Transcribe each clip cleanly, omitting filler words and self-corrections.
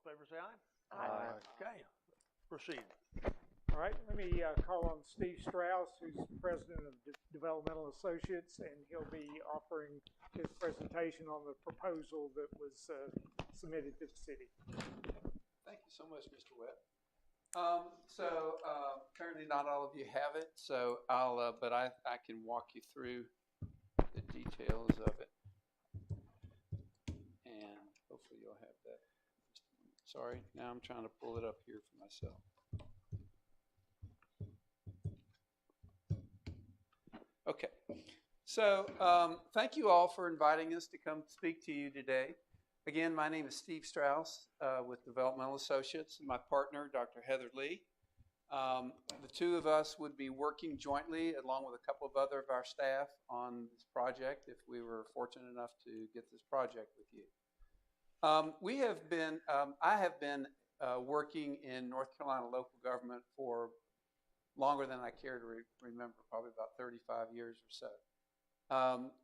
favor say aye. Aye. Okay, proceed. All right, let me call on Steve Strauss, who's president of Developmental Associates, and he'll be offering his presentation on the proposal that was submitted to the city. Thank you so much, Mr. Webb. Currently not all of you have it, so but I can walk you through the details of it, and hopefully you'll have that. Sorry, now I'm trying to pull it up here for myself. Okay, so thank you all for inviting us to come speak to you today. Again, my name is Steve Strauss with Developmental Associates, and my partner, Dr. Heather Lee. The two of us would be working jointly along with a couple of other of our staff on this project if we were fortunate enough to get this project with you. I have been working in North Carolina local government for longer than I care to remember, probably about 35 years or so.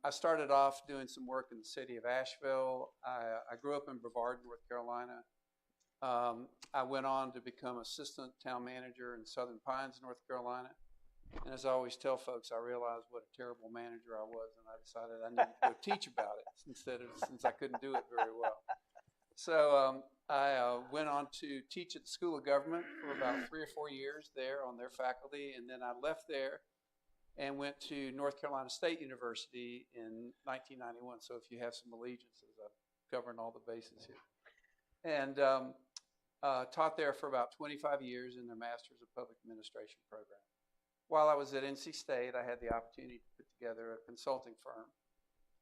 I started off doing some work in the city of Asheville. I grew up in Brevard, North Carolina. I went on to become assistant town manager in Southern Pines, North Carolina. And as I always tell folks, I realized what a terrible manager I was, and I decided I needed to go teach about it since I couldn't do it very well. So I went on to teach at the School of Government for about 3 or 4 years there on their faculty, and then I left there and went to North Carolina State University in 1991. So if you have some allegiances, I'm covering all the bases here. And taught there for about 25 years in their Masters of Public Administration program. While I was at NC State, I had the opportunity to put together a consulting firm.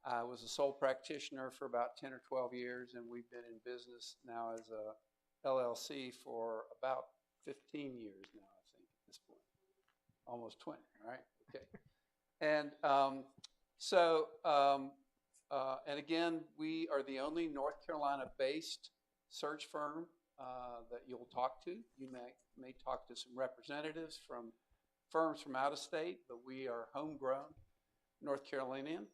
I was a sole practitioner for about 10 or 12 years, and we've been in business now as a LLC for about 15 years now, I think, at this point. Almost 20, right? Okay. And and again, we are the only North Carolina-based search firm that you'll talk to. You may talk to some representatives from firms from out of state, but we are homegrown North Carolinian.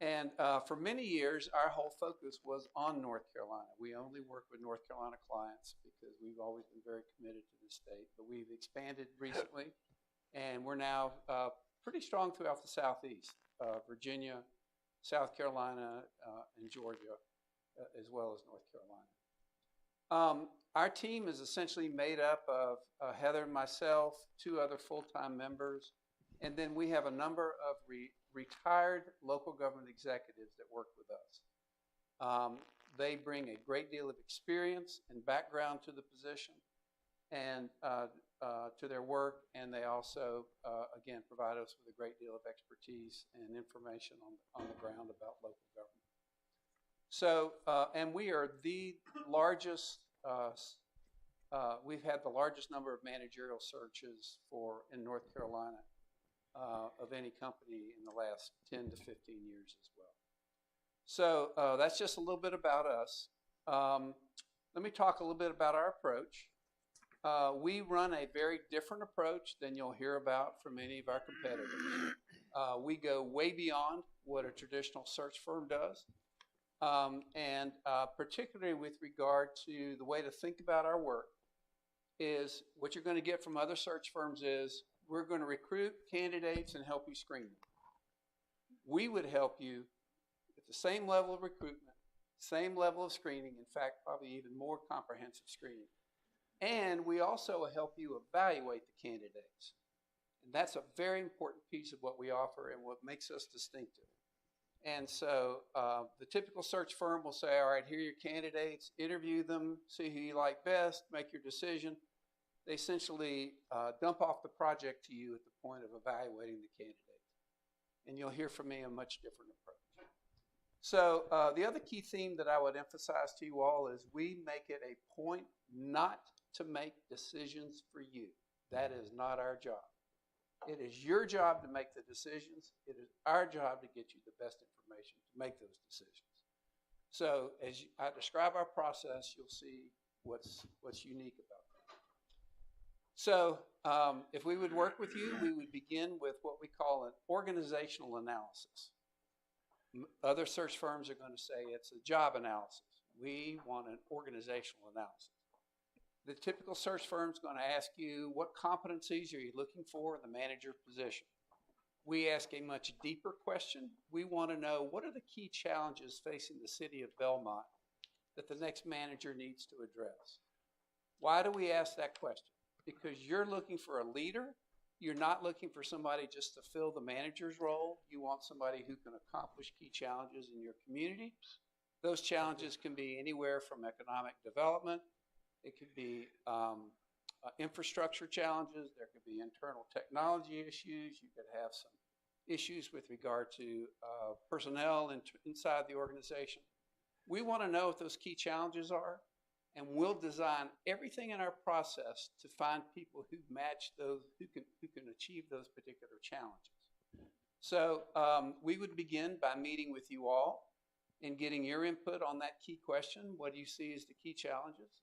And for many years, our whole focus was on North Carolina. We only work with North Carolina clients because we've always been very committed to the state. But we've expanded recently, and we're now pretty strong throughout the Southeast, Virginia, South Carolina, and Georgia, as well as North Carolina. Our team is essentially made up of Heather and myself, 2 other full-time members, and then we have a number of retired local government executives that work with us. They bring a great deal of experience and background to the position and to their work, and they also, again, provide us with a great deal of expertise and information on the ground about local government. So, and we are the largest, we've had the largest number of managerial searches in North Carolina of any company in the last 10 to 15 years as well. So that's just a little bit about us. Let me talk a little bit about our approach. We run a very different approach than you'll hear about from any of our competitors. We go way beyond what a traditional search firm does. And particularly with regard to the way to think about our work is what you're going to get from other search firms is we're going to recruit candidates and help you screen them. We would help you at the same level of recruitment, same level of screening, in fact, probably even more comprehensive screening. And we also help you evaluate the candidates. And that's a very important piece of what we offer and what makes us distinctive. And so the typical search firm will say, all right, here are your candidates, interview them, see who you like best, make your decision. They essentially dump off the project to you at the point of evaluating the candidate. And you'll hear from me a much different approach. So the other key theme that I would emphasize to you all is we make it a point not to make decisions for you. That is not our job. It is your job to make the decisions. It is our job to get you the best information to make those decisions. So as I describe our process, you'll see what's unique about that. So if we would work with you, we would begin with what we call an organizational analysis. Other search firms are going to say it's a job analysis. We want an organizational analysis. The typical search firm is going to ask you, what competencies are you looking for in the manager position? We ask a much deeper question. We want to know, what are the key challenges facing the city of Belmont that the next manager needs to address? Why do we ask that question? Because you're looking for a leader. You're not looking for somebody just to fill the manager's role. You want somebody who can accomplish key challenges in your community. Those challenges can be anywhere from economic development. It could be infrastructure challenges. There could be internal technology issues. You could have some issues with regard to personnel inside the organization. We want to know what those key challenges are, and we'll design everything in our process to find people who match those, who can achieve those particular challenges. So we would begin by meeting with you all and getting your input on that key question. What do you see as the key challenges?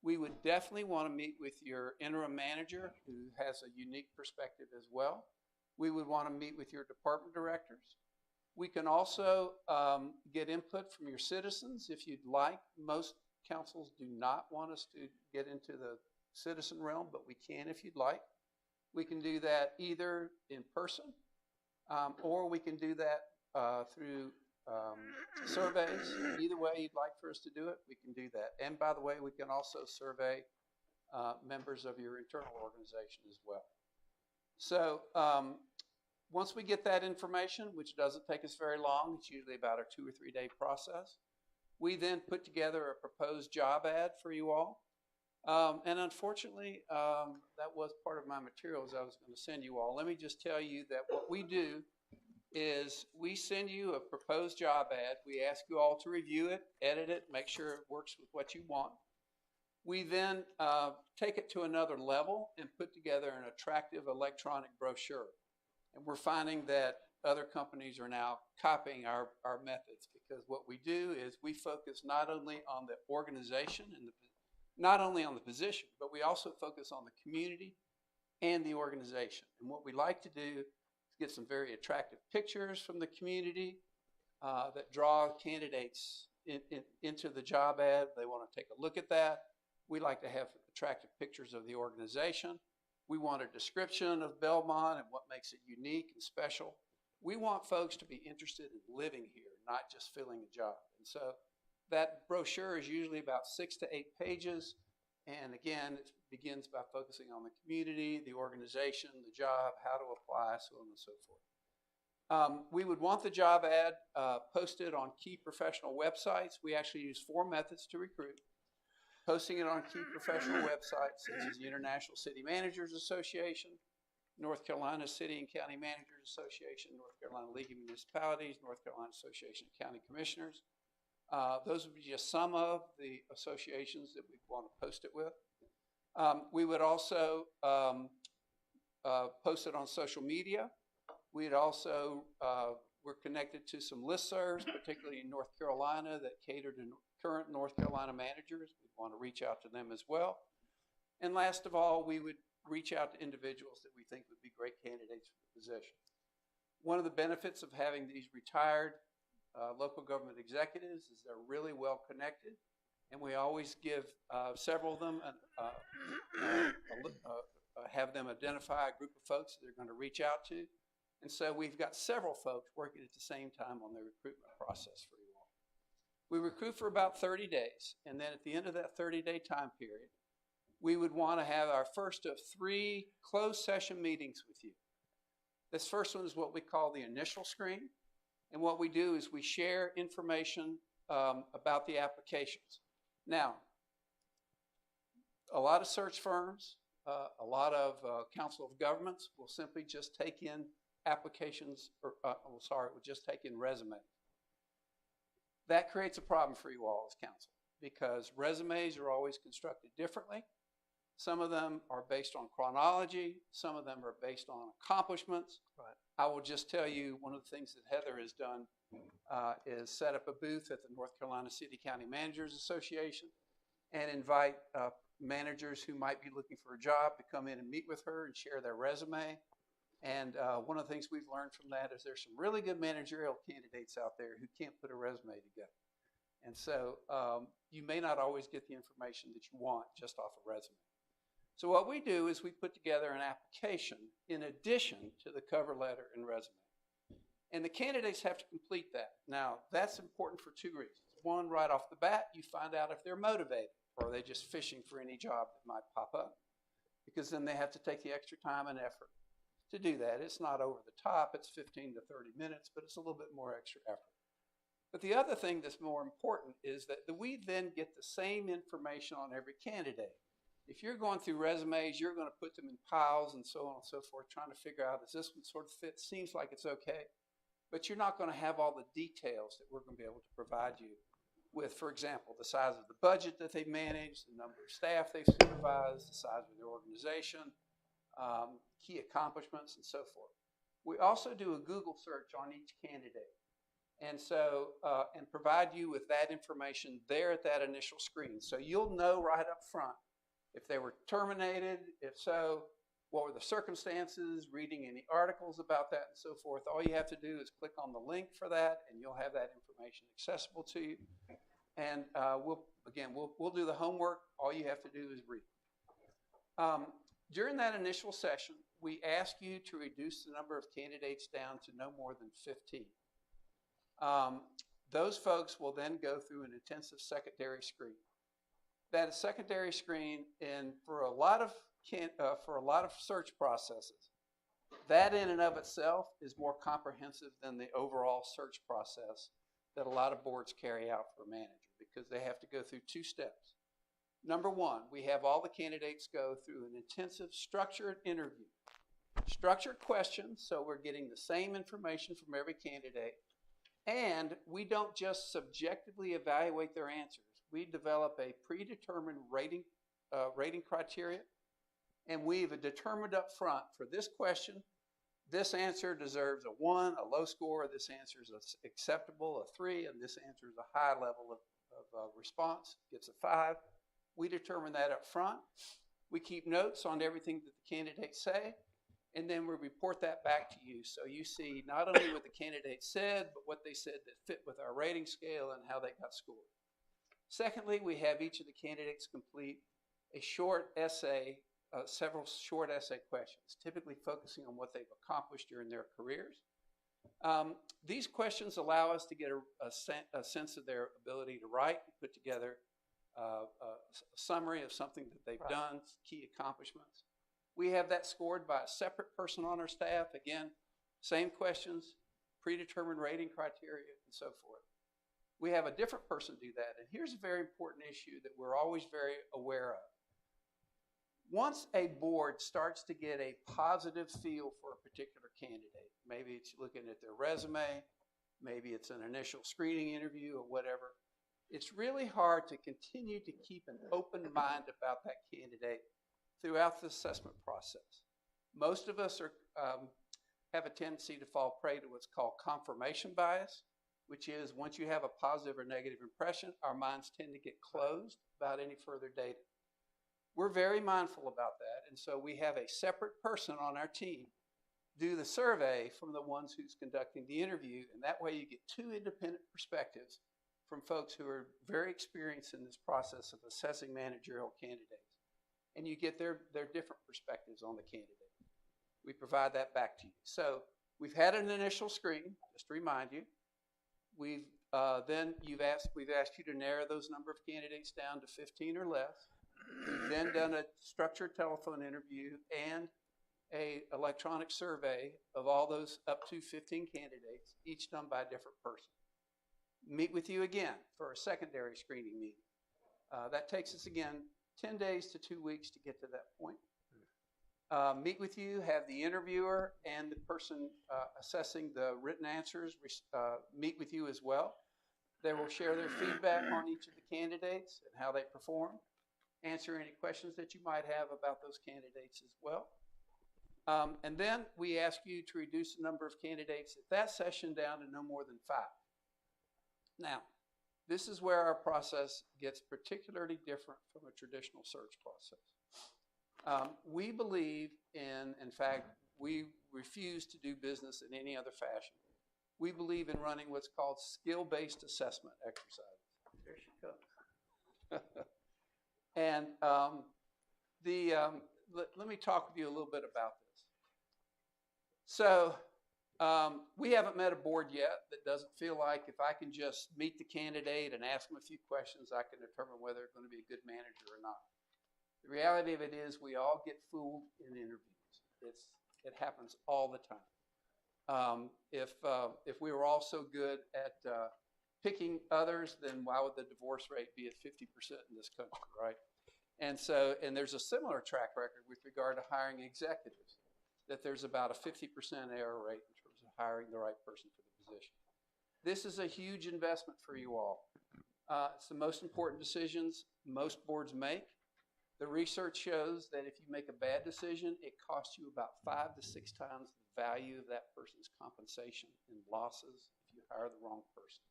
We would definitely want to meet with your interim manager, who has a unique perspective as well. We would want to meet with your department directors. We can also get input from your citizens if you'd like. Most councils do not want us to get into the citizen realm, but we can if you'd like. We can do that either in person or we can do that through surveys. Either way you'd like for us to do it, we can do that. And by the way, we can also survey members of your internal organization as well. So once we get that information, which doesn't take us very long, it's usually about a 2 or 3 day process, we then put together a proposed job ad for you all. And unfortunately, that was part of my materials I was going to send you all. Let me just tell you that what we do is we send you a proposed job ad. We ask you all to review it, edit it, make sure it works with what you want. We then take it to another level and put together an attractive electronic brochure. And we're finding that other companies are now copying our methods, because what we do is we focus not only on the organization and not only on the position, but we also focus on the community and the organization. And what we like to do is get some very attractive pictures from the community that draw candidates into the job ad. They want to take a look at that. We like to have attractive pictures of the organization. We want a description of Belmont and what makes it unique and special. We want folks to be interested in living here, not just filling a job. And so that brochure is usually about 6 to 8 pages. And again, it begins by focusing on the community, the organization, the job, how to apply, so on and so forth. We would want the job ad posted on key professional websites. We actually use 4 methods to recruit. Posting it on key professional websites such as the International City Managers Association, North Carolina City and County Managers Association, North Carolina League of Municipalities, North Carolina Association of County Commissioners. Those would be just some of the associations that we want to post it with. We would also post it on social media. We'd also, we're connected to some listservs, particularly in North Carolina, that cater to current North Carolina managers. We'd want to reach out to them as well. And last of all, we would reach out to individuals that we think would be great candidates for the position. One of the benefits of having these retired local government executives is they're really well connected, and we always give several of them, have them identify a group of folks that they're going to reach out to. And so we've got several folks working at the same time on the recruitment process for you all. We recruit for about 30 days, and then at the end of that 30-day time period, we would want to have our first of 3 closed session meetings with you. This first one is what we call the initial screen. And what we do is we share information about the applications. Now, a lot of search firms, a lot of council of governments will simply just take in applications, or will just take in resumes. That creates a problem for you all as council, because resumes are always constructed differently. Some of them are based on chronology. Some of them are based on accomplishments. Right. I will just tell you, one of the things that Heather has done is set up a booth at the North Carolina City County Managers Association and invite managers who might be looking for a job to come in and meet with her and share their resume. And one of the things we've learned from that is there's some really good managerial candidates out there who can't put a resume together. And so you may not always get the information that you want just off a resume. So what we do is we put together an application in addition to the cover letter and resume. And the candidates have to complete that. Now, that's important for two reasons. One, right off the bat, you find out if they're motivated or are they just fishing for any job that might pop up. Because then they have to take the extra time and effort to do that. It's not over the top. It's 15 to 30 minutes, but it's a little bit more extra effort. But the other thing that's more important is that we then get the same information on every candidate. If you're going through resumes, you're going to put them in piles and so on and so forth, trying to figure out, does this one sort of fit? Seems like it's okay. But you're not going to have all the details that we're going to be able to provide you with, for example, the size of the budget that they've managed, the number of staff they've supervised, the size of their organization, key accomplishments, and so forth. We also do a Google search on each candidate. And so, and provide you with that information there at that initial screen. So you'll know right up front if they were terminated, if so, what were the circumstances, reading any articles about that and so forth. All you have to do is click on the link for that and you'll have that information accessible to you. And we'll do the homework. All you have to do is read. During that initial session, we ask you to reduce the number of candidates down to no more than 15. Those folks will then go through an intensive secondary screen. That secondary screen, and for a lot of search processes, that in and of itself is more comprehensive than the overall search process that a lot of boards carry out for a manager, because they have to go through two steps. Number one, we have all the candidates go through an intensive structured interview. Structured questions, so we're getting the same information from every candidate. And we don't just subjectively evaluate their answers. We develop a predetermined rating criteria, and we've determined up front for this question, this answer deserves a 1, a low score, this answer is acceptable, a 3, and this answer is a high level of response, gets a 5. We determine that up front. We keep notes on everything that the candidates say, and then we report that back to you. So you see not only what the candidate said, but what they said that fit with our rating scale and how they got scored. Secondly, we have each of the candidates complete a short essay, several short essay questions, typically focusing on what they've accomplished during their careers. These questions allow us to get a sense of their ability to write and put together a summary of something that they've done, key accomplishments. We have that scored by a separate person on our staff. Again, same questions, predetermined rating criteria, and so forth. We have a different person do that. And here's a very important issue that we're always very aware of. Once a board starts to get a positive feel for a particular candidate, maybe it's looking at their resume, maybe it's an initial screening interview or whatever, it's really hard to continue to keep an open mind about that candidate throughout the assessment process. Most of us have a tendency to fall prey to what's called confirmation bias, which is once you have a positive or negative impression, our minds tend to get closed about any further data. We're very mindful about that, and so we have a separate person on our team do the survey from the ones who's conducting the interview, and that way you get two independent perspectives from folks who are very experienced in this process of assessing managerial candidates. And you get their different perspectives on the candidate. We provide that back to you. So we've had an initial screen, just to remind you. We've we've asked you to narrow those number of candidates down to 15 or less. We've then done a structured telephone interview and a electronic survey of all those up to 15 candidates, each done by a different person. Meet with you again for a secondary screening meeting. That takes us again 10 days to 2 weeks to get to that point. Meet with you, have the interviewer and the person assessing the written answers meet with you as well. They will share their feedback on each of the candidates and how they perform, answer any questions that you might have about those candidates as well. And then we ask you to reduce the number of candidates at that session down to no more than 5. Now, this is where our process gets particularly different from a traditional search process. We believe in fact, we refuse to do business in any other fashion. We believe in running what's called skill-based assessment exercises. There she comes. And let me talk with you a little bit about this. So we haven't met a board yet that doesn't feel like if I can just meet the candidate and ask them a few questions, I can determine whether they're going to be a good manager or not. The reality of it is we all get fooled in interviews. It happens all the time. If we were all so good at picking others, then why would the divorce rate be at 50% in this country, right? And there's a similar track record with regard to hiring executives, that there's about a 50% error rate in terms of hiring the right person for the position. This is a huge investment for you all. It's the most important decisions most boards make. The research shows that if you make a bad decision, it costs you about 5 to 6 times the value of that person's compensation in losses if you hire the wrong person.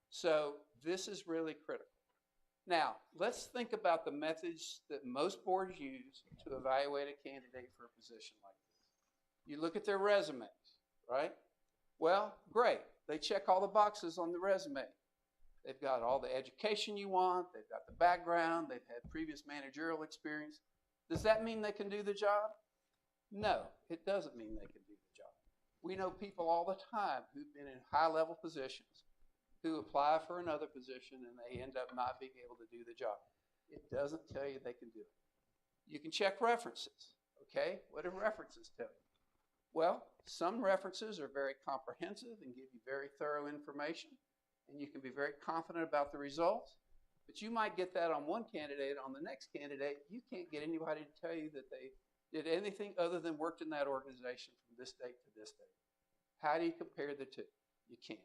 So this is really critical. Now, let's think about the methods that most boards use to evaluate a candidate for a position like this. You look at their resumes, right? Well, great. They check all the boxes on the resume. They've got all the education you want. They've got the background. They've had previous managerial experience. Does that mean they can do the job? No, it doesn't mean they can do the job. We know people all the time who've been in high-level positions who apply for another position and they end up not being able to do the job. It doesn't tell you they can do it. You can check references, okay? What do references tell you? Well, some references are very comprehensive and give you very thorough information, and you can be very confident about the results, but you might get that on one candidate. On the next candidate, you can't get anybody to tell you that they did anything other than worked in that organization from this date to this date. How do you compare the two? You can't.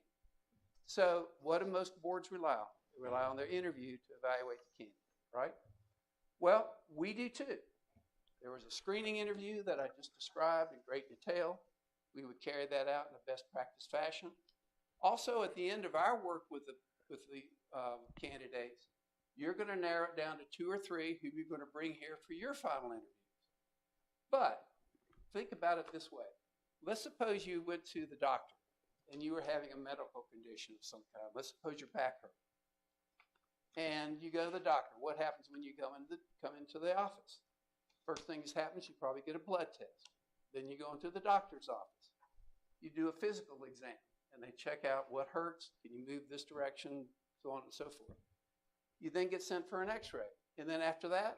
So what do most boards rely on? They rely on their interview to evaluate the candidate, right? Well, we do too. There was a screening interview that I just described in great detail. We would carry that out in a best practice fashion. Also, at the end of our work with the candidates, you're going to narrow it down to 2 or 3 who you're going to bring here for your final interviews. But think about it this way. Let's suppose you went to the doctor and you were having a medical condition of some kind. Let's suppose your back hurt. And you go to the doctor. What happens when you come into the office? First thing that happens, you probably get a blood test. Then you go into the doctor's office. You do a physical exam, and they check out what hurts. Can you move this direction? So on and so forth. You then get sent for an x-ray. And then after that,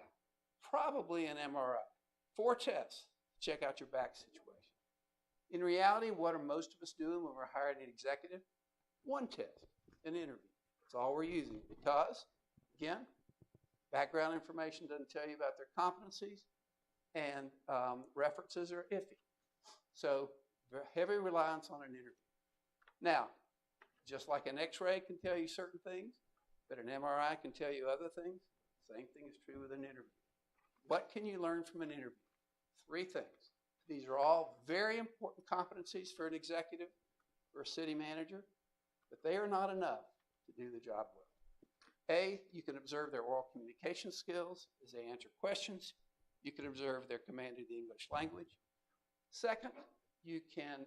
probably an MRI. 4 tests to check out your back situation. In reality, what are most of us doing when we're hiring an executive? 1 test, an interview. That's all we're using because, again, background information doesn't tell you about their competencies, and references are iffy. So heavy reliance on an interview. Now, just like an x-ray can tell you certain things, but an MRI can tell you other things, same thing is true with an interview. What can you learn from an interview? 3 things. These are all very important competencies for an executive, for a city manager, but they are not enough to do the job well. A, you can observe their oral communication skills as they answer questions. You can observe their command of the English language. Second, you can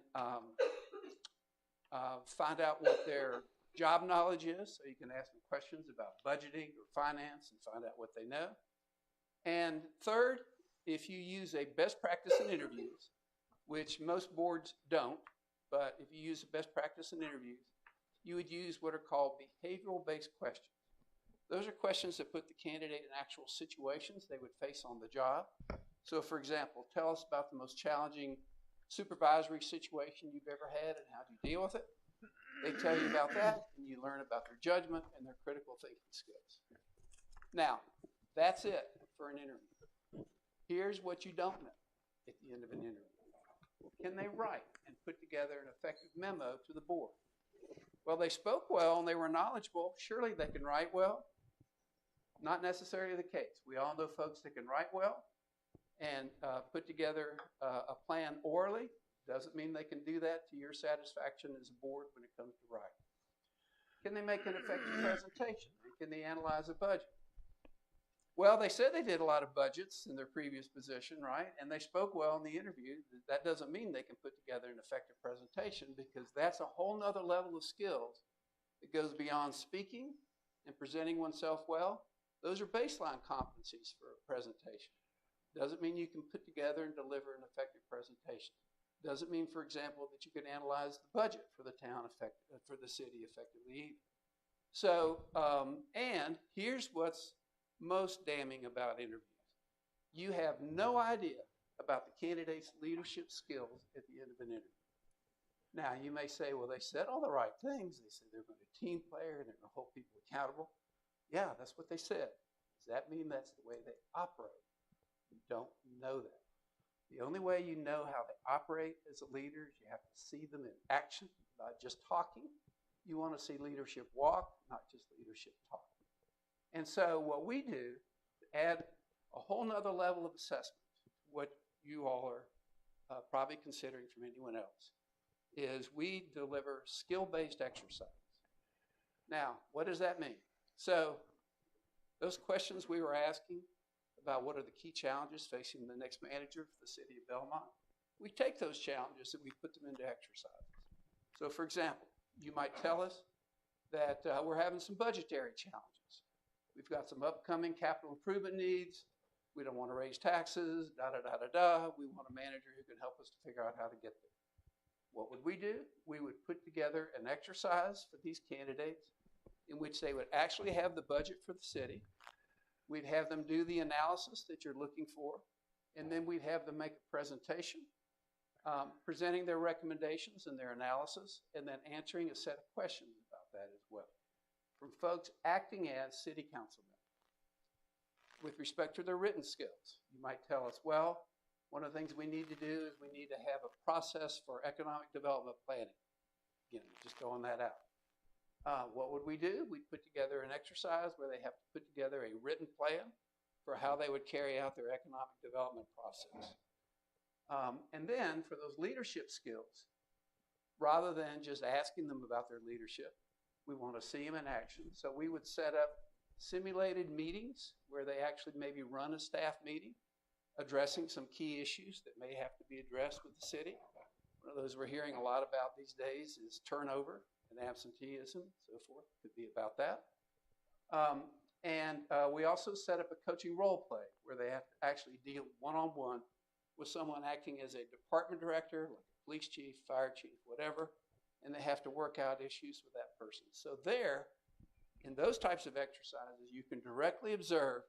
find out what their job knowledge is, so you can ask them questions about budgeting or finance and find out what they know. And third, if you use a best practice in interviews, which most boards don't, but if you use a best practice in interviews, you would use what are called behavioral-based questions. Those are questions that put the candidate in actual situations they would face on the job. So, for example, tell us about the most challenging supervisory situation you've ever had and how do you deal with it. They tell you about that, and you learn about their judgment and their critical thinking skills. Now, that's it for an interview. Here's what you don't know at the end of an interview. Can they write and put together an effective memo to the board? Well, they spoke well and they were knowledgeable. Surely they can write well. Not necessarily the case. We all know folks that can write well and put together a plan orally. Doesn't mean they can do that to your satisfaction as a board when it comes to writing. Can they make an effective presentation? Can they analyze a budget? Well, they said they did a lot of budgets in their previous position, right? And they spoke well in the interview. That doesn't mean they can put together an effective presentation because that's a whole nother level of skills that goes beyond speaking and presenting oneself well, those are baseline competencies for a presentation. Doesn't mean you can put together and deliver an effective presentation. Doesn't mean, for example, that you can analyze the budget for the town for the city effectively either. So, and here's what's most damning about interviews. You have no idea about the candidate's leadership skills at the end of an interview. Now, you may say, well, they said all the right things. They said they're going to team player and they're going to hold people accountable. Yeah, that's what they said. Does that mean that's the way they operate? You don't know that. The only way you know how they operate as a leader is you have to see them in action, not just talking. You want to see leadership walk, not just leadership talk. And so what we do to add a whole nother level of assessment, what you all are probably considering from anyone else, is we deliver skill-based exercises. Now, what does that mean? So those questions we were asking about what are the key challenges facing the next manager for the city of Belmont, we take those challenges and we put them into exercises. So for example, you might tell us that we're having some budgetary challenges. We've got some upcoming capital improvement needs. We don't want to raise taxes, da-da-da-da-da. We want a manager who can help us to figure out how to get there. What would we do? We would put together an exercise for these candidates in which they would actually have the budget for the city. We'd have them do the analysis that you're looking for, and then we'd have them make a presentation, presenting their recommendations and their analysis, and then answering a set of questions about that as well, from folks acting as city council members. With respect to their written skills, you might tell us, well, one of the things we need to do is we need to have a process for economic development planning. Again, just throwing that out. What would we do? We'd put together an exercise where they have to put together a written plan for how they would carry out their economic development process. And then for those leadership skills, rather than just asking them about their leadership, we want to see them in action. So we would set up simulated meetings where they actually maybe run a staff meeting addressing some key issues that may have to be addressed with the city. One of those we're hearing a lot about these days is turnover and absenteeism, so forth. Could be about that. We also set up a coaching role play where they have to actually deal one-on-one with someone acting as a department director, like a police chief, fire chief, whatever, and they have to work out issues with that person. So there, in those types of exercises, you can directly observe,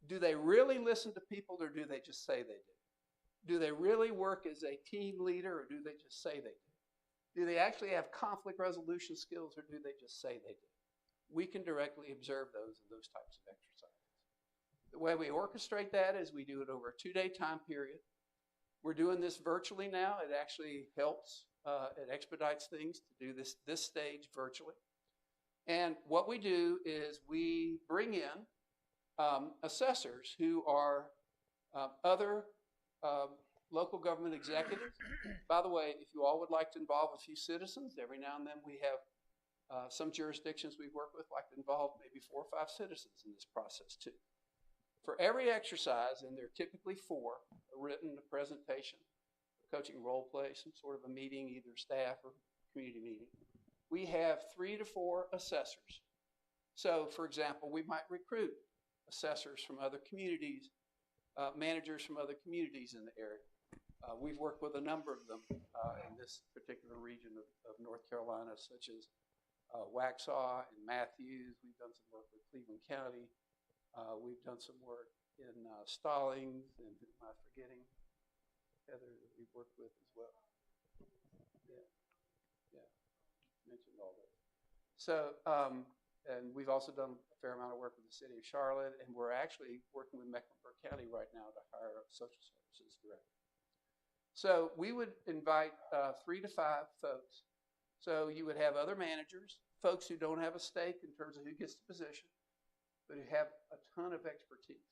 do they really listen to people or do they just say they do? Do they really work as a team leader or do they just say they do? Do they actually have conflict resolution skills or do they just say they do? We can directly observe those in those types of exercises. The way we orchestrate that is we do it over a 2-day time period. We're doing this virtually now. It actually helps. It expedites things to do this stage virtually. And what we do is we bring in assessors who are other local government executives. By the way, if you all would like to involve a few citizens, every now and then we have some jurisdictions we work with like to involve maybe 4 or 5 citizens in this process too. For every exercise, and there are typically 4, a written, a presentation, a coaching role play, some sort of a meeting, either staff or community meeting, we have 3 to 4 assessors. So, for example, we might recruit assessors from other communities, managers from other communities in the area. We've worked with a number of them in this particular region of North Carolina, such as Waxhaw and Matthews. We've done some work with Cleveland County. We've done some work in Stallings, and who am I forgetting? Heather, that we've worked with as well. Yeah, mentioned all those. So, and we've also done a fair amount of work with the city of Charlotte, and we're actually working with Mecklenburg County right now to hire a social services director. So we would invite 3 to 5 folks. So you would have other managers, folks who don't have a stake in terms of who gets the position, but who have a ton of expertise.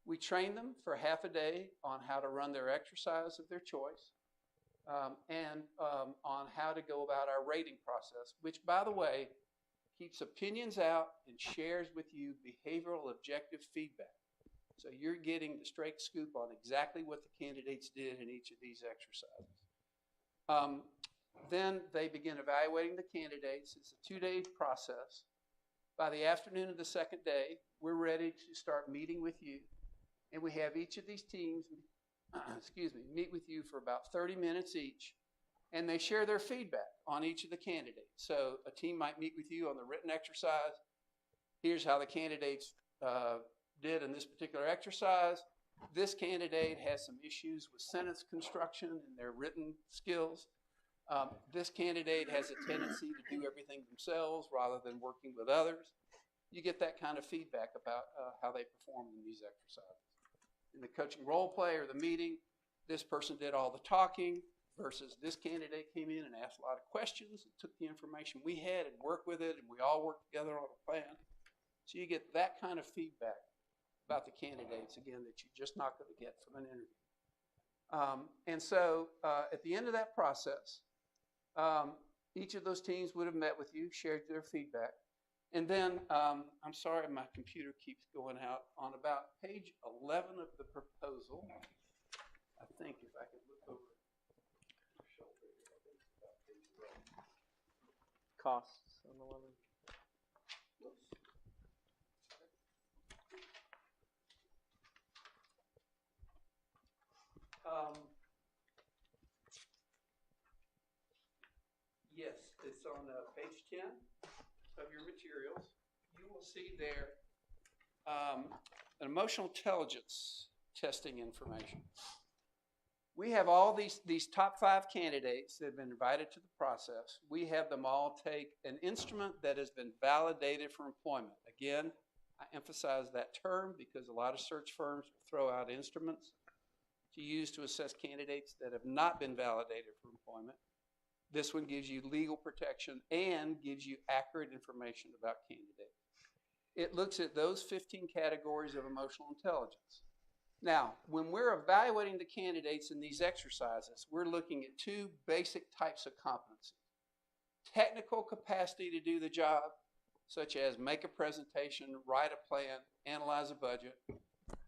We train them for half a day on how to run their exercise of their choice, and on how to go about our rating process, which, by the way, keeps opinions out and shares with you behavioral objective feedback. So you're getting the straight scoop on exactly what the candidates did in each of these exercises. Then they begin evaluating the candidates. It's a 2-day process. By the afternoon of the second day, we're ready to start meeting with you. And we have each of these teams, meet with you for about 30 minutes each. And they share their feedback on each of the candidates. So a team might meet with you on the written exercise. Here's how the candidates did in this particular exercise. This candidate has some issues with sentence construction and their written skills. This candidate has a tendency to do everything themselves rather than working with others. You get that kind of feedback about how they perform in these exercises. In the coaching role play or the meeting, this person did all the talking versus this candidate came in and asked a lot of questions and took the information we had and worked with it, and we all worked together on a plan. So you get that kind of feedback about the candidates, again, that you're just not going to get from an interview. And so at the end of that process, each of those teams would have met with you, shared their feedback. And then, I'm sorry, my computer keeps going out. On about page 11 of the proposal, I think if I could look over your shoulder, I think it's about page 11. Costs on 11. Yes, it's on page 10 of your materials. You will see there an emotional intelligence testing information. We have all these top 5 candidates that have been invited to the process. We have them all take an instrument that has been validated for employment. Again, I emphasize that term because a lot of search firms throw out instruments to use to assess candidates that have not been validated for employment. This one gives you legal protection and gives you accurate information about candidates. It looks at those 15 categories of emotional intelligence. Now, when we're evaluating the candidates in these exercises, we're looking at 2 basic types of competency. Technical capacity to do the job, such as make a presentation, write a plan, analyze a budget,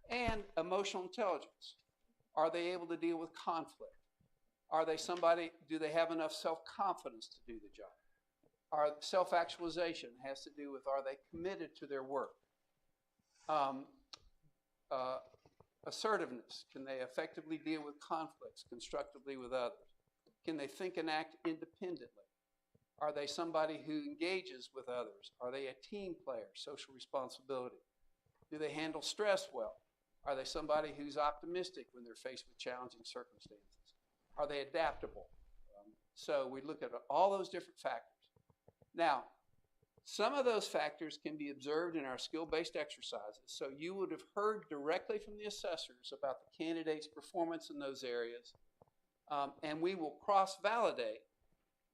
and emotional intelligence. Are they able to deal with conflict? Are they somebody, do they have enough self-confidence to do the job? Our self-actualization has to do with, are they committed to their work? Assertiveness, can they effectively deal with conflicts constructively with others? Can they think and act independently? Are they somebody who engages with others? Are they a team player, social responsibility? Do they handle stress well? Are they somebody who's optimistic when they're faced with challenging circumstances? Are they adaptable? So we look at all those different factors. Now, some of those factors can be observed in our skill-based exercises. So you would have heard directly from the assessors about the candidate's performance in those areas. And we will cross-validate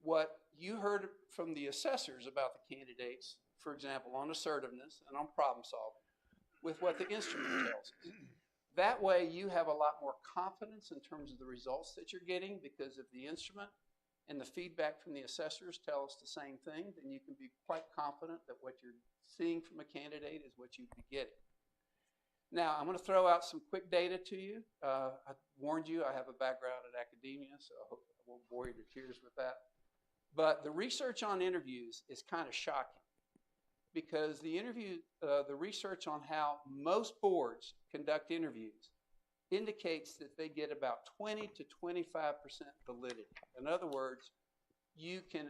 what you heard from the assessors about the candidates, for example, on assertiveness and on problem solving, with what the instrument tells us. That way you have a lot more confidence in terms of the results that you're getting, because if the instrument and the feedback from the assessors tell us the same thing, then you can be quite confident that what you're seeing from a candidate is what you'd be getting. Now, I'm going to throw out some quick data to you. I warned you I have a background in academia, so I hope I won't bore you to tears with that. But the research on interviews is kind of shocking, because the research on how most boards conduct interviews indicates that they get about 20 to 25% validity. In other words, you can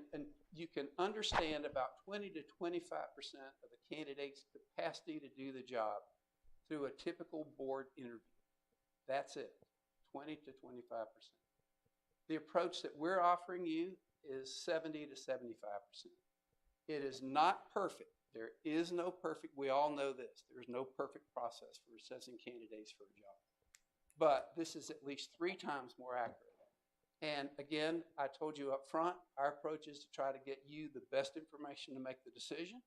understand about 20 to 25% of the candidate's capacity to do the job through a typical board interview. That's it, 20 to 25%. The approach that we're offering you is 70 to 75%. It is not perfect. There is no perfect, we all know this, there's no perfect process for assessing candidates for a job. But this is at least 3 times more accurate. And again, I told you up front, our approach is to try to get you the best information to make the decision.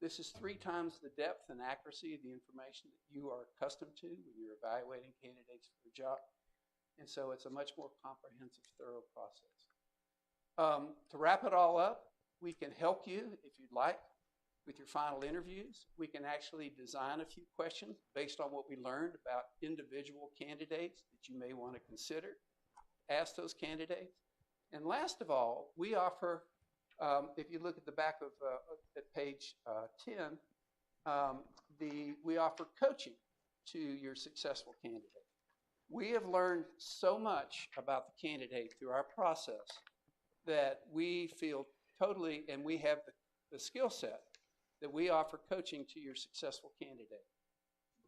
This is 3 times the depth and accuracy of the information that you are accustomed to when you're evaluating candidates for a job. And so it's a much more comprehensive, thorough process. To wrap it all up, we can help you, if you'd like, with your final interviews. We can actually design a few questions based on what we learned about individual candidates that you may want to consider. Ask those candidates. And last of all, we offer If you look at the back of at page 10, we offer coaching to your successful candidate. We have learned so much about the candidate through our process that we feel totally, and we have the skill set that we offer coaching to your successful candidate.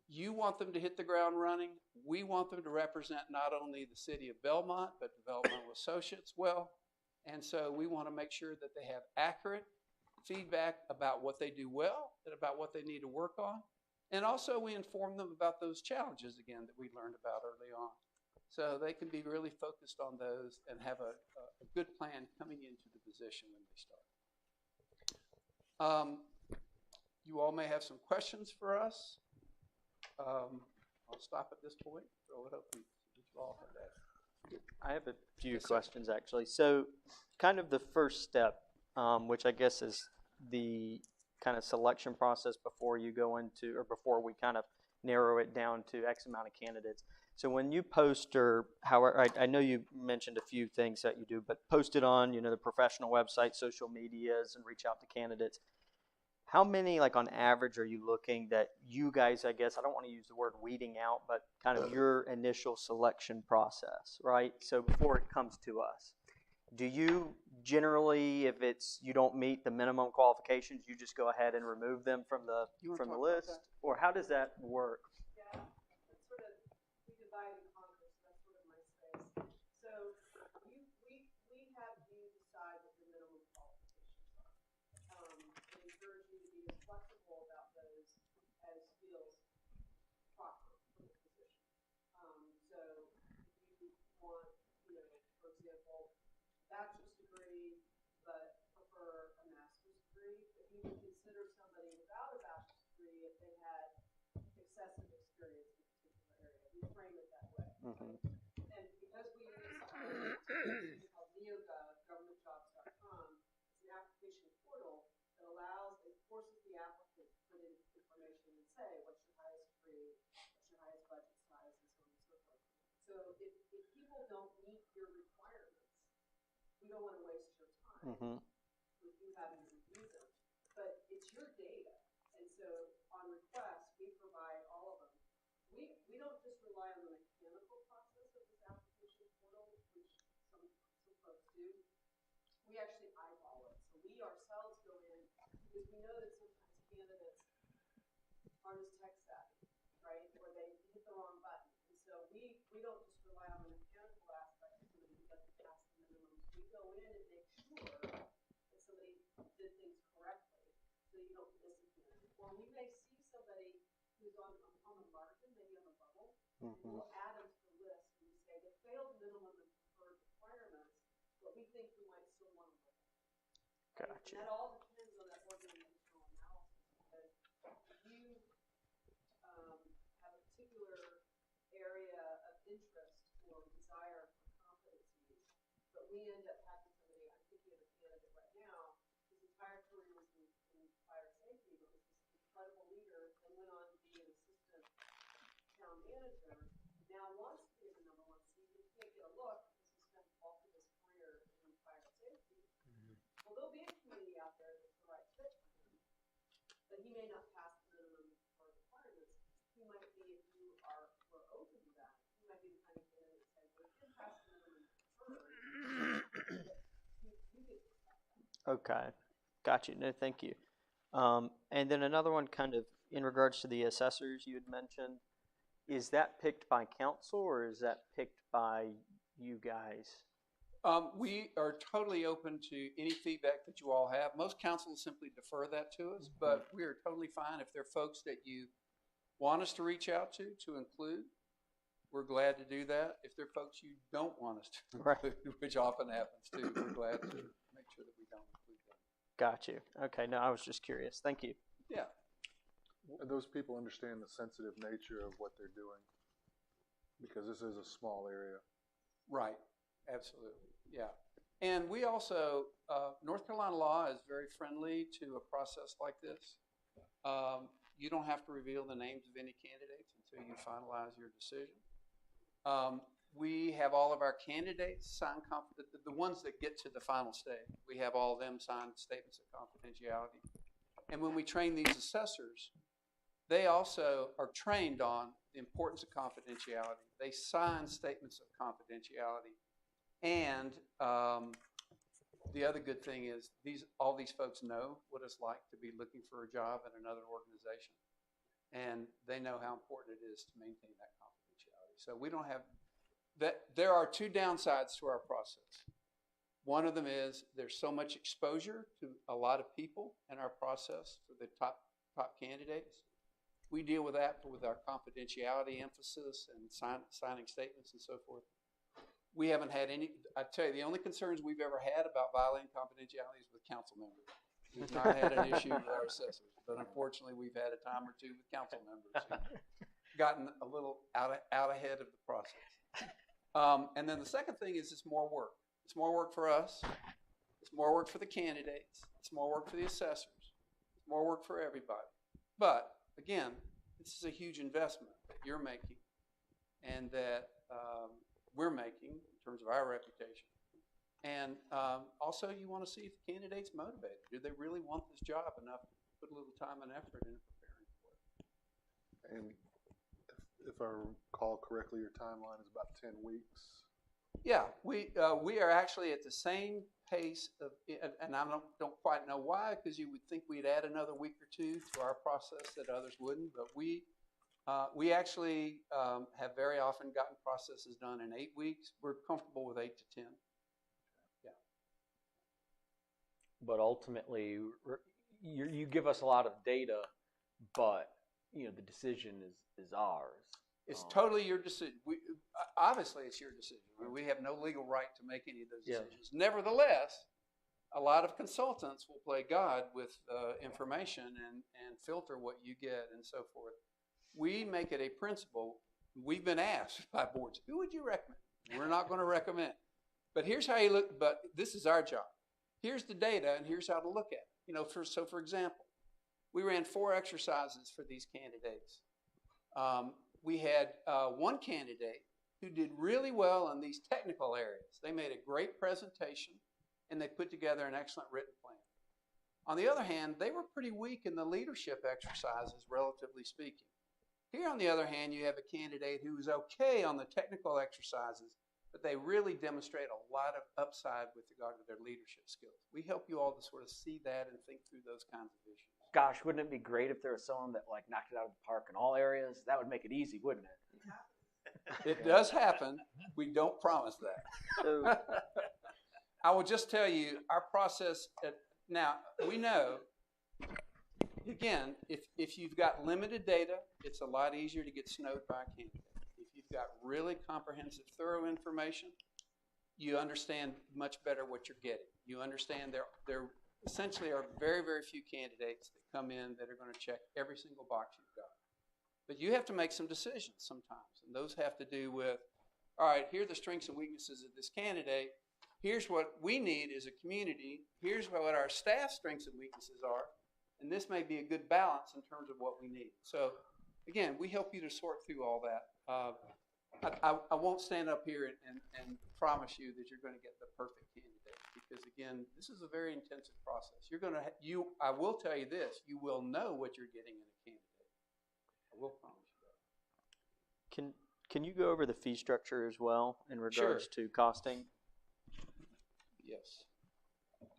You want them to hit the ground running. We want them to represent not only the city of Belmont, but Developmental Associates well. And so we want to make sure that they have accurate feedback about what they do well and about what they need to work on. And also we inform them about those challenges, again, that we learned about early on. So they can be really focused on those and have a good plan coming into the position when they start. You all may have some questions for us. I'll stop at this point, throw it open. You all have that. I have a few Yes, sir. questions actually. So kind of the first step, which I guess is the kind of selection process before you go into, or before we kind of narrow it down to X amount of candidates. So when you post, or however, I know you mentioned a few things that you do, but post it on, the professional website, social medias, and reach out to candidates. How many, like on average, are you looking that you guys, I guess, I don't want to use the word weeding out, but kind of your initial selection process, right? So before it comes to us, do you generally, if you don't meet the minimum qualifications, you just go ahead and remove them from the list? Or how does that work? Yeah, that's sort of, we divide and conquer, so that's sort of my space. So we have you decide what your minimum qualifications are. We encourage you to be as flexible about those as feels proper for the position. So if you want, for example, bachelor's degree, but prefer a master's degree, if you would consider somebody without a bachelor's degree if they had excessive experience in a particular area. We frame it that way. Mm-hmm. And because we use something called NeoGov, governmentjobs.com, it's an application portal that forces the applicant to put in information and say, what's your highest degree, what's your highest budget size, and so on and so forth. So if people don't meet your requirements, we don't want to waste your time with you having to review them. But it's your data. And so on request, we provide all of them. We don't just rely on the mechanical process of this application portal, which some folks do. We actually eyeball it. So we ourselves go in because we know that sometimes candidates aren't as tech savvy, right? Or they hit the wrong button. And so we don't just rely on the mechanical aspect of somebody who doesn't pass the minimums. We go in and make sure that somebody did things correctly so you don't miss a candidate. Or we may see somebody who's on the margin, maybe on the bubble, and we'll add them to the list and we say they failed minimum and preferred requirements, but we think we might still want to look at them. Gotcha. And that all depends on that organizational analysis, because if you have a particular area of interest or desire for competencies, but we end up having somebody, I'm thinking of a candidate right now, his entire career was in fire safety, but was this incredible leader, and went on to be an assistant town manager, now wants to be the number one seat, he can't get a look because he spent the bulk of his career in fire safety. Well, there'll be a community out there that's the right fit for him, but he may not pass the minimum or requirements. He might be, if you were open to that, he might be the kind of candidate that says, well, he can pass the minimum preferred, but you can accept that. Okay. Got you. No, thank you. And then another one kind of in regards to the assessors you had mentioned, is that picked by council or is that picked by you guys? We are totally open to any feedback that you all have. Most councils simply defer that to us, but we are totally fine if there are folks that you want us to reach out to include. We're glad to do that. If there are folks you don't want us to include, which often happens too, we're glad to make sure that we don't include them. Got you. Okay, no, I was just curious. Thank you. Yeah. And those people understand the sensitive nature of what they're doing, because this is a small area. Right. Absolutely. Yeah. And we also, North Carolina law is very friendly to a process like this. You don't have to reveal the names of any candidates until you finalize your decision. we have all of our candidates sign the ones that get to the final stage. We have all of them sign statements of confidentiality. And when we train these assessors, they also are trained on the importance of confidentiality. They sign statements of confidentiality. And the other good thing is all these folks know what it's like to be looking for a job in another organization. And they know how important it is to maintain that confidentiality. So we don't have that. There are two downsides to our process. One of them is there's so much exposure to a lot of people in our process for the top candidates. We deal with that with our confidentiality emphasis and signing statements and so forth. We haven't had any, I tell you, the only concerns we've ever had about violating confidentiality is with council members. We've not had an issue with our assessors, but unfortunately we've had a time or two with council members who've gotten a little out ahead of the process. And then the second thing is it's more work. It's more work for us. It's more work for the candidates. It's more work for the assessors. It's more work for everybody. But again, this is a huge investment that you're making and that we're making in terms of our reputation. And also you want to see if the candidate's motivated. Do they really want this job enough to put a little time and effort into preparing for it? And if I recall correctly, your timeline is about 10 weeks. Yeah, we are actually at the same pace of, and I don't quite know why, because you would think we'd add another week or two to our process that others wouldn't, but we actually have very often gotten processes done in 8 weeks. We're comfortable with 8 to 10. Yeah. But ultimately, you give us a lot of data, but the decision is ours. It's totally your decision. Obviously, it's your decision. We have no legal right to make any of those decisions. Yeah. Nevertheless, a lot of consultants will play God with information and filter what you get and so forth. We make it a principle. We've been asked by boards, who would you recommend? We're not going to recommend. But here's how you look, but this is our job. Here's the data, and here's how to look at it. So for example, we ran 4 exercises for these candidates. We had one candidate who did really well in these technical areas. They made a great presentation, and they put together an excellent written plan. On the other hand, they were pretty weak in the leadership exercises, relatively speaking. Here, on the other hand, you have a candidate who was okay on the technical exercises, but they really demonstrate a lot of upside with regard to their leadership skills. We help you all to sort of see that and think through those kinds of issues. Gosh, wouldn't it be great if there was someone that knocked it out of the park in all areas? That would make it easy, wouldn't it? It does happen. We don't promise that. I will just tell you, our process, now, we know, again, if you've got limited data, it's a lot easier to get snowed by a candidate. If you've got really comprehensive, thorough information, you understand much better what you're getting. You understand there essentially are very, very few candidates that come in that are going to check every single box you've got. But you have to make some decisions sometimes, and those have to do with, all right, here are the strengths and weaknesses of this candidate. Here's what we need as a community. Here's what our staff strengths and weaknesses are, and this may be a good balance in terms of what we need. So, again, we help you to sort through all that. I won't stand up here and promise you that you're going to get the perfect candidate because, again, this is a very intensive process. I will tell you this, you will know what you're getting in a candidate. I will promise you that. Can you go over the fee structure as well in regards to costing? Yes.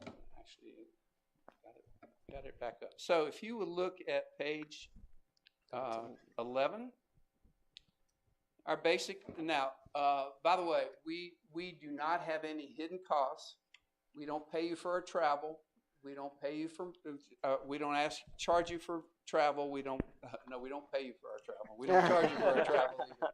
Actually, got it back up. So if you would look at page 11, our basic, now, by the way, we do not have any hidden costs. We don't pay you for our travel. We don't pay you for, we don't charge you for travel. We don't pay you for our travel. We don't charge you for our travel either,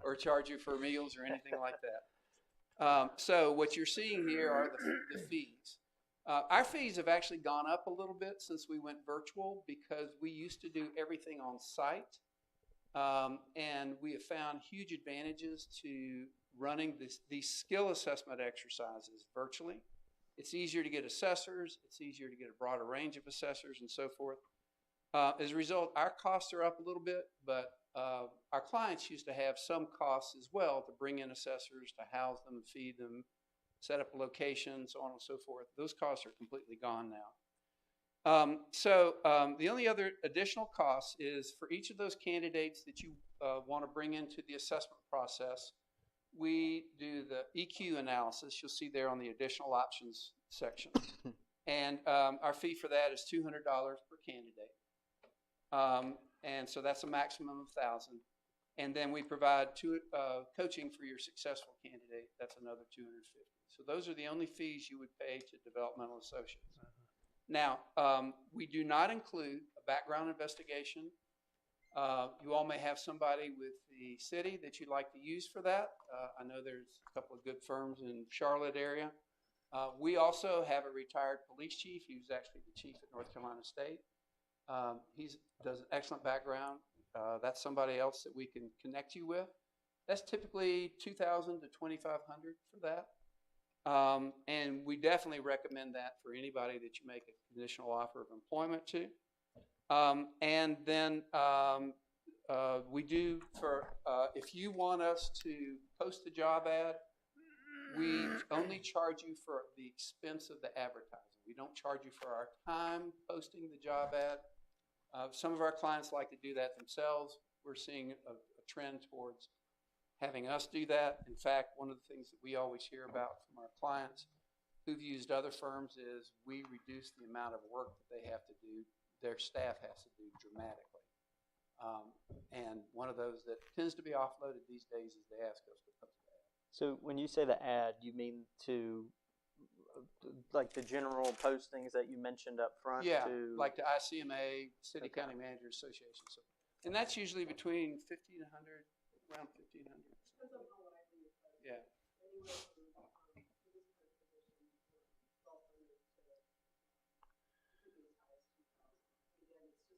or charge you for meals or anything like that. So what you're seeing here are the fees. Our fees have actually gone up a little bit since we went virtual because we used to do everything on site. And we have found huge advantages to running these skill assessment exercises virtually. It's easier to get assessors. It's easier to get a broader range of assessors and so forth. As a result, our costs are up a little bit, but our clients used to have some costs as well to bring in assessors, to house them, feed them, set up a location, so on and so forth. Those costs are completely gone now. The only other additional cost is for each of those candidates that you want to bring into the assessment process, we do the EQ analysis. You'll see there on the additional options section. And our fee for that is $200 per candidate. And so that's a maximum of 1,000. And then we provide coaching for your successful candidate. That's another $250. So those are the only fees you would pay to developmental associates. Now, we do not include a background investigation. You all may have somebody with the city that you'd like to use for that. I know there's a couple of good firms in Charlotte area. We also have a retired police chief. He was actually the chief at North Carolina State. He does an excellent background. That's somebody else that we can connect you with. That's typically $2,000 to $2,500 for that. And we definitely recommend that for anybody that you make a conditional offer of employment to. And then we do for, if you want us to post the job ad, we only charge you for the expense of the advertising. We don't charge you for our time posting the job ad. Some of our clients like to do that themselves. We're seeing a trend towards having us do that. In fact, one of the things that we always hear about from our clients who've used other firms is we reduce the amount of work that they have to do, their staff has to do dramatically. And one of those that tends to be offloaded these days is they ask us to post that. So when you say the ad, you mean to like the general postings that you mentioned up front? Yeah, to... like the ICMA, City Okay. County Managers Association. So, and that's usually between 50 and 100, around 1,500. Depends on how widely you post. Yeah. Anywhere from, for this kind of position, from 1,200 to could be as high as 2,000. Again, it's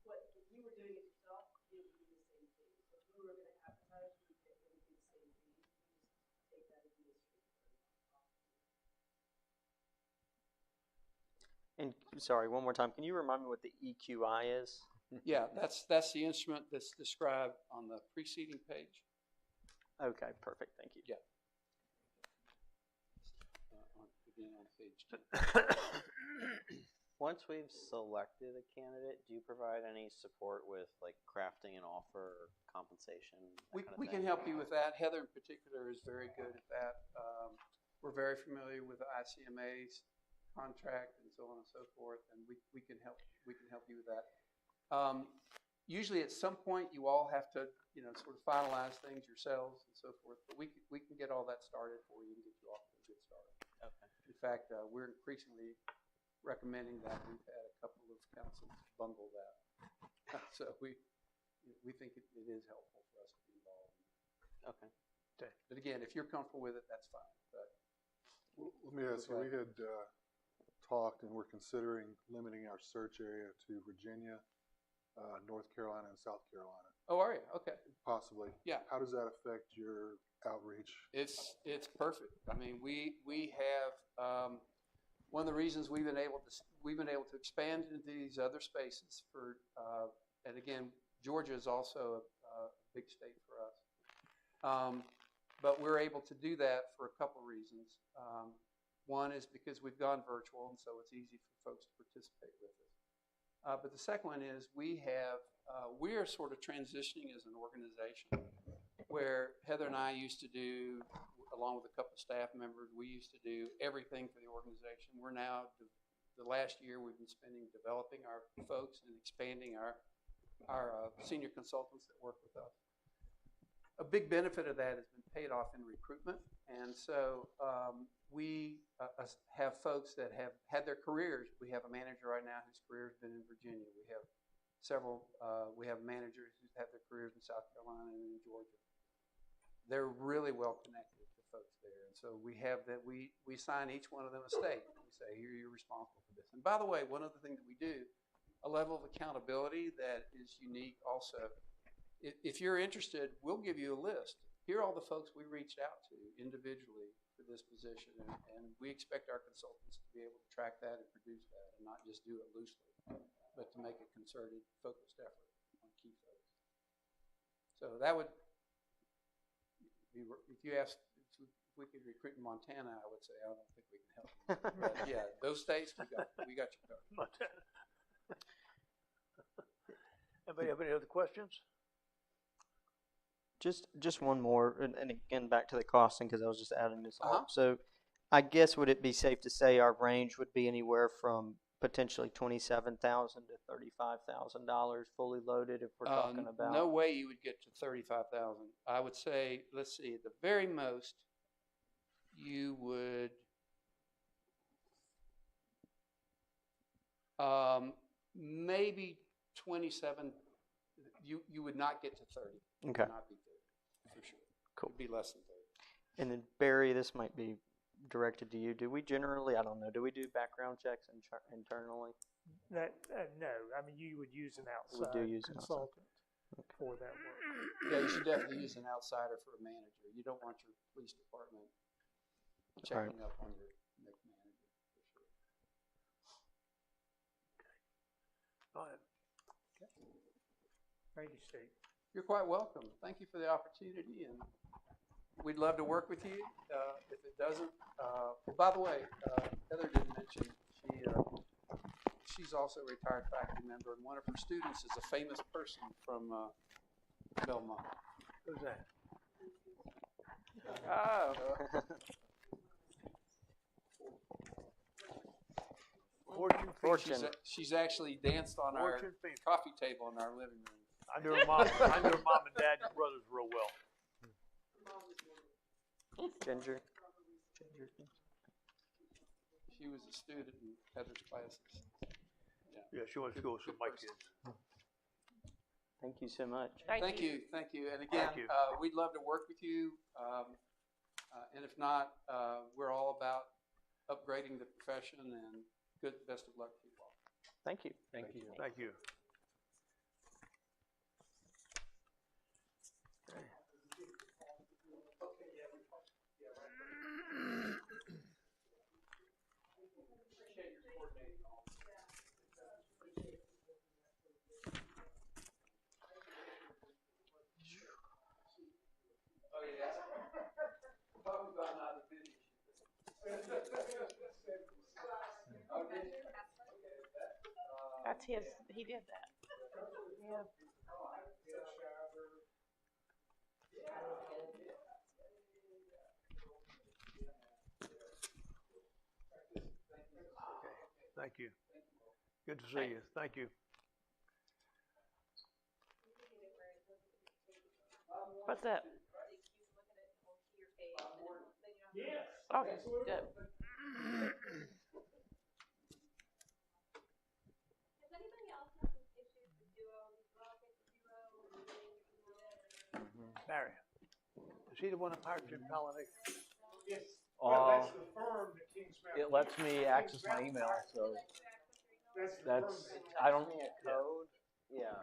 what, if you were doing it yourself, it would be the same thing. So if you were going to advertise, it would be the same thing. You just take that administrative burden off. And sorry, one more time. Can you remind me what the EQI is? Yeah, that's the instrument that's described on the preceding page. Okay, perfect. Thank you. Yeah. Again on page 2. Once we've selected a candidate, do you provide any support with like crafting an offer or compensation? We can help you with that. Heather in particular is very good at that. We're very familiar with the ICMA's contract and so on and so forth, and we can help you with that. Usually at some point you all have to, sort of finalize things yourselves and so forth, but we can get all that started for you and get you off to a good start. Okay. In fact, we're increasingly recommending that. We've had a couple of councils bungle that. So we think it is helpful for us to be involved. Okay. But again, if you're comfortable with it, that's fine. But Let me ask you, we had talked and we're considering limiting our search area to Virginia, North Carolina, and South Carolina, oh, are you? Okay. possibly. Yeah. How does that affect your outreach? It's perfect. I mean, we have one of the reasons we've been able to expand into these other spaces for and again, Georgia is also a big state for us. But we're able to do that for a couple reasons. One is because we've gone virtual, and so it's easy for folks to participate with us. But the second one is we are sort of transitioning as an organization where Heather and I used to do, along with a couple of staff members, we used to do everything for the organization. We're now, the last year, we've been spending developing our folks and expanding our senior consultants that work with us. A big benefit of that has been paid off in recruitment, and so we have folks that have had their careers. We have a manager right now whose career has been in Virginia. We have several, we have managers who've had their careers in South Carolina and in Georgia. They're really well connected to folks there, and so we have that. We assign each one of them a state. We say, here, you're responsible for this. And by the way, one other thing that we do, a level of accountability that is unique also. If you're interested, we'll give you a list here are all the folks we reached out to individually for this position, and we expect our consultants to be able to track that and produce that, and not just do it loosely, but to make a concerted, focused effort on key folks. So that would be, if you ask if we could recruit in Montana, I would say I don't think we can help you. But yeah, those states, we got you covered. Montana. Anybody have any other questions? Just one more, and again, back to the costing, because I was just adding this Uh-huh. up. So I guess would it be safe to say our range would be anywhere from potentially $27,000 to $35,000 fully loaded if we're talking about? No way you would get to 35,000. I would say, let's see, at the very most, you would maybe 27. You would not get to 30. Okay. Would not be 30 for sure. Cool. It'd be less than 30. And then Barry, this might be directed to you. Do we generally, I don't know, do we do background checks internally? That, no, I mean, you would use an outside use an outside. consultant for that work. Yeah, you should definitely use an outsider for a manager. You don't want your police department checking up on your manager for sure. Go ahead. Thank you, Steve. You're quite welcome. Thank you for the opportunity, and we'd love to work with you. If it doesn't, by the way, Heather didn't mention she's also a retired faculty member, and one of her students is a famous person from Belmont. Who's that? Oh. Fortune. She's actually danced on our Fortune Phoenix. coffee table in our living room. I knew her mom. I knew her mom and dad and brothers real well. Ginger? She was a student in Heather's classes. Yeah, she went to school with my kids. Thank you so much. Thank you. And again, Thank you. we'd love to work with you. And if not, we're all about upgrading the profession, and best of luck to you all. Thank you. Thank you. That's his, he did that. Yeah. Thank you. Good to see you. Thank you. What's that? Yes. Okay, good. Barry. Is he the one that hired you in Pollination? Yes. Well, that's the firm that Kingsmouth. It lets me access my email, so that's, I don't, Code? Yeah.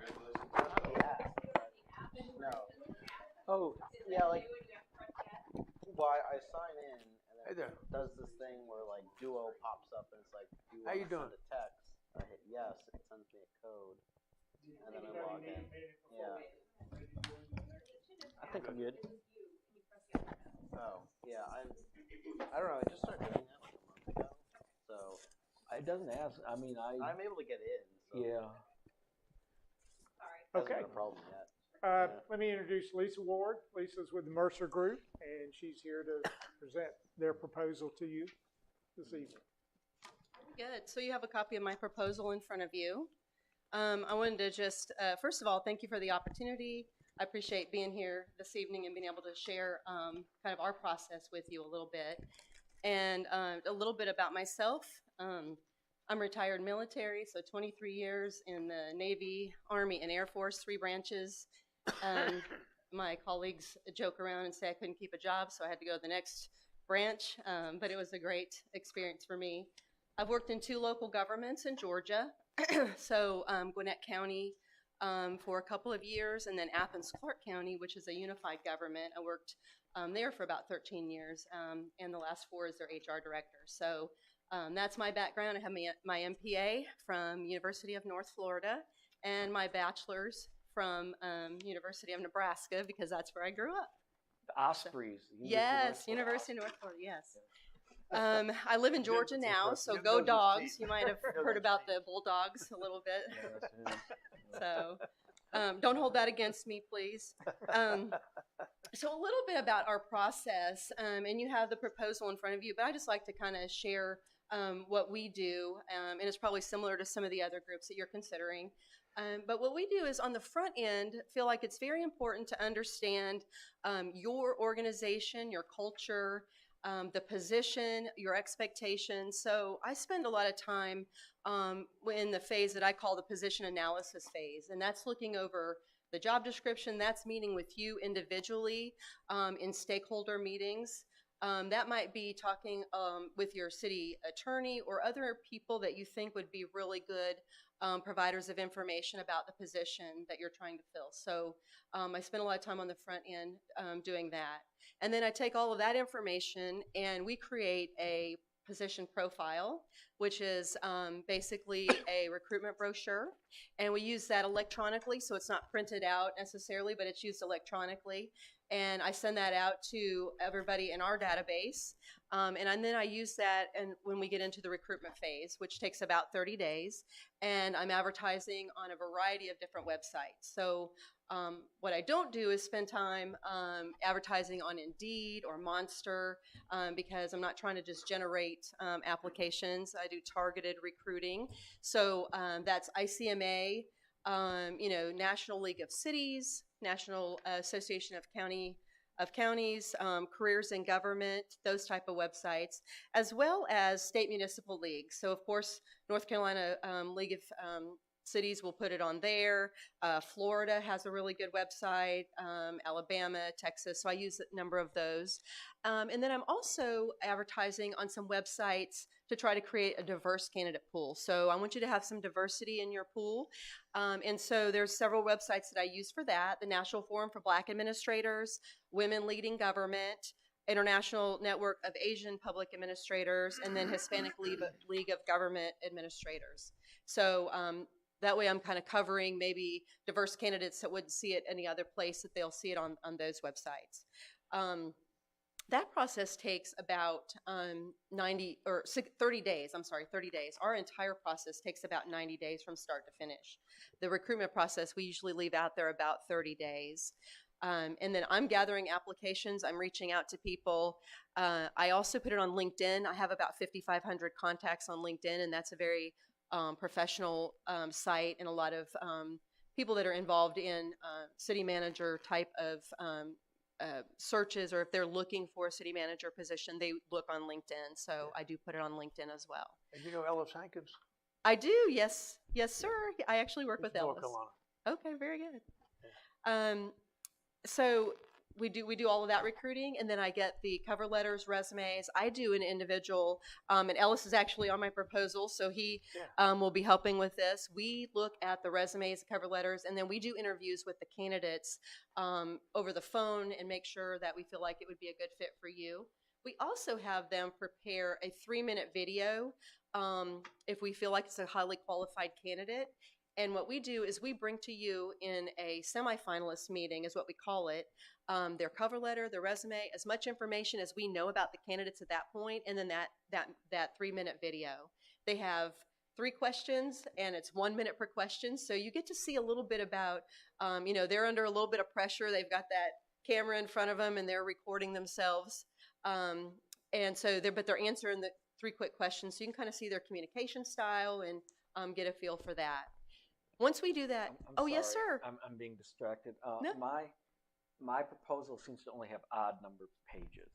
No. oh, Yeah, like, well, I sign in, and Hey then there. it does this thing where, like, Duo pops up, and it's like, do you How want you to doing? send a text? I hit yes, it sends me a code, and then I log in. Yeah. I think I'm good. Oh, yeah, I don't know, I just started doing that like a month ago, so it doesn't ask, I mean, I'm able to get in, so yeah. hasn't Okay. been a problem yet. Let me introduce Lisa Ward. Lisa's with the Mercer Group, and she's here to present their proposal to you this evening. Good. So you have a copy of my proposal in front of you. I wanted to just, first of all, thank you for the opportunity. I appreciate being here this evening and being able to share kind of our process with you a little bit. And a little bit about myself. I'm retired military, so 23 years in the Navy, Army, and Air Force, 3 branches. My colleagues joke around and say I couldn't keep a job, so I had to go to the next branch, but it was a great experience for me. I've worked in 2 local governments in Georgia, so Gwinnett County for a couple of years, and then Athens-Clarke County, which is a unified government. I worked there for about 13 years, and the last 4 is their HR director. So that's my background. I have my MPA from University of North Florida and my bachelor's from University of Nebraska, because that's where I grew up. The Ospreys. Yes, University of North Florida, yes. I live in Georgia now, so go Dogs. You might have heard about the Bulldogs a little bit. So don't hold that against me, please. So a little bit about our process, and you have the proposal in front of you, but I just like to kind of share what we do, and it's probably similar to some of the other groups that you're considering. But what we do is on the front end, feel like it's very important to understand your organization, your culture, the position, your expectations. So I spend a lot of time in the phase that I call the position analysis phase, and that's looking over the job description. That's meeting with you individually in stakeholder meetings. That might be talking with your city attorney or other people that you think would be really good providers of information about the position that you're trying to fill. So I spend a lot of time on the front end doing that. And then I take all of that information and we create a position profile, which is basically a recruitment brochure. And we use that electronically, so it's not printed out necessarily, but it's used electronically. And I send that out to everybody in our database. And then I use that and when we get into the recruitment phase, which takes about 30 days. And I'm advertising on a variety of different websites. So what I don't do is spend time advertising on Indeed or Monster because I'm not trying to just generate applications. I do targeted recruiting. So that's ICMA, National League of Cities, National Association of Counties, Careers in Government, those type of websites, as well as state municipal leagues. So of course, North Carolina League of Cities will put it on there. Florida has a really good website, Alabama, Texas, so I use a number of those. And then I'm also advertising on some websites to try to create a diverse candidate pool. So I want you to have some diversity in your pool. And so there's several websites that I use for that. The National Forum for Black Administrators, Women Leading Government, International Network of Asian Public Administrators, and then Hispanic League of Government Administrators. So that way I'm kind of covering maybe diverse candidates that wouldn't see it any other place, that they'll see it on those websites. That process takes about 30 days. I'm sorry, 30 days. Our entire process takes about 90 days from start to finish. The recruitment process, we usually leave out there about 30 days. And then I'm gathering applications. I'm reaching out to people. I also put it on LinkedIn. I have about 5,500 contacts on LinkedIn, and that's a very professional site, and a lot of people that are involved in city manager type of searches, or if they're looking for a city manager position, they look on LinkedIn. So I do put it on LinkedIn as well. And you know Ellis Hankins? I do, yes. Yes, sir. I actually work with Ellis. Okay, very good. Yeah. So we do all of that recruiting, and then I get the cover letters, resumes. I do an individual, and Ellis is actually on my proposal, so he will be helping with this. We look at the resumes, cover letters, and then we do interviews with the candidates over the phone and make sure that we feel like it would be a good fit for you. We also have them prepare a 3-minute video if we feel like it's a highly qualified candidate. And what we do is we bring to you in a semifinalist meeting, is what we call it, their cover letter, their resume, as much information as we know about the candidates at that point, and then that 3-minute video. They have 3 questions, and it's 1 minute per question. So you get to see a little bit about, they're under a little bit of pressure. They've got that camera in front of them, and they're recording themselves. And so they're answering the 3 quick questions. So you can kind of see their communication style and get a feel for that. Once we do that, I'm yes, sorry. sir. I'm being distracted. No. My proposal seems to only have odd numbered pages.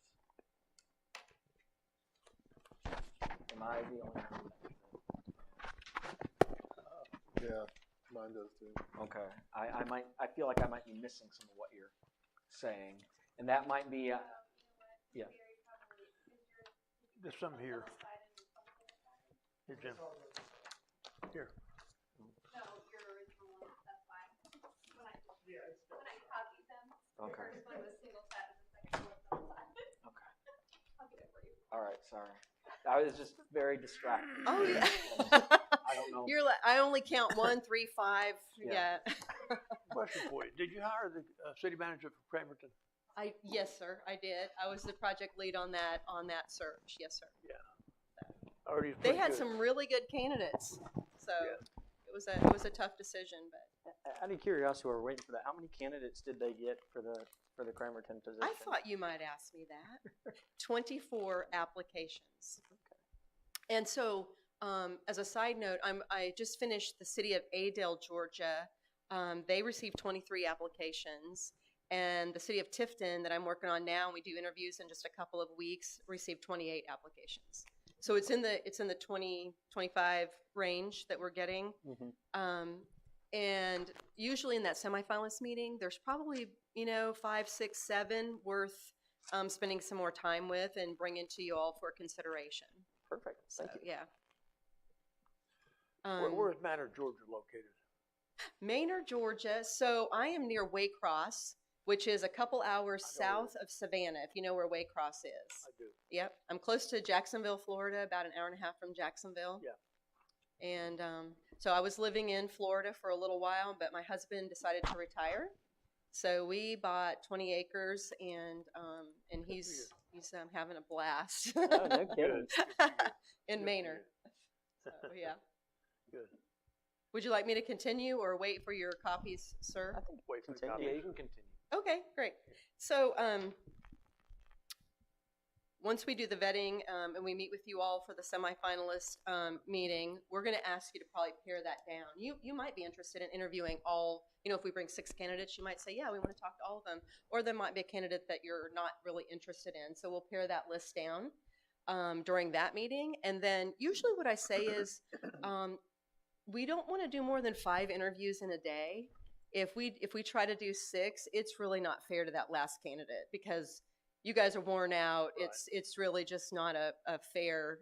Am I the only one? Yeah, mine does too. Okay. I feel like I might be missing some of what you're saying, and that might be yeah. There's some here. Here, Jim. Here. Okay. All right, sorry. I was just very distracted. Oh yeah. I don't know. You're like, I only count 1, 3, 5. Yeah. Yeah. Question for you. Did you hire the city manager for Cramerton? Yes, sir, I did. I was the project lead on that search. Yes, sir. Already is They pretty had good. some really good candidates, so Yeah. it was a tough decision. But Out of curiosity, we're waiting for that. How many candidates did they get for the Cramerton position? I thought you might ask me that. 24 applications. And so, as a side note, I just finished the city of Adel, Georgia. They received 23 applications. And the city of Tifton that I'm working on now, and we do interviews in just a couple of weeks, received 28 applications. So it's in the 20, 25 range that we're getting. Mm-hmm. And usually in that semifinalist meeting, there's probably 5, 6, 7 worth spending some more time with and bringing to you all for consideration. Perfect. Thank you. Yeah. Where is Manor, Georgia located? Manor, Georgia. So I am near Waycross, which is a couple hours south of Savannah, if you know where Waycross is. I do. Yep. I'm close to Jacksonville, Florida, about an hour and a half from Jacksonville. Yeah. And so I was living in Florida for a little while, but my husband decided to retire. So we bought 20 acres, and he's having a blast. Oh, no kidding. In Manor. So, yeah. Good. Would you like me to continue or wait for your copies, sir? I think Wait for the continue. copy. Yeah, you can continue. Okay, great. So once we do the vetting and we meet with you all for the semifinalist meeting, we're going to ask you to probably pare that down. You might be interested in interviewing all, if we bring 6 candidates, you might say, yeah, we want to talk to all of them. Or there might be a candidate that you're not really interested in. So we'll pare that list down during that meeting. And then usually what I say is we don't want to do more than 5 interviews in a day. If we try to do 6, it's really not fair to that last candidate because you guys are worn out. Right. It's really just not a fair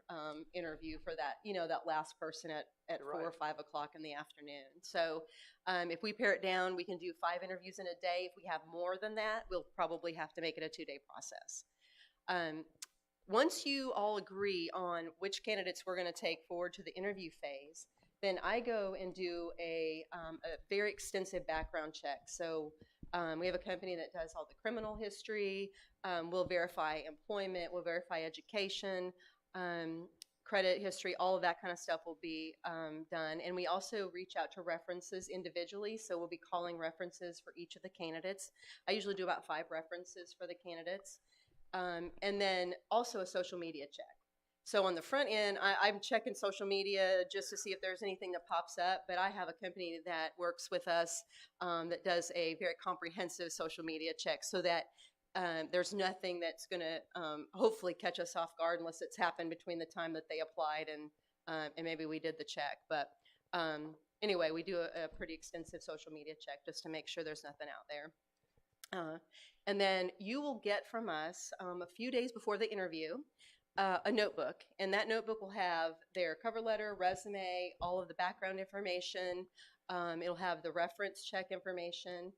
interview for that that last person at 4 or 5 o'clock in the afternoon. So if we pare it down, we can do 5 interviews in a day. If we have more than that, we'll probably have to make it a 2-day process. Once you all agree on which candidates we're going to take forward to the interview phase, then I go and do a very extensive background check. So we have a company that does all the criminal history. We'll verify employment. We'll verify education, credit history. All of that kind of stuff will be done. And we also reach out to references individually. So we'll be calling references for each of the candidates. I usually do about 5 references for the candidates. And then also a social media check. So on the front end, I'm checking social media just to see if there's anything that pops up, but I have a company that works with us that does a very comprehensive social media check so that there's nothing that's going to hopefully catch us off guard unless it's happened between the time that they applied and maybe we did the check. But anyway, we do a pretty extensive social media check just to make sure there's nothing out there. And then you will get from us a few days before the interview a notebook, and that notebook will have their cover letter, resume, all of the background information. It'll have the reference check information,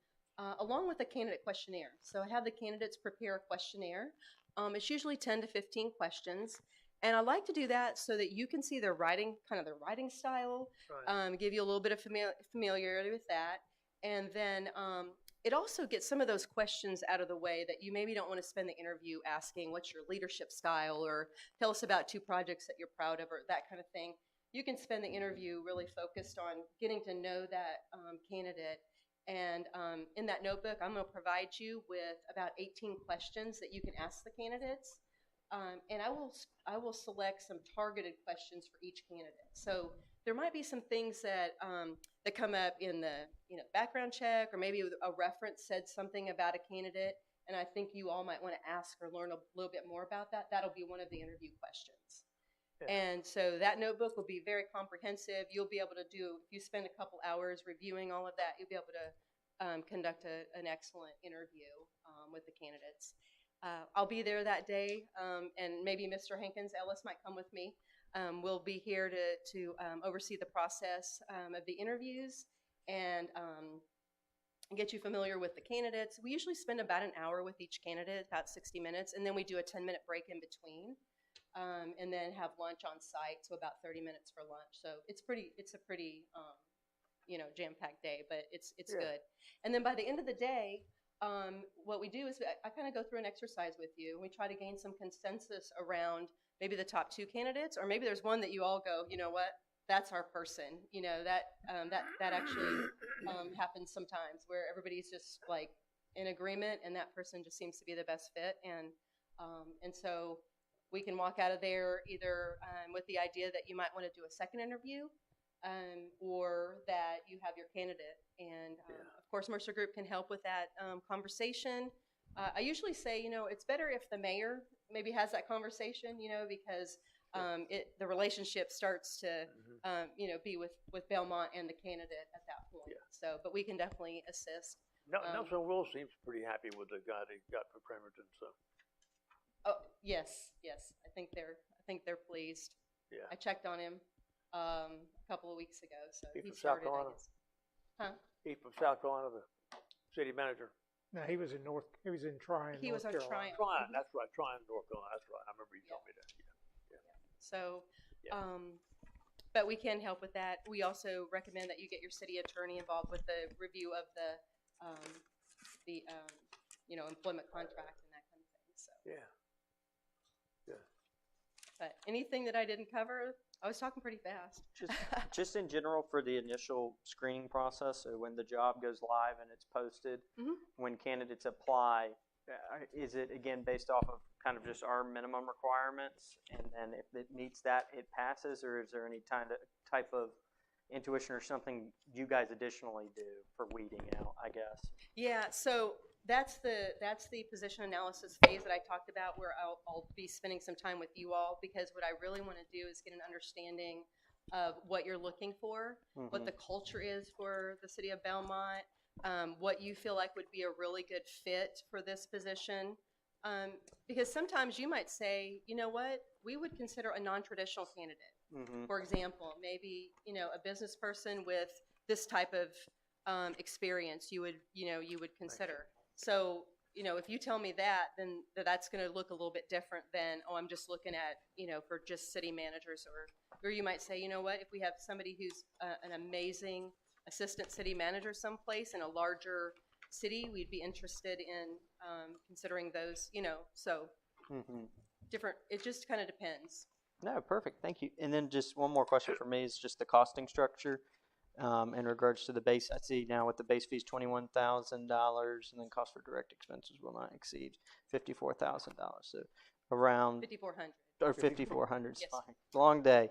along with a candidate questionnaire. So I have the candidates prepare a questionnaire. It's usually 10 to 15 questions, and I like to do that so that you can see their writing, kind of their writing style, Right. give you a little bit of familiarity with that, and then it also gets some of those questions out of the way that you maybe don't want to spend the interview asking what's your leadership style or tell us about 2 projects that you're proud of or that kind of thing. You can spend the interview really focused on getting to know that candidate. And in that notebook, I'm going to provide you with about 18 questions that you can ask the candidates. And I will select some targeted questions for each candidate. So there might be some things that that come up in the background check, or maybe a reference said something about a candidate, and I think you all might want to ask or learn a little bit more about that. That'll be one of the interview questions. Yeah. And so that notebook will be very comprehensive. You'll be able to if you spend a couple hours reviewing all of that, you'll be able to conduct an excellent interview with the candidates. I'll be there that day, and maybe Mr. Hankins Ellis might come with me. We'll be here to oversee the process of the interviews and and get you familiar with the candidates. We usually spend about an hour with each candidate, about 60 minutes, and then we do a 10-minute break in between, and then have lunch on site, so about 30 minutes for lunch. So it's a pretty jam-packed day, but it's good. And then by the end of the day, what we do is I kind of go through an exercise with you, and we try to gain some consensus around maybe the top 2 candidates, or maybe there's one that you all go, you know what, that's our person. That actually happens sometimes, where everybody's just like in agreement, and that person just seems to be the best fit, and so we can walk out of there either with the idea that you might want to do a second interview, or that you have your candidate. And of course, Mercer Group can help with that conversation. I usually say, it's better if the mayor maybe has that conversation, because the relationship starts to, be with Belmont and the candidate at that point. Yeah. So, but we can definitely assist. Nelson Will seems pretty happy with the guy they got for Bremerton, so. Oh, yes. I think they're pleased. Yeah. I checked on him a couple of weeks ago, so He's he from South started. Carolina? I guess. Huh? He's from South Carolina, the city manager. No, he was in Tryon. He was on North Carolina. Tryon. Tryon, that's right, Tryon, North Carolina, that's right. I remember you told me that. So, Yeah. but we can help with that. We also recommend that you get your city attorney involved with the review of the employment contract and that kind of thing. So, Yeah. but anything that I didn't cover, I was talking pretty fast. Just in general for the initial screening process, so when the job goes live and it's posted, when candidates apply, is it again based off of kind of just our minimum requirements, and then if it meets that, it passes, or is there any type of intuition or something you guys additionally do for weeding out, I guess? Yeah, so that's the position analysis phase that I talked about, where I'll be spending some time with you all, because what I really want to do is get an understanding of what you're looking for, what the culture is for the city of Belmont, what you feel like would be a really good fit for this position. Because sometimes you might say, you know what, we would consider a non-traditional candidate. For example, maybe, a business person with this type of experience you would consider. So, if you tell me that, then that's going to look a little bit different than, I'm just looking at, for just city managers, or you might say, you know what, if we have somebody who's an amazing assistant city manager someplace in a larger city, we'd be interested in considering those, so different, it just kind of depends. No, perfect, thank you. And then just one more question for me is just the costing structure in regards to the base. I see now with the base fees $21,000, and then cost for direct expenses will not exceed $54,000. So around 5,400. Or 5,400. Yes. Fine. Long day.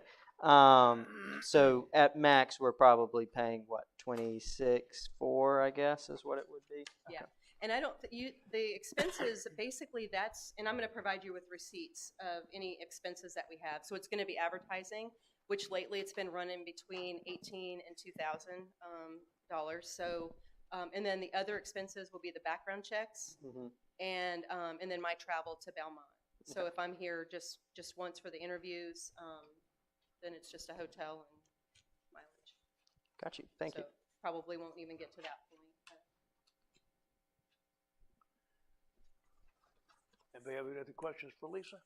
So at max, we're probably paying what, 26.4, I guess, is what it would be. Yeah. And I don't, the expenses, basically that's, and I'm going to provide you with receipts of any expenses that we have. So it's going to be advertising, which lately it's been running between $1,800 and $2,000. So, and then the other expenses will be the background checks, and then my travel to Belmont. So if I'm here just once for the interviews, then it's just a hotel and mileage. Got you. Thank you. Probably won't even get to that point. Anybody have any other questions for Lisa?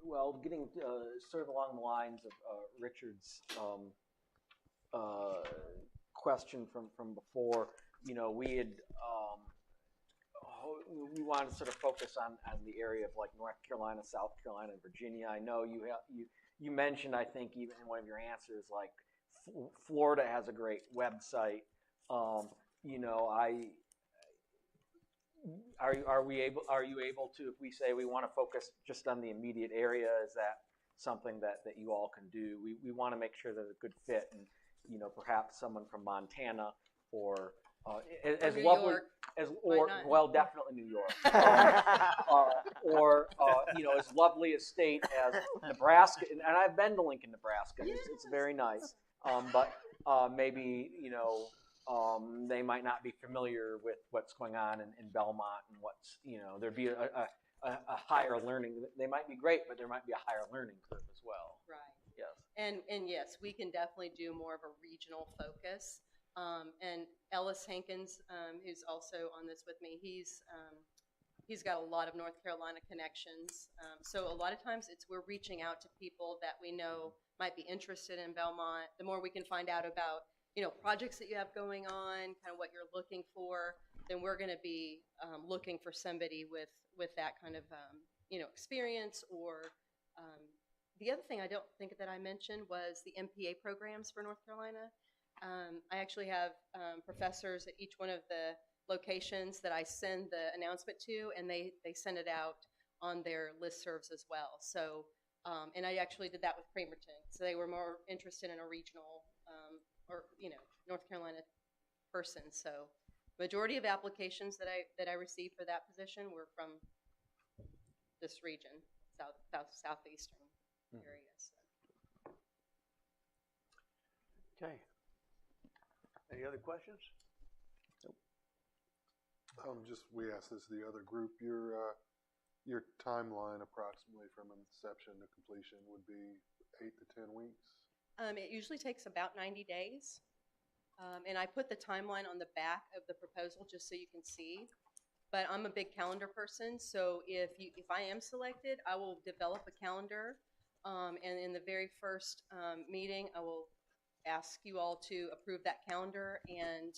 Well, getting sort of along the lines of Richard's question from before, we had we wanted to sort of focus on the area of like North Carolina, South Carolina, and Virginia. I know you mentioned, I think even in one of your answers, like Florida has a great website. Are you able to, if we say we want to focus just on the immediate area, is that something that you all can do? We want to make sure that it's a good fit, and perhaps someone from Montana or as New lovely York. Well, definitely New York, or as lovely a state as Nebraska, and I've been to Lincoln, Nebraska. Yes. It's very nice, but maybe they might not be familiar with what's going on in Belmont, and what's there'd be a higher learning. They might be great, but there might be a higher learning curve as well. Right. Yes. And yes, we can definitely do more of a regional focus. And Ellis Hankins, who's also on this with me, he's got a lot of North Carolina connections. So a lot of times we're reaching out to people that we know might be interested in Belmont. The more we can find out about, projects that you have going on, kind of what you're looking for, then we're going to be looking for somebody with that kind of, experience. Or the other thing I don't think that I mentioned was the MPA programs for North Carolina. I actually have professors at each one of the locations that I send the announcement to, and they send it out on their listservs as well. So, and I actually did that with Cramerton. So they were more interested in a regional North Carolina person. So, majority of applications that I received for that position were from this region, southeastern area. So. Okay. Any other questions? We asked this to the other group. Your timeline approximately from inception to completion would be 8 to 10 weeks? It usually takes about 90 days. And I put the timeline on the back of the proposal just so you can see. But I'm a big calendar person, so if I am selected, I will develop a calendar. And in the very first meeting, I will ask you all to approve that calendar, and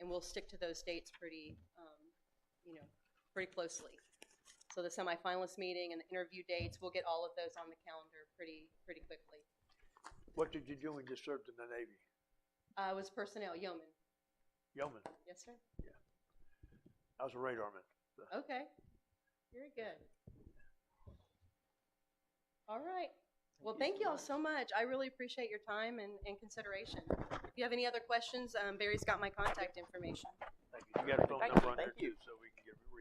we'll stick to those dates pretty closely. So the semifinalist meeting and the interview dates, we'll get all of those on the calendar pretty quickly. What did you do when you served in the Navy? I was personnel, yeoman. Yeoman. Yes, sir. Yeah. I was a radarman. So. Okay. Very good. All right. Well, thank you all so much. I really appreciate your time and consideration. If you have any other questions, Barry's got my contact information. Thank you. You got a phone number on there too, so we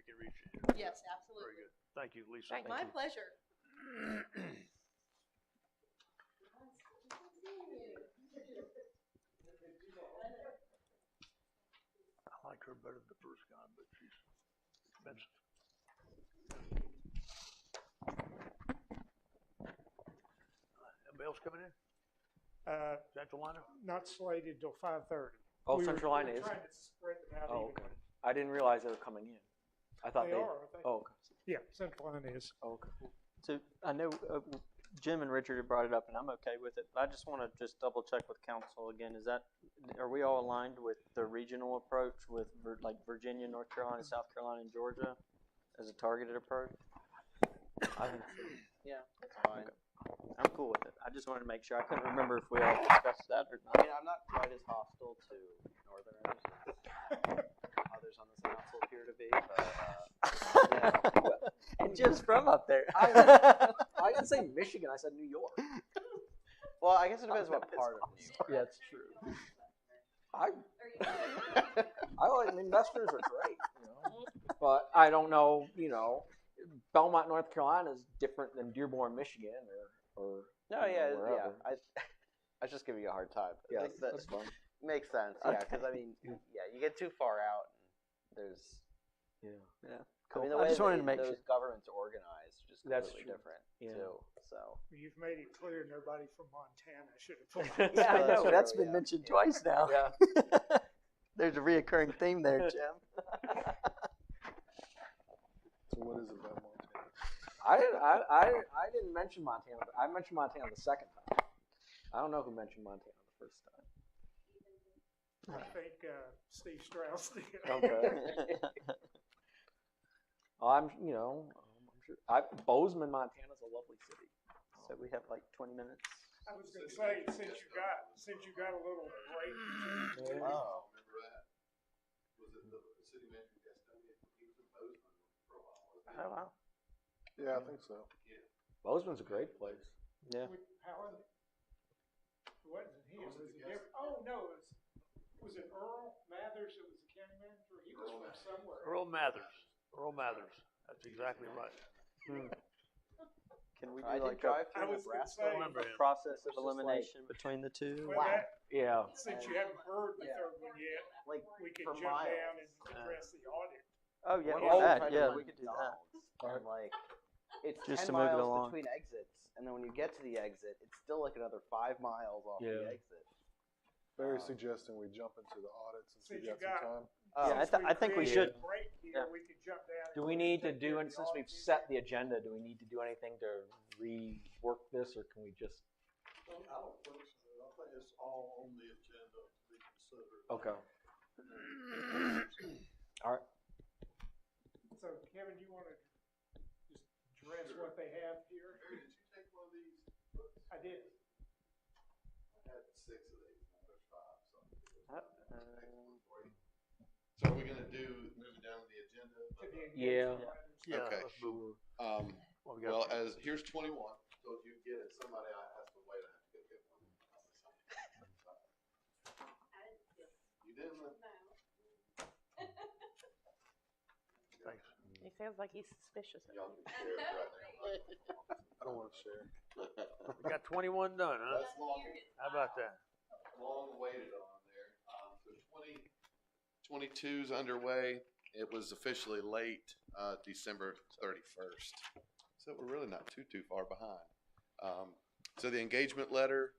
can reach you. Yes, absolutely. Very good. Thank you, Lisa. My pleasure. I like her better than the first guy, but she's expensive. Anybody else coming in? Central Line? Not slated till 5:30. Oh, Central Line is? Trying to spread them out Oh, evenly. okay. I didn't realize they were coming in. I thought They are, I think. Oh, okay. Yeah, Central Line is. Oh, okay. So I know Jim and Richard have brought it up, and I'm okay with it. But I just want to just double check with council again. Are we all aligned with the regional approach with like Virginia, North Carolina, South Carolina, and Georgia as a targeted approach? I think so. Yeah, that's fine. Okay. I'm cool with it. I just wanted to make sure. I couldn't remember if we all discussed that or I not. mean, I'm not quite as hostile to Northerners as others on this council appear to be, but And Jim's from up there. I didn't say Michigan. I said New York. well, I guess it depends what part of New York. Yeah, it's true. I like investors are great, but I don't know, Belmont, North Carolina is different than Dearborn, Michigan, or No, yeah, wherever. I was just giving you a hard time. Yeah, Like, that that's fun. makes sense. Yeah, because I mean, you get too far out, and there's. Yeah. I mean, the I way just wanted to make those sure. governments are organized is just That's completely true. different Yeah. too. So. You've made it clear nobody from Montana should have put Yeah, I Well, know. that's That's true, been yeah. mentioned twice now. Yeah. There's a reoccurring theme there, Jim. So what is it about Montana? I didn't mention Montana. But I mentioned Montana the second time. I don't know who mentioned Montana the first time. I think Steve Strauss did. Okay. I'm sure. Bozeman, Montana is a lovely city. So we have like 20 minutes. I was going to say, since you got a little break. Oh. Remember that? Was it the city manager Gastonia? He was in Bozeman for a while, wasn't he? Oh, wow. Yeah, I think so. Bozeman's a great place. Yeah. Howard? It wasn't him. Was it different? Oh, no. Was it Earl Mathers that was the county manager? He was from somewhere. Earl Mathers. That's exactly right. Can we do I did like drive I through was gonna Nebraska. say, Remember a him. process of It's just elimination between the two? well, that, Yeah. since you haven't heard the Yeah. third one yet, Like we could for jump miles. down and address the audit. Oh, yeah. What Yeah, about that. trying to Yeah, run we could do that. McDonald's? And like it's Just 10 to move it miles along. between exits, and then when you get to the exit, it's still like another 5 miles off the exit. Barry's suggesting we jump into the audits and see if Since we got some time. Yeah, Since I think we created should. a break here, Yeah. we could jump down. Do we need to do, and since we've set the agenda, do we need to do anything to rework this, or can we just? I don't think so. I think it's all on the agenda to be considered. Okay. All right. So Kevin, you want to just address what they have here? Did you take one of these books? I did. I had 6 of these, now there's 5, so. So are we gonna move it down to the agenda? To the Yeah. engagement letters. Yeah, Okay. let's move. Well, here's 21, so if you get it, somebody has to wait, I have to go get one. You didn't? Thanks. He sounds like he's suspicious of Y'all me. can share it right now. I don't want to share. We got 21 done, huh? That's long. How about that? Long waited on there. So 22's underway. It was officially late, December 31st. So we're really not too far behind. So the engagement letter,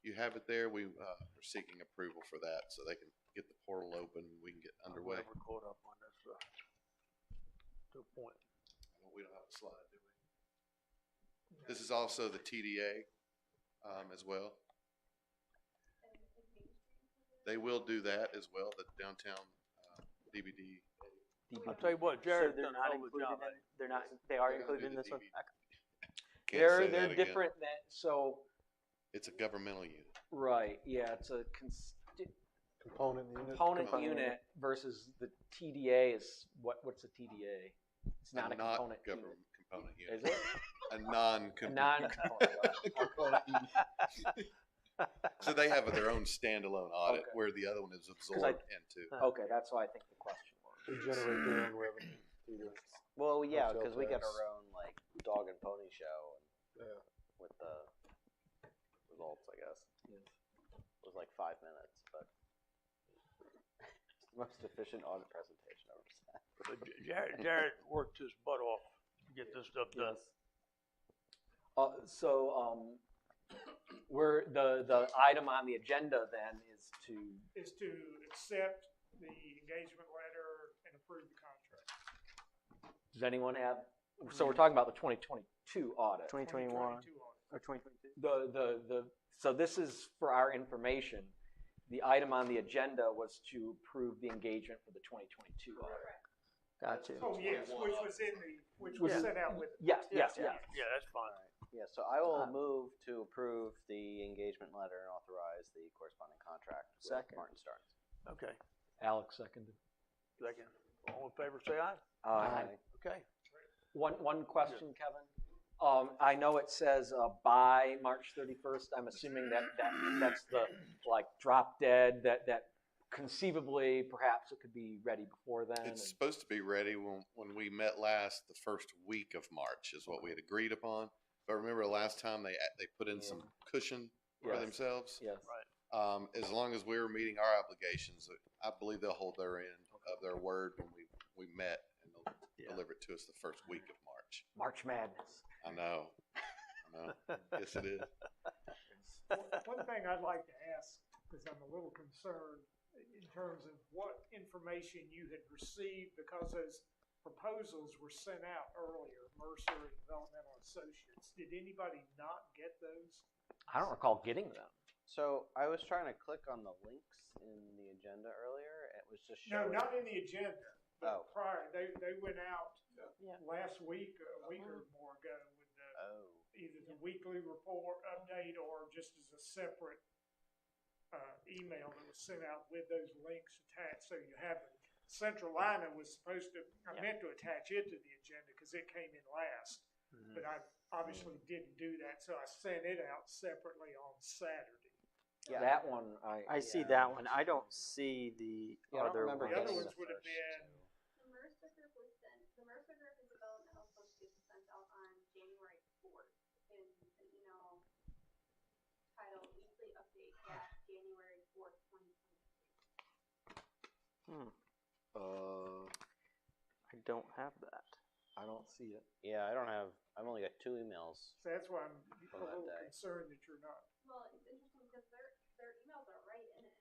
you have it there. We are seeking approval for that so they can get the portal open and we can get underway. Never caught up on this stuff. To a point. We don't have a slide, do we? This is also the TDA as well. They will do that as well, the downtown DVD. I'll tell you what, So Jared they're done a not hell of a included job. in it? They're not. They are They're gonna included in do the this one. DVD. Okay. Can't say They're that again. different than, so, It's a governmental unit. right, yeah, it's a Component unit. component unit versus the TDA is, what's a TDA? It's not a component unit. government component unit. Is it? A non-component. Non-component. So they have their own standalone audit Okay. where the other one is 'Cause absorbed into. Okay, that's why I think the question was. They generate their own revenue through this. Well, yeah, Hotel because we got tax. our own like dog and pony show Yeah. with the results, I guess. Yes. It was like 5 minutes, but it's the most efficient audit presentation I've ever seen. But Jared worked his butt off to get this stuff done. So, we're, the item on the agenda then is to, Is to accept the engagement letter and approve the contract. does anyone have, so we're talking about the 2022 audit. 2021 2022 audit. or 2022. So this is for our information. The item on the agenda was to approve the engagement for the 2022 audit. Got you. Oh, yes, which was in the, which Was was in- sent out with. Yes, yes, Yeah, yes. yeah, that's fine. Yeah, so I will move to approve the engagement letter and authorize the corresponding contract with Second. Martin Starnes. Okay. Alex seconded. Second. All in favor, say aye. Aye. Okay. One question, Kevin. I know it says by March 31st. I'm assuming that's the like drop dead that conceivably perhaps it could be ready before then. It's supposed to be ready when we met last, the first week of March is what we had agreed upon. But remember last time they put in some cushion for Yes. themselves. Yes. Right. As long as we're meeting our obligations, I believe they'll hold their end of their word when we met, and they'll deliver it to us the first week of March. March Madness. I know. Yes, it is. One thing I'd like to ask, because I'm a little concerned in terms of what information you had received, because those proposals were sent out earlier, Mercer and Developmental Associates. Did anybody not get those? I don't recall getting them. So I was trying to click on the links in the agenda earlier. It was just No, showing. not in the agenda, Oh. but prior. They went out Yeah. last week, a week or more ago, with the, Oh. either the weekly report update or just as a separate email that was sent out with those links attached, so you have it. Central Lina was supposed to, I meant to attach it to the agenda because it came in last, but I obviously didn't do that, so I sent it out separately on Saturday. Yeah. That one, I see that one. I don't see the Yeah, I don't other remember The ones. other getting ones the would have first been, two. The Mercer Group was sent, the Mercer Group and Developmental Associates was sent out on January 4th in an email titled Weekly Update at January 4th, 2023. I don't have that. I don't see it. Yeah, I've only got 2 emails. So that's why I'm From a that little day. concerned that you're not. Well, it's interesting because their emails are right in it.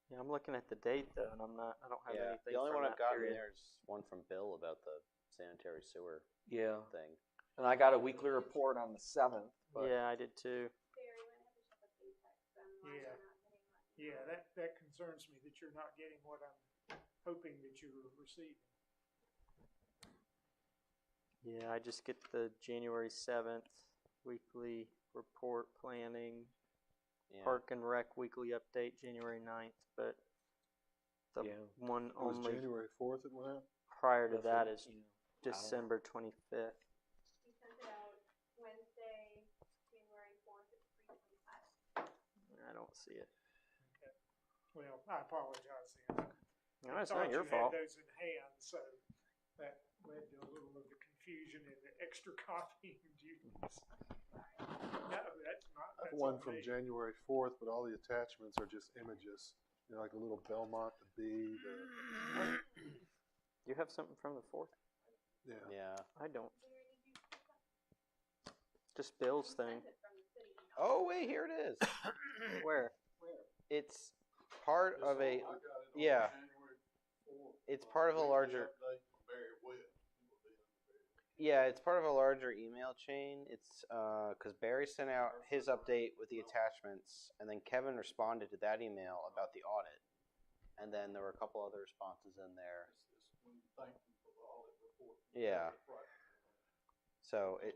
Yeah, I'm looking at the date though, and I don't have Yeah, anything the only from one that I've gotten period. there is one from Bill about the sanitary sewer Yeah. thing. And I got a weekly report on the 7th. But Yeah, I did too. Barry, we're gonna have to check with Apex and why Yeah. they're not getting that. Yeah, that concerns me that you're not getting what I'm hoping that you're receiving. Yeah, I just get the January 7th weekly report planning, Yeah. Park and Rec weekly update January 9th, but the Yeah. one It was only January 4th it went out? prior to That's that what- is December 25th. We sent it out Wednesday, January 4th at 3:25. I don't see it. Well, I apologize then. No, I it's thought not your you fault. had those in hand, so that led to a little of the confusion and the extra copying duties. No, that's not. I have That's one on from me. January 4th, but all the attachments are just images. You know, like the little Belmont, the bee, You have something from the 4th? yeah. Yeah. I don't. Just Bill's thing. Sent it from the city email. Oh, wait, here it is. Where? It's part of a, yeah. It's part of a larger, yeah, it's part of a larger email chain. It's because Barry sent out his update with the attachments, and then Kevin responded to that email about the audit. And then there were a couple other responses in there. Yeah. So it,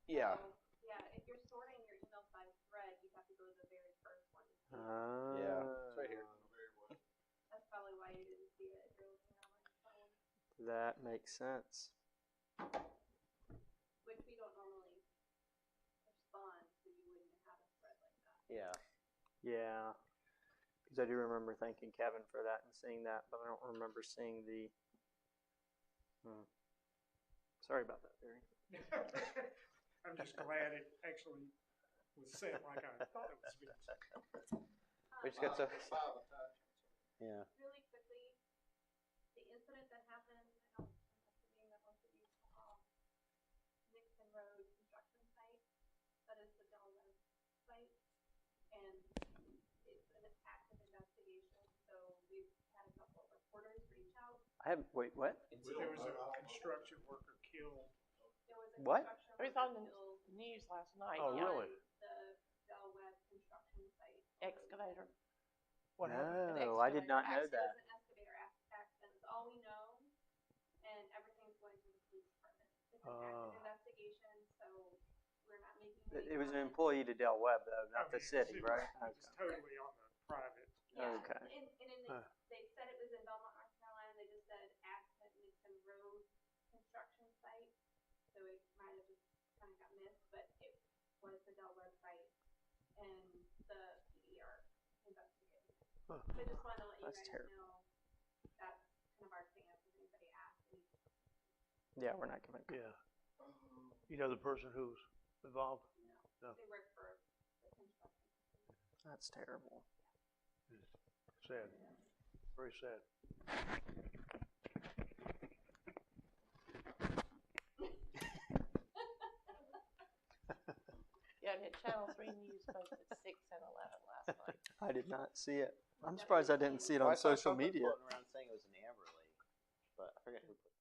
yeah. So, yeah, if you're sorting your emails by thread, you have to go to the very first one. Yeah. It's right here. That's probably why you didn't see it if you're looking at it on your phone, That makes sense. which we don't normally respond, so you wouldn't have a thread like that. Yeah. Yeah. Because I do remember thanking Kevin for that and seeing that, but I don't remember seeing the. Sorry about that, Barry. I'm just glad it actually was sent like I thought it was being sent. We just got to, yeah. Really quickly, the incident that happened, I'm assuming that most of you saw Nixon Road construction site, that is the Dell Web site, and it's an active investigation, so we've had a couple of reporters reach out. Wait, what? There was a construction worker killed. There was a What? construction It was on worker the killed news last night. Oh, yeah. really? the Dell Web construction site. Excavator. What happened? No, I did not know It that. was an excavator accident, it's all we know, and everything's going through the police department. It's an active investigation, so we're not making any It was an comments. employee to Dell Web, though, not the I mean, city, it right? was totally on the private. Yeah, Okay. and they said it was in Belmont, North Carolina, they just said accident Nixon Road construction site, so it might have just kind of got missed, but it was the Dell website, and the PD are investigating it. So I just wanted to let you That's guys terrible. know that's kind of our stance, if anybody asks any. Yeah, we're not giving. Yeah. You know the person who's involved? No. They work for the construction. That's terrible. Sad. Very sad. Yeah, and Channel 3 News posted 6 and 11 last night. I did not see it. I'm surprised I didn't see it Well, on I saw social something media. floating around saying it was an Amberley, but I forget who put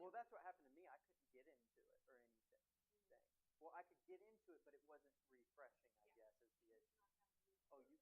Well, that's what happened to me. I couldn't get into it or anything. Well, I could get into it, but it wasn't refreshing, I guess, is the issue. Oh, you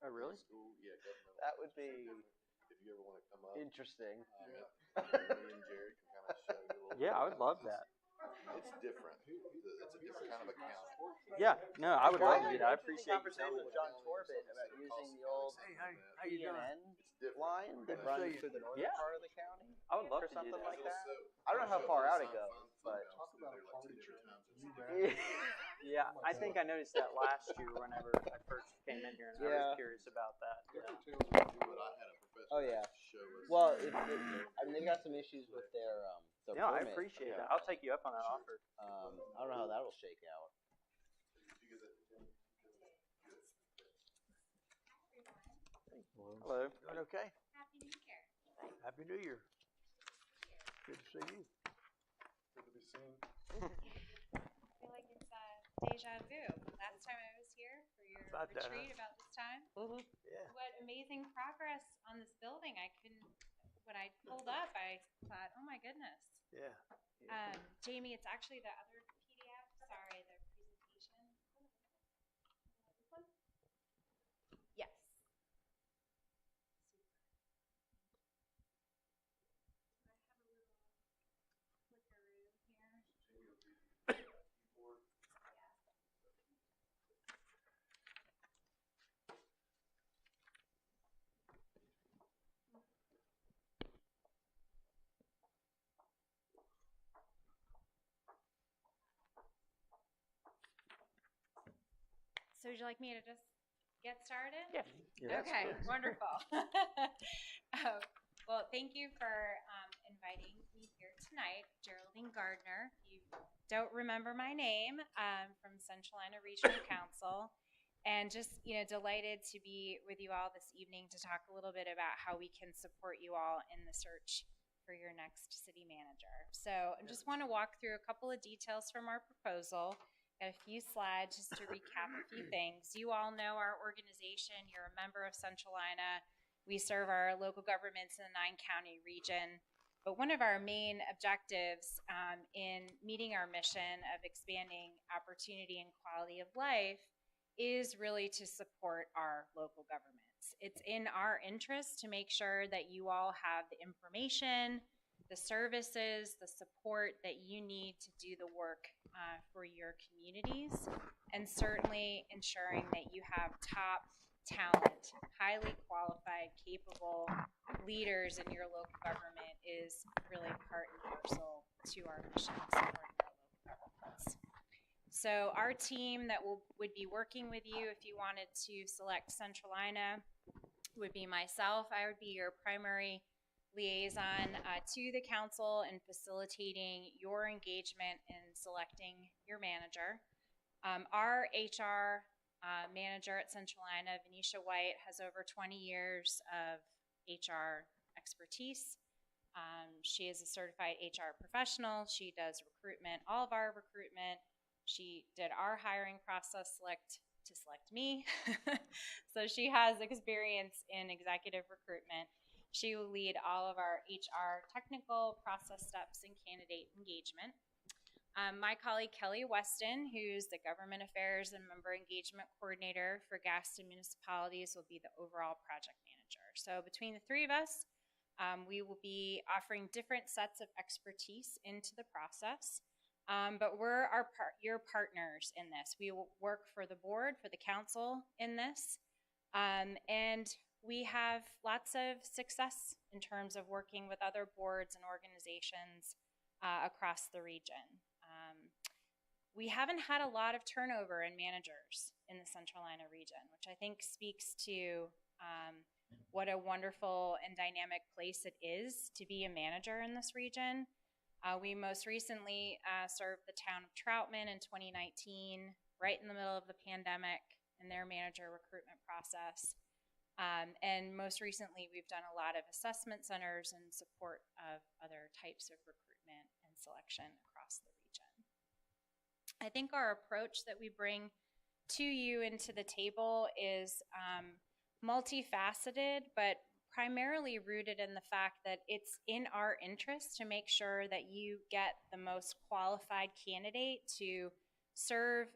Oh, really? School, yeah, governmental. That would be If you ever want to come up, interesting. me and Jerry can kind of show you a little Yeah, bit I would about love this. that. It's different. It's a different kind of accounting. Yeah, no, I would love to do that. I Interesting appreciate you conversation telling with me. John Torbett about using the old Hey, how you doing? PNN It's different. line that Good to runs see you. through the northern Yeah. part of the county I would love or to do something that. like that. Also, I don't know how far out it unassigned goes, fund but Talk about a balance, party they're trick. like 2 different You times. bet. Yeah, I think I noticed that last year whenever I first came in here, and I Yeah. was curious about that. Yeah. But I had a professor Oh, yeah. show us. well, I mean, they've got some issues with their Yeah, I permit. appreciate that. I'll take you up on that offer. I don't know how that'll shake out. Did you get that? Tim? Hello. Doing okay? Happy New Year. Happy New Year. Good to see you. Good to be seen. I feel like it's deja vu. Last time I was here for your About that, huh? retreat about this time. Yeah. What amazing progress on this building. When I pulled up, I thought, oh my goodness. Yeah. Jamie, it's actually the other PDF. Sorry, the presentation. This one? Yes. Super. I have a little flickeroo here. Yeah. So would you like me to just get started? Yeah. Okay, wonderful. Well, thank you for inviting me here tonight, Geraldine Gardner. You don't remember my name, from Central Iowa Regional Council, and just delighted to be with you all this evening to talk a little bit about how we can support you all in the search for your next city manager. So I just want to walk through a couple of details from our proposal. Got a few slides just to recap a few things. You all know our organization. You're a member of Central Iowa. We serve our local governments in the 9-county region. But one of our main objectives in meeting our mission of expanding opportunity and quality of life is really to support our local governments. It's in our interest to make sure that you all have the information, the services, the support that you need to do the work for your communities, and certainly ensuring that you have top talent, highly qualified, capable leaders in your local government is really part and parcel to our mission of supporting our local governments. So our team that would be working with you if you wanted to select Central Iowa would be myself. I would be your primary liaison to the council and facilitating your engagement in selecting your manager. Our HR manager at Central Iowa, Venetia White, has over 20 years of HR expertise. She is a certified HR professional. She does recruitment, all of our recruitment. She did our hiring process to select me. So she has experience in executive recruitment. She will lead all of our HR technical process steps and candidate engagement. My colleague Kelly Weston, who's the Government Affairs and Member Engagement Coordinator for Gaston Municipalities, will be the overall project manager. So between the three of us, we will be offering different sets of expertise into the process. But we're your partners in this. We will work for the board, for the council in this. And we have lots of success in terms of working with other boards and organizations across the region. We haven't had a lot of turnover in managers in the Central Iowa region, which I think speaks to what a wonderful and dynamic place it is to be a manager in this region. We most recently served the town of Troutman in 2019, right in the middle of the pandemic, in their manager recruitment process. And most recently, we've done a lot of assessment centers in support of other types of recruitment and selection across the region. I think our approach that we bring to you into the table is multifaceted, but primarily rooted in the fact that it's in our interest to make sure that you get the most qualified candidate to serve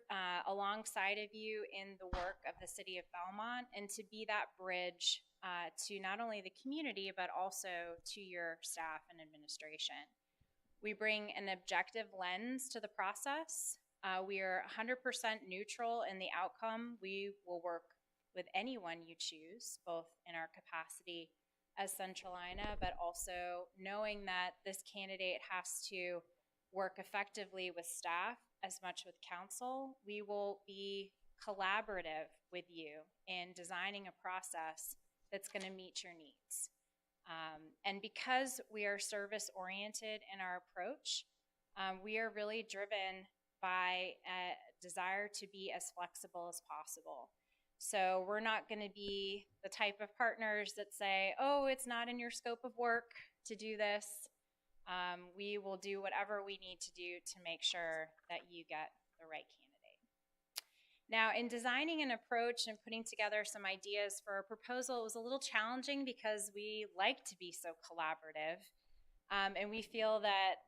alongside of you in the work of the city of Belmont and to be that bridge to not only the community, but also to your staff and administration. We bring an objective lens to the process. We are 100% neutral in the outcome. We will work with anyone you choose, both in our capacity as Centralina, but also knowing that this candidate has to work effectively with staff as much with council. We will be collaborative with you in designing a process that's going to meet your needs. And because we are service oriented in our approach, we are really driven by a desire to be as flexible as possible. So we're not going to be the type of partners that say, oh, it's not in your scope of work to do this. We will do whatever we need to do to make sure that you get the right candidate. Now, in designing an approach and putting together some ideas for a proposal, it was a little challenging because we like to be so collaborative. And we feel that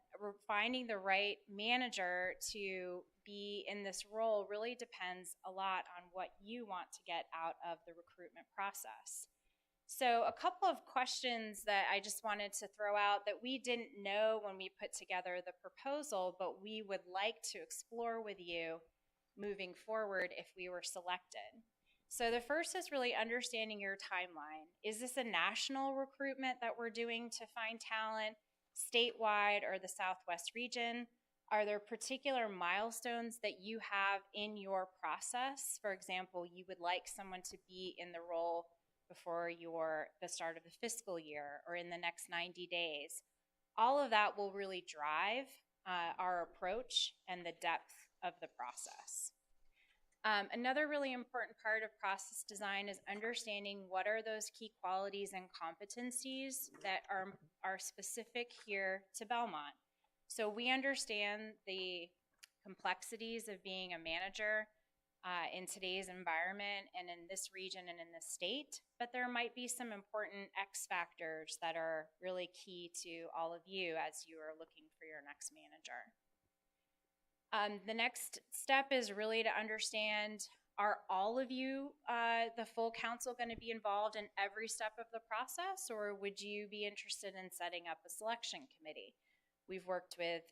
finding the right manager to be in this role really depends a lot on what you want to get out of the recruitment process. So a couple of questions that I just wanted to throw out that we didn't know when we put together the proposal, but we would like to explore with you moving forward if we were selected. So the first is really understanding your timeline. Is this a national recruitment that we're doing to find talent, statewide or the Southwest region? Are there particular milestones that you have in your process? For example, you would like someone to be in the role before the start of the fiscal year or in the next 90 days. All of that will really drive our approach and the depth of the process. Another really important part of process design is understanding what are those key qualities and competencies that are specific here to Belmont. So we understand the complexities of being a manager in today's environment and in this region and in this state, but there might be some important X factors that are really key to all of you as you are looking for your next manager. The next step is really to understand, are all of you, the full council, going to be involved in every step of the process, or would you be interested in setting up a selection committee? We've worked with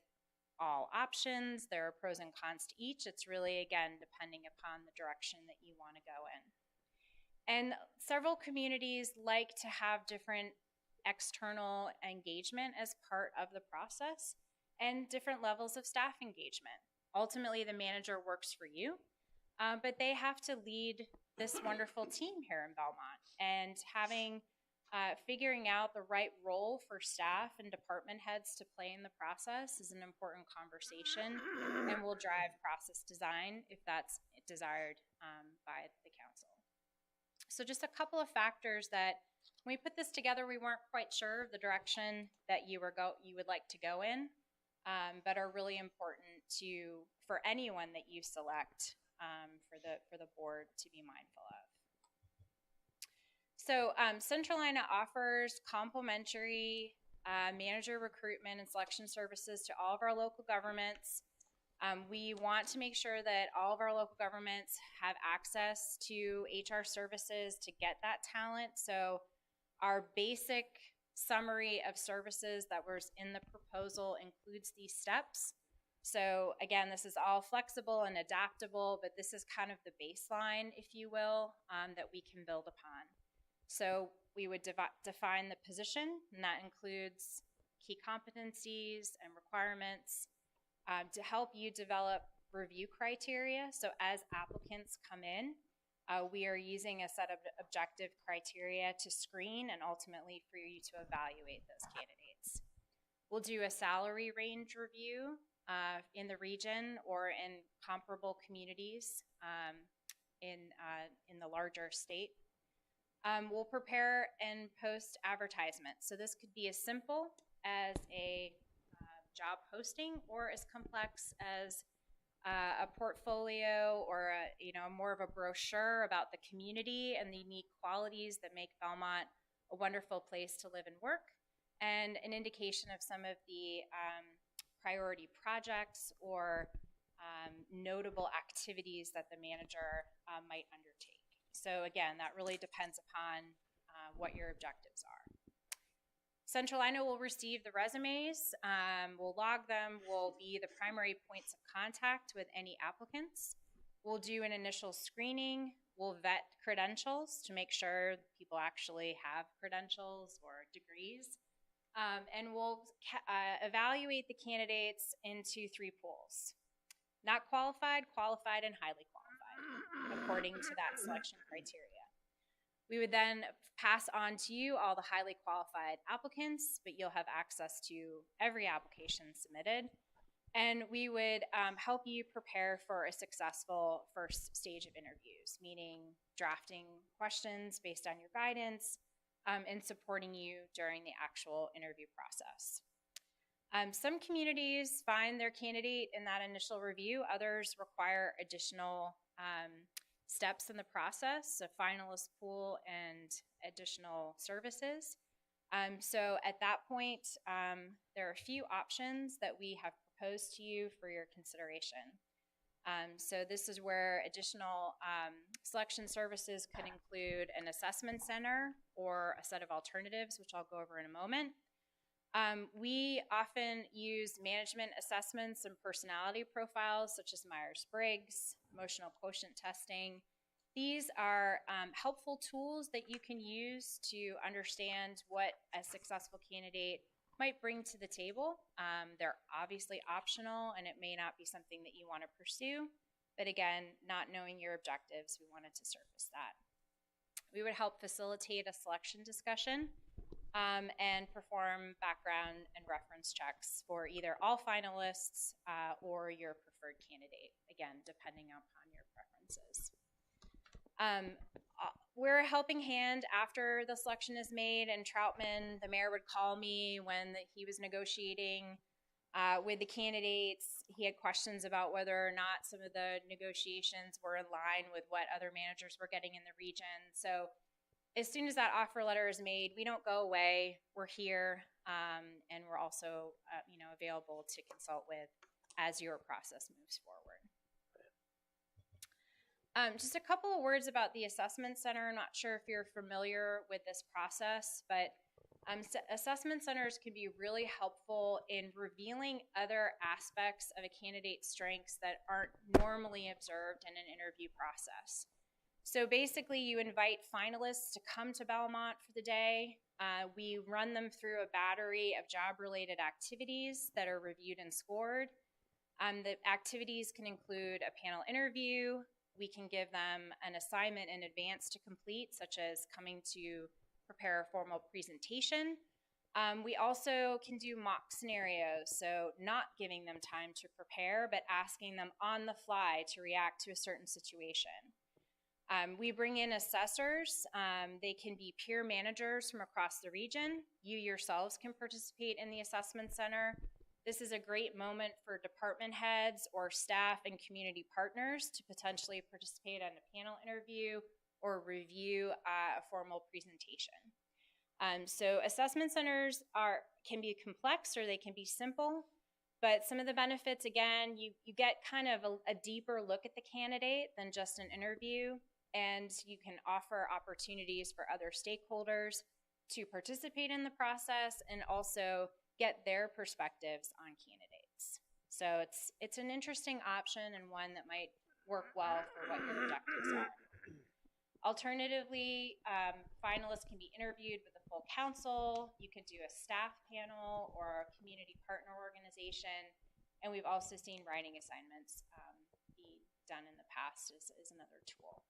all options. There are pros and cons to each. It's really, again, depending upon the direction that you want to go in. And several communities like to have different external engagement as part of the process and different levels of staff engagement. Ultimately, the manager works for you, but they have to lead this wonderful team here in Belmont. And figuring out the right role for staff and department heads to play in the process is an important conversation and will drive process design if that's desired by the council. So just a couple of factors that when we put this together, we weren't quite sure of the direction that you would like to go in, but are really important for anyone that you select for the board to be mindful of. So Centralina offers complimentary manager recruitment and selection services to all of our local governments. We want to make sure that all of our local governments have access to HR services to get that talent. So our basic summary of services that was in the proposal includes these steps. So again, this is all flexible and adaptable, but this is kind of the baseline, if you will, that we can build upon. So we would define the position, and that includes key competencies and requirements to help you develop review criteria. So as applicants come in, we are using a set of objective criteria to screen and ultimately for you to evaluate those candidates. We'll do a salary range review in the region or in comparable communities in the larger state. We'll prepare and post advertisements. So this could be as simple as a job posting or as complex as a portfolio or more of a brochure about the community and the unique qualities that make Belmont a wonderful place to live and work, and an indication of some of the priority projects or notable activities that the manager might undertake. So again, that really depends upon what your objectives are. Central Lino will receive the resumes, we'll log them, we'll be the primary points of contact with any applicants. We'll do an initial screening, we'll vet credentials to make sure people actually have credentials or degrees. And we'll evaluate the candidates into 3 pools: not qualified, qualified, and highly qualified, according to that selection criteria. We would then pass on to you all the highly qualified applicants, but you'll have access to every application submitted. And we would help you prepare for a successful first stage of interviews, meaning drafting questions based on your guidance, and supporting you during the actual interview process. Some communities find their candidate in that initial review. Others require additional steps in the process, a finalist pool and additional services. So at that point, there are a few options that we have proposed to you for your consideration. So this is where additional selection services could include an assessment center or a set of alternatives, which I'll go over in a moment. We often use management assessments and personality profiles such as Myers-Briggs, emotional quotient testing. These are helpful tools that you can use to understand what a successful candidate might bring to the table. They're obviously optional, and it may not be something that you want to pursue. But again, not knowing your objectives, we wanted to surface that. We would help facilitate a selection discussion and perform background and reference checks for either all finalists or your preferred candidate, again, depending upon your preferences. We're a helping hand after the selection is made, and Troutman, the mayor, would call me when he was negotiating with the candidates. He had questions about whether or not some of the negotiations were in line with what other managers were getting in the region. So as soon as that offer letter is made, we don't go away. We're here, and we're also available to consult with as your process moves forward. Just a couple of words about the assessment center. I'm not sure if you're familiar with this process, but assessment centers can be really helpful in revealing other aspects of a candidate's strengths that aren't normally observed in an interview process. So basically, you invite finalists to come to Belmont for the day. We run them through a battery of job-related activities that are reviewed and scored. The activities can include a panel interview. We can give them an assignment in advance to complete, such as coming to prepare a formal presentation. We also can do mock scenarios, so not giving them time to prepare, but asking them on the fly to react to a certain situation. We bring in assessors. They can be peer managers from across the region. You yourselves can participate in the assessment center. This is a great moment for department heads or staff and community partners to potentially participate in a panel interview or review a formal presentation. So assessment centers can be complex or they can be simple, but some of the benefits, again, you get kind of a deeper look at the candidate than just an interview, and you can offer opportunities for other stakeholders to participate in the process and also get their perspectives on candidates. So it's an interesting option and one that might work well for what your objectives are. Alternatively, finalists can be interviewed with a full council. You could do a staff panel or a community partner organization. And we've also seen writing assignments be done in the past as another tool.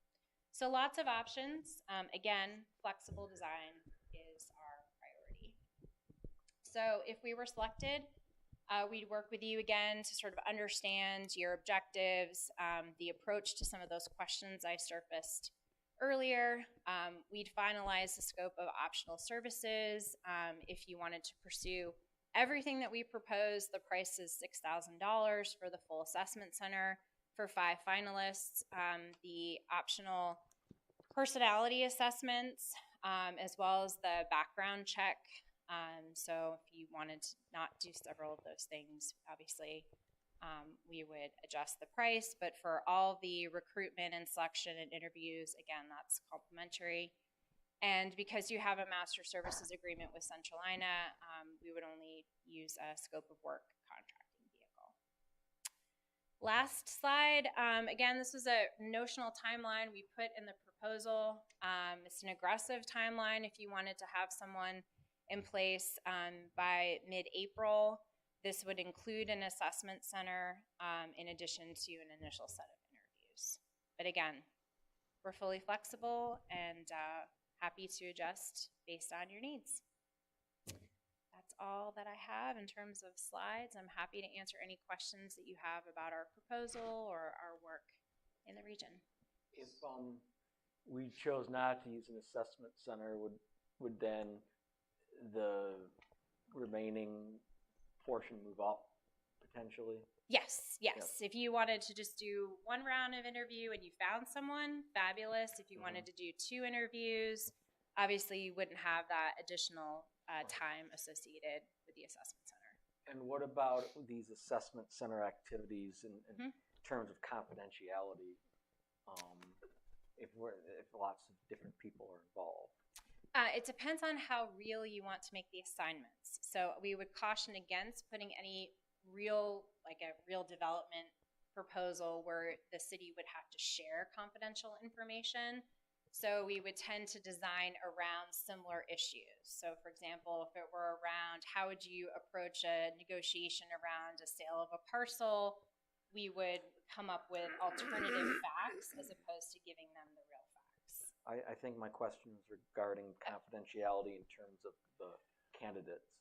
So lots of options. Again, flexible design is our priority. So if we were selected, we'd work with you again to sort of understand your objectives, the approach to some of those questions I surfaced earlier. We'd finalize the scope of optional services. If you wanted to pursue everything that we proposed, the price is $6,000 for the full assessment center for 5 finalists. The optional personality assessments, as well as the background check. So if you wanted to not do several of those things, obviously we would adjust the price. But for all the recruitment and selection and interviews, again, that's complimentary. And because you have a master services agreement with Centralina, we would only use a scope of work contracting vehicle. Last slide. Again, this was a notional timeline we put in the proposal. It's an aggressive timeline if you wanted to have someone in place by mid-April. This would include an assessment center in addition to an initial set of interviews. But again, we're fully flexible and happy to adjust based on your needs. That's all that I have in terms of slides. I'm happy to answer any questions that you have about our proposal or our work in the region. If we chose not to use an assessment center, would then the remaining portion move up potentially? Yes. If you wanted to just do one round of interview and you found someone, fabulous. If you wanted to do 2 interviews, obviously you wouldn't have that additional time associated with the assessment center. And what about these assessment center activities in terms of confidentiality? If lots of different people are involved. It depends on how real you want to make the assignments. So we would caution against putting any real development proposal where the city would have to share confidential information. So we would tend to design around similar issues. So for example, if it were around how would you approach a negotiation around a sale of a parcel, we would come up with alternative facts as opposed to giving them the real facts. I think my question is regarding confidentiality in terms of the candidates.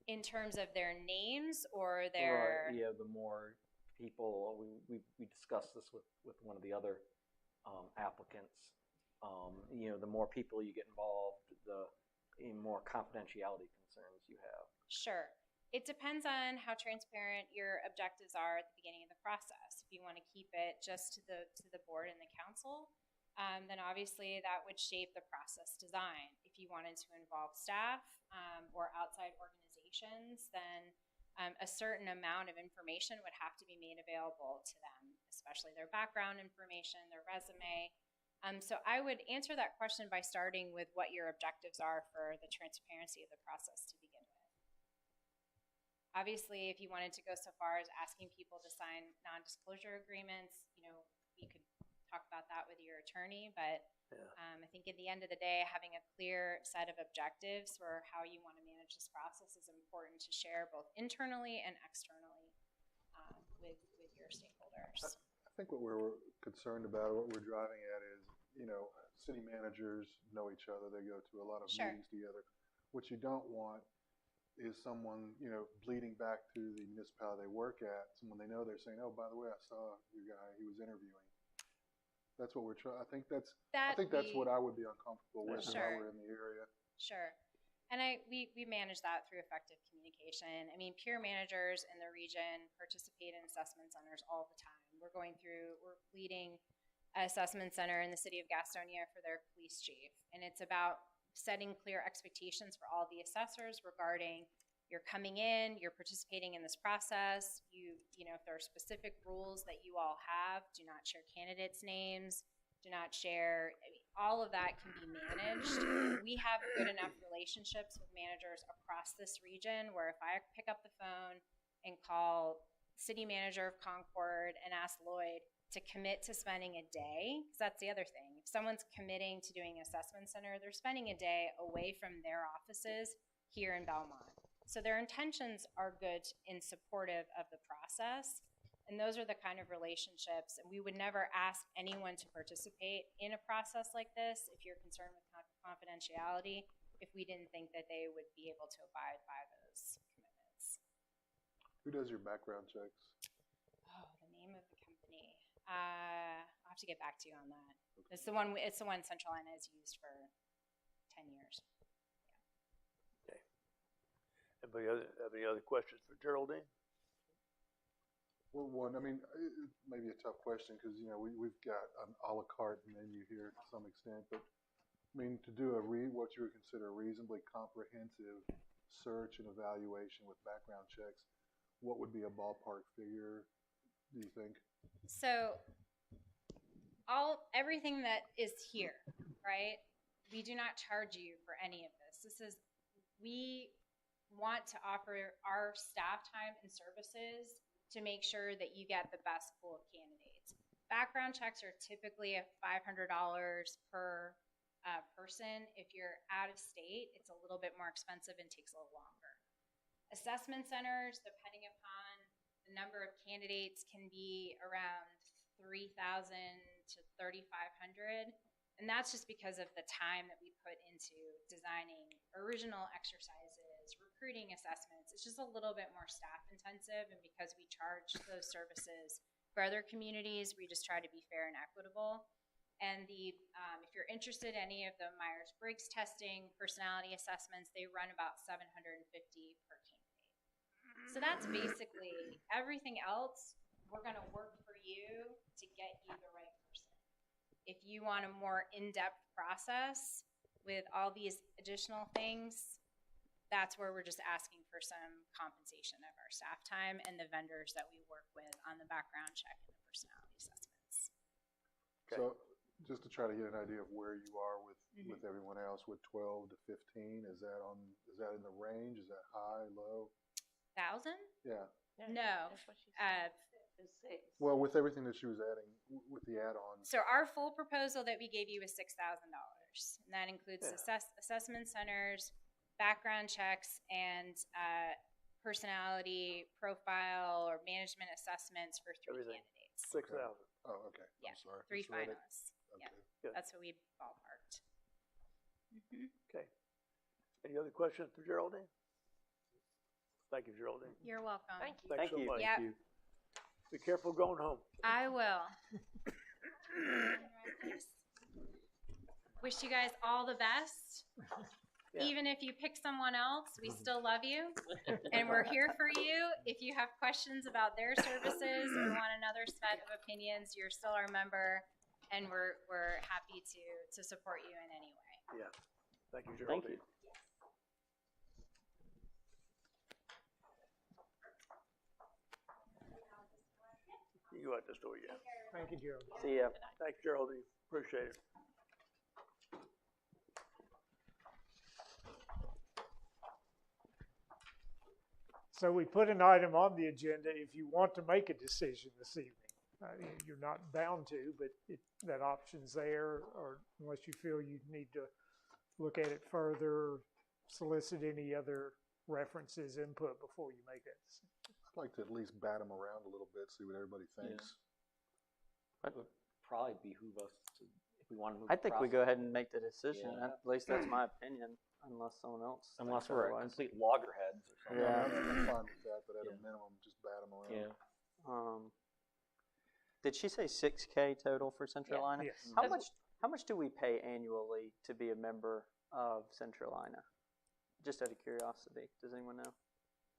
In terms of their names or their... Right, yeah, the more people, we discussed this with one of the other applicants. The more people you get involved, the more confidentiality concerns you have. Sure. It depends on how transparent your objectives are at the beginning of the process. If you want to keep it just to the board and the council, then obviously that would shape the process design. If you wanted to involve staff or outside organizations, then a certain amount of information would have to be made available to them, especially their background information, their resume. So I would answer that question by starting with what your objectives are for the transparency of the process to begin with. Obviously, if you wanted to go so far as asking people to sign non-disclosure agreements, we could talk about that with your attorney, but I think at the end of the day, having a clear set of objectives for how you want to manage this process is important to share both internally and externally with your stakeholders. I think what we're concerned about, what we're driving at is, city managers know each other. They go to a lot of meetings together. What you don't want is someone, bleeding back to the municipality they work at, someone they know, they're saying, oh, by the way, I saw your guy, he was interviewing. That's what we're trying. I think that's what I would be uncomfortable with if I were in the area. Sure. And we manage that through effective communication. I mean, peer managers in the region participate in assessment centers all the time. We're leading an assessment center in the city of Gastonia for their police chief. And it's about setting clear expectations for all the assessors regarding you're coming in, you're participating in this process. If there are specific rules that you all have, do not share candidates' names, do not share, all of that can be managed. We have good enough relationships with managers across this region where if I pick up the phone and call city manager of Concord and ask Lloyd to commit to spending a day, because that's the other thing. If someone's committing to doing an assessment center, they're spending a day away from their offices here in Belmont. So their intentions are good and supportive of the process. And those are the kind of relationships. And we would never ask anyone to participate in a process like this if you're concerned with confidentiality, if we didn't think that they would be able to abide by those commitments. Who does your background checks? Oh, the name of the company. I'll have to get back to you on that. Okay. It's the one Centralina has used for 10 years. Anybody have any other questions for Geraldine? Well, one, it may be a tough question because, we've got an a la carte menu here to some extent, but to do what you would consider a reasonably comprehensive search and evaluation with background checks, what would be a ballpark figure, do you think? So everything that is here, right? We do not charge you for any of this. We want to offer our staff time and services to make sure that you get the best pool of candidates. Background checks are typically at $500 per person. If you're out of state, it's a little bit more expensive and takes a little longer. Assessment centers, depending upon the number of candidates, can be around $3,000 to $3,500. And that's just because of the time that we put into designing original exercises, recruiting assessments. It's just a little bit more staff intensive. And because we charge those services for other communities, we just try to be fair and equitable. And if you're interested in any of the Myers-Briggs testing, personality assessments, they run about $750 per candidate. So that's basically everything else. We're going to work for you to get you the right person. If you want a more in-depth process with all these additional things, that's where we're just asking for some compensation of our staff time and the vendors that we work with on the background check and the personality assessments. Okay. So just to try to get an idea of where you are with everyone else, with 12 to 15, is that in the range? Is that high, low? 1,000? Yeah. No. Well, with everything that she was adding, with the add-ons. So our full proposal that we gave you was $6,000. And that includes assessment centers, background checks, and personality profile or management assessments for 3 candidates. 6,000. Oh, okay. Yeah, I'm sorry. 3 finalists. Okay. Yeah, Good. that's what we ballparked. Okay. Any other questions for Geraldine? Thank you, Geraldine. You're welcome. Thank you. Thanks so much. Yep. Be careful going home. I will. Wish you guys all the best. Yeah. Even if you pick someone else, we still love you. And we're here for you. If you have questions about their services or want another set of opinions, you're still our member, and we're happy to support you in any way. Yeah. Thank you, Geraldine. Thank you. You go out this door, yeah. Thank you, Gerald. See ya. Thanks, Geraldine. Appreciate it. So we put an item on the agenda if you want to make a decision this evening. You're not bound to, but that option's there, or unless you feel you need to look at it further, solicit any other references, input before you make that decision. I'd like to at least bat them around a little bit, see what everybody thinks. It would probably behoove us to, if we want to move I think we the go ahead and make the decision. Yeah. At least that's my opinion, unless someone else. unless thinks we're otherwise. complete loggerheads or something. Yeah. I'm fine with that, but at a Yeah. minimum, just bat them around. Yeah. Did she say 6K total for Centralina? Yes. How much do we pay annually to be a member of Centralina? Just out of curiosity, does anyone know?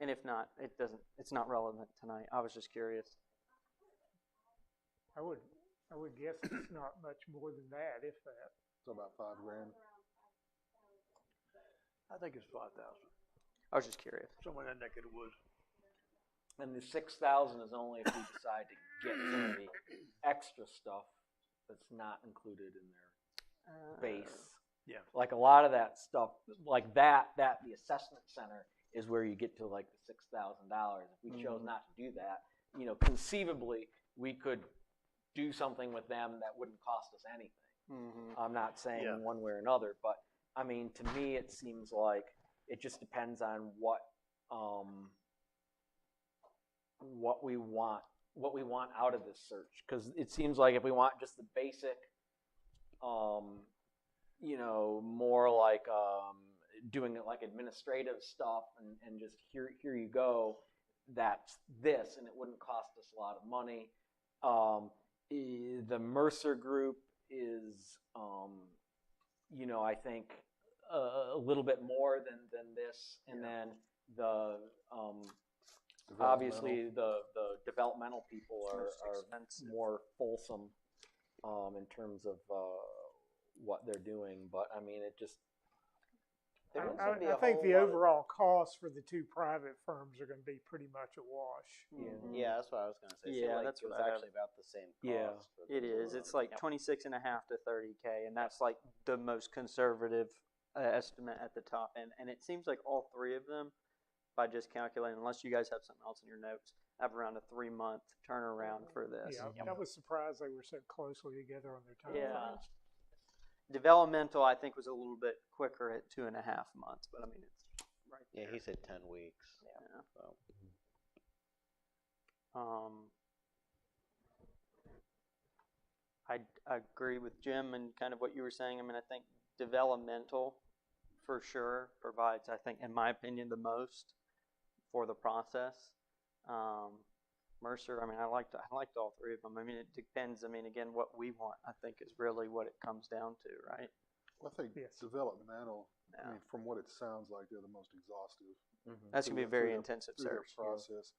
And if not, it's not relevant tonight. I was just curious. I would guess it's not much more than that, if that. So about $5,000. I think it's 5,000. I was just curious. Somewhere in that neck of the woods. And the 6,000 is only if we decide to get some of the extra stuff that's not included in their base. Yeah. Like a lot of that stuff, like that the assessment center is where you get to like the $6,000. If we chose not to do that, conceivably we could do something with them that wouldn't cost us anything. I'm not saying one way or another, but I mean, to me, it seems like it just depends on what we want out of this search. Because it seems like if we want just the basic, more like doing it like administrative stuff and just here you go, that's this, and it wouldn't cost us a lot of money. The Mercer group is, I think a little bit more than this, and then the obviously the developmental people are more fulsome in terms of what they're doing. But I mean, it just There didn't seem to be I a think whole the lot of- overall cost for the two private firms are going to be pretty much a wash. Yeah, that's what I was going to say. It seemed Yeah, like that's it was what I have. actually about the same cost. Yeah. for the It two is. of It's them. like 26.5 to 30K, and that's like the most conservative estimate at the top end. And it seems like all three of them, by just calculating, unless you guys have something else in your notes, have around a 3-month turnaround for this. Yeah, I was surprised they were so closely together on their time. Yeah. Developmental, I think, was a little bit quicker at 2.5 months, but I mean, it's right there. Yeah, he said 10 weeks. Yeah. So. I agree with Jim and kind of what you were saying. I mean, I think developmental for sure provides, I think, in my opinion, the most for the process. Mercer, I mean, I liked all three of them. I mean, it depends. I mean, again, what we want, I think, is really what it comes down to, right? Well, I think Yes. developmental, I Yeah. mean, from what it sounds like, they're the most exhaustive. That's going to be a through very their- intensive through their search. process.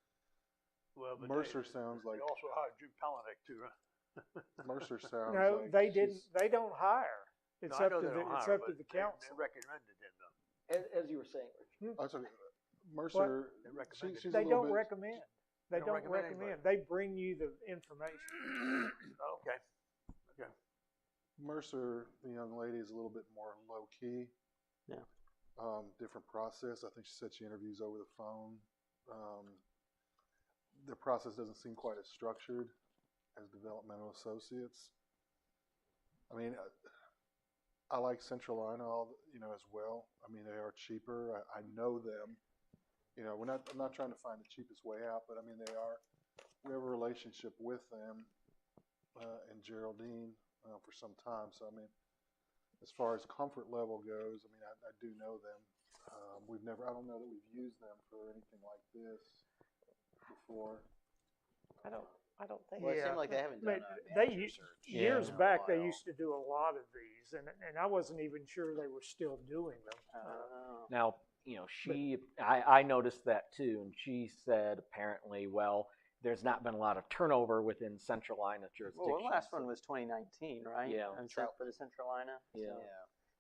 Well, but Mercer sounds like they also hired Drew Palahniuk too, huh? Mercer sounds No, like they didn't. she's- They don't hire. It's No, I up know to they the don't it's hire, up to but the they council. recommended him though. As you were saying, Rich. Oh, sorry. Mercer, They recommended she's They a little don't bit, recommend. They They don't don't recommend recommend. They bring you the information. Oh, okay. Okay. Mercer, the young lady, is a little bit more low key. Yeah. Different process. I think she said she interviews over the phone. The process doesn't seem quite as structured as developmental associates. I mean, I like Centralina, as well. I mean, they are cheaper. I know them. I'm not trying to find the cheapest way out, but I mean, we have a relationship with them and Geraldine for some time. So, I mean, as far as comfort level goes, I mean, I do know them. I don't know that we've used them for anything like this before. I don't think. Well, it Yeah. seemed like they haven't done a They manager used, search years in a back, they while. used to do a lot of these, and I wasn't even sure they were still doing them. Now, I noticed that too, and she said apparently, well, there's not been a lot of turnover within Centralina jurisdiction. Well, the last one was 2019, right? Yeah. For the Centralina. Yeah.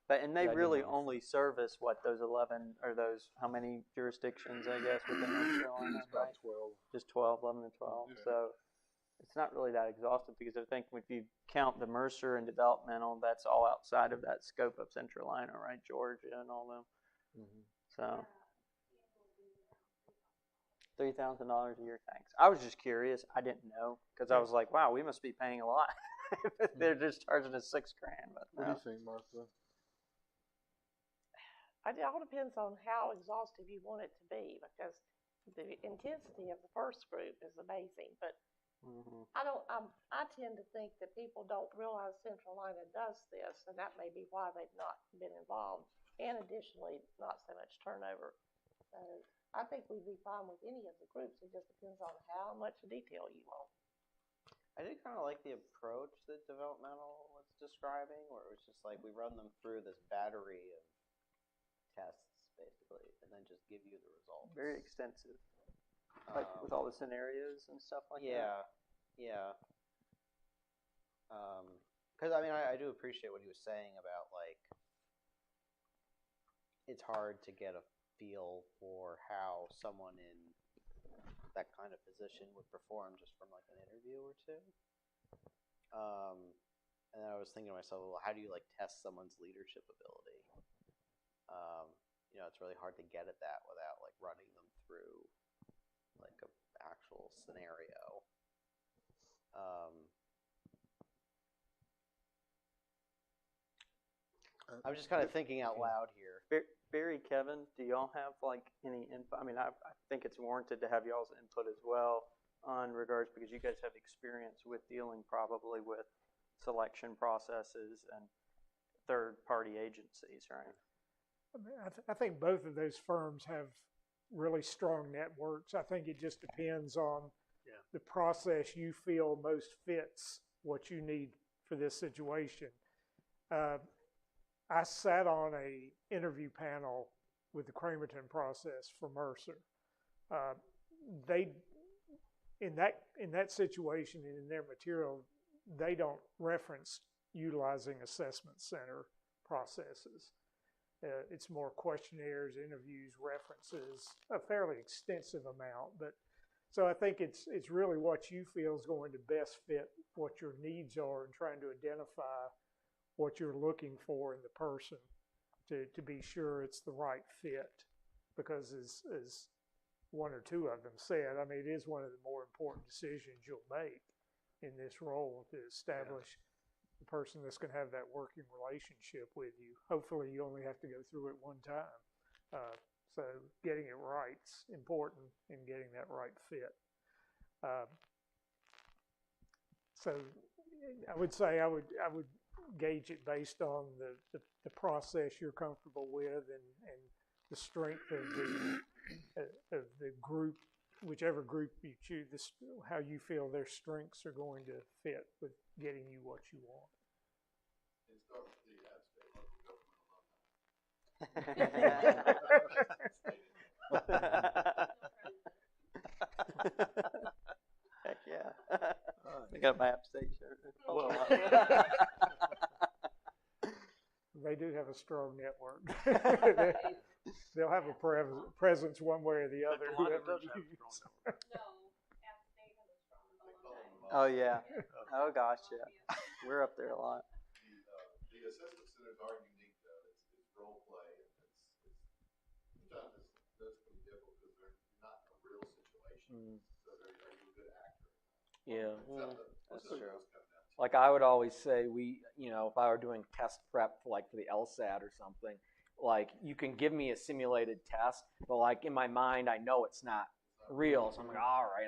But and they Yeah, I did really notice. only service those 11 or those how many jurisdictions, I guess, within North Carolina, It's about right? 12. Just 12, 11 and 12. Okay. So it's not really that exhaustive because I think if you count the Mercer and developmental, that's all outside of that scope of Centralina, right? Georgia and all them. So $3,000 a year, thanks. I was just curious. I didn't know because I was like, wow, we must be paying a lot. They're just charging us $6,000. But What do no. you think, Martha? It all depends on how exhaustive you want it to be, because the intensity of the first group is amazing. But I tend to think that people don't realize Centralina does this, and that may be why they've not been involved. And additionally, not so much turnover. So I think we'd be fine with any of the groups. It just depends on how much detail you want. I did kind of like the approach that developmental was describing, where it was just like we run them through this battery of tests, basically, and then just give you the results. Very extensive, like with all the scenarios and stuff like that. Yeah. Because I mean, I do appreciate what he was saying about like it's hard to get a feel for how someone in that kind of position would perform just from like an interview or two. And then I was thinking to myself, well, how do you like test someone's leadership ability? It's really hard to get at that without like running them through like an actual scenario. I'm just kind of thinking out loud here. Barry, Kevin, do y'all have like any input? I mean, I think it's warranted to have y'all's input as well on regards because you guys have experience with dealing probably with selection processes and third-party agencies, right? I mean, I think both of those firms have really strong networks. I think it just depends on the process you feel most fits what you need for this situation. I sat on a interview panel with the Cramerton process for Mercer. They in that situation and in their material, they don't reference utilizing assessment center processes. It's more questionnaires, interviews, references, a fairly extensive amount. But so I think it's really what you feel is going to best fit what your needs are, and trying to identify what you're looking for in the person to be sure it's the right fit. Because as one or two of them said, I mean, it is one of the more important decisions you'll make in this role, to establish the person that's going to have that working relationship with you. Hopefully you only have to go through it one time. So getting it right's important, in getting that right fit. So I would say I would gauge it based on the process you're comfortable with, and the strength of the group, whichever group you choose, how you feel their strengths are going to fit with getting you what you want. Heck yeah. They got my App State shirt. They do have a strong network. They'll have a presence one way or the other. Whoever you use. Oh yeah. Oh gosh, yeah. We're up there a lot. The assessment centers are unique though. It's role play, and sometimes that's pretty difficult because they're not in a real situation. So are you a good actor? Yeah, That's true. like I would always say, if I were doing test prep for the LSAT or something, like you can give me a simulated test, but like in my mind, I know it's not real. So I'm like, all right,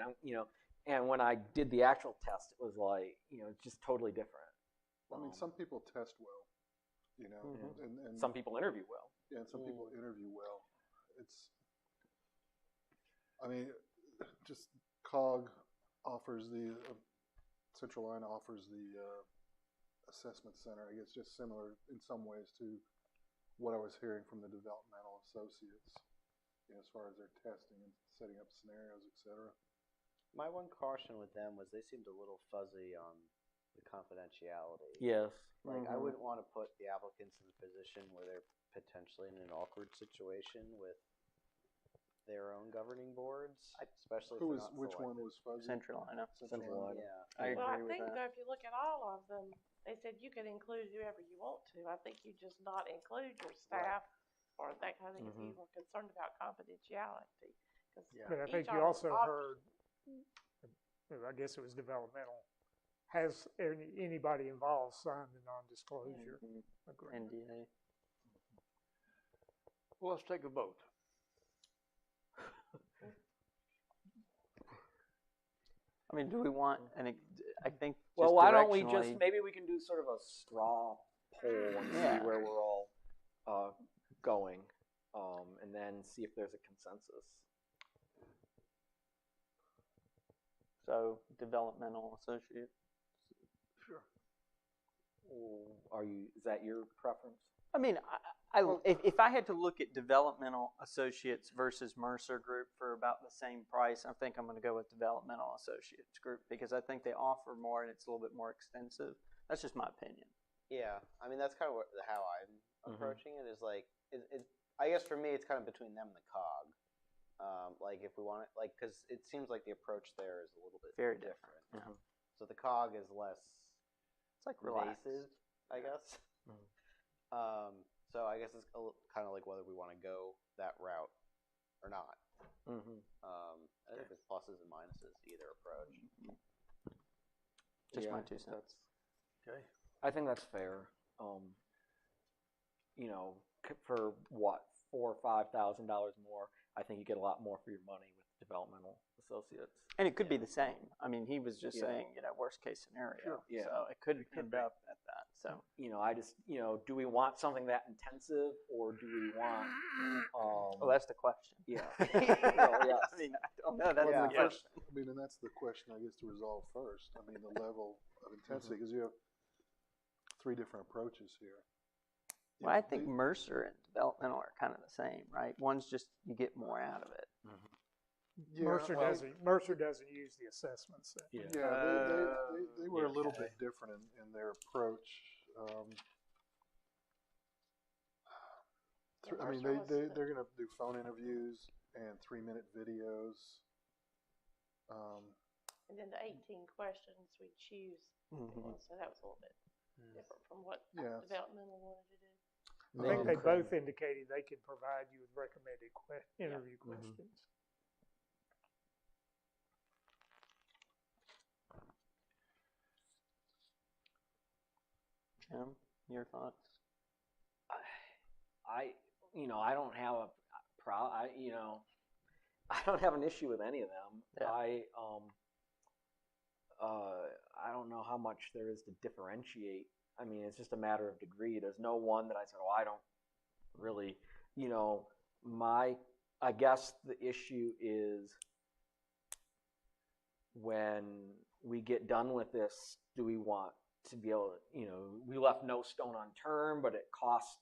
and when I did the actual test, it was like, it's just totally different. I mean, some people test well, and some people interview well. Yeah, and some people interview well. Just COG offers Central Line offers the assessment center. I guess just similar in some ways to what I was hearing from the developmental associates, as far as their testing and setting up scenarios, etc. My one caution with them was they seemed a little fuzzy on the confidentiality. Yes. Like I wouldn't want to put the applicants in a position where they're potentially in an awkward situation with their own governing boards, especially which one was fuzzy? Central Line. Yeah. I agree Well, I with think that. though, if you look at all of them, they said you could include whoever you want to. I think you just not include your staff or that kind of thing if you were concerned about confidentiality. But I think you also heard, I guess it was developmental, has anybody involved signed the non-disclosure agreement? NDA. Well, let's take a vote. I mean, do we want I think. Well, why don't we maybe we can do sort of a straw poll and see where we're all going, and then see if there's a consensus. So, developmental associate. Sure. Is that your preference? I mean, if I had to look at developmental associates versus Mercer Group for about the same price, I think I'm going to go with developmental associates group because I think they offer more and it's a little bit more extensive. That's just my opinion. Yeah, I mean that's kind of how I'm approaching it. Is like, I guess for me it's kind of between them and the COG. Like if we want it, because it seems like the approach there is a little bit very different. Mm-hmm. So the COG is less. It's like invasive, I guess. So I guess it's kind of like whether we want to go that route or not. I think there's pluses and minuses to either approach. Just my 2 cents. Okay. I think that's fair. For what, $4,000 or $5,000 more, I think you get a lot more for your money with developmental associates. And it could be the same. I mean, he was just saying, worst case scenario. Sure. Yeah. So it could end up at that. So I just, do we want something that intensive, or do we want? Well, that's the question. Yeah. Yes. I mean, I don't know. That's the question. I mean, and that's the question I guess to resolve first. I mean, the level of intensity, because you have 3 different approaches here. Well, I think Mercer and developmental are kind of the same, right? One's just you get more out of it. Yeah, Mercer doesn't use the assessments. Yeah, they were a little bit different in their approach. I mean, they're going to do phone interviews and 3-minute videos. And then the 18 questions we choose. So that was a little bit different from what developmental wanted to do. I think they both indicated they could provide you with recommended interview questions. Jim, your thoughts? I don't have I don't have an issue with any of them. Yeah. I don't know how much there is to differentiate. I mean, it's just a matter of degree. There's no one that I said, I don't really, I guess the issue is when we get done with this, do we want to be able to, we left no stone unturned, but it costs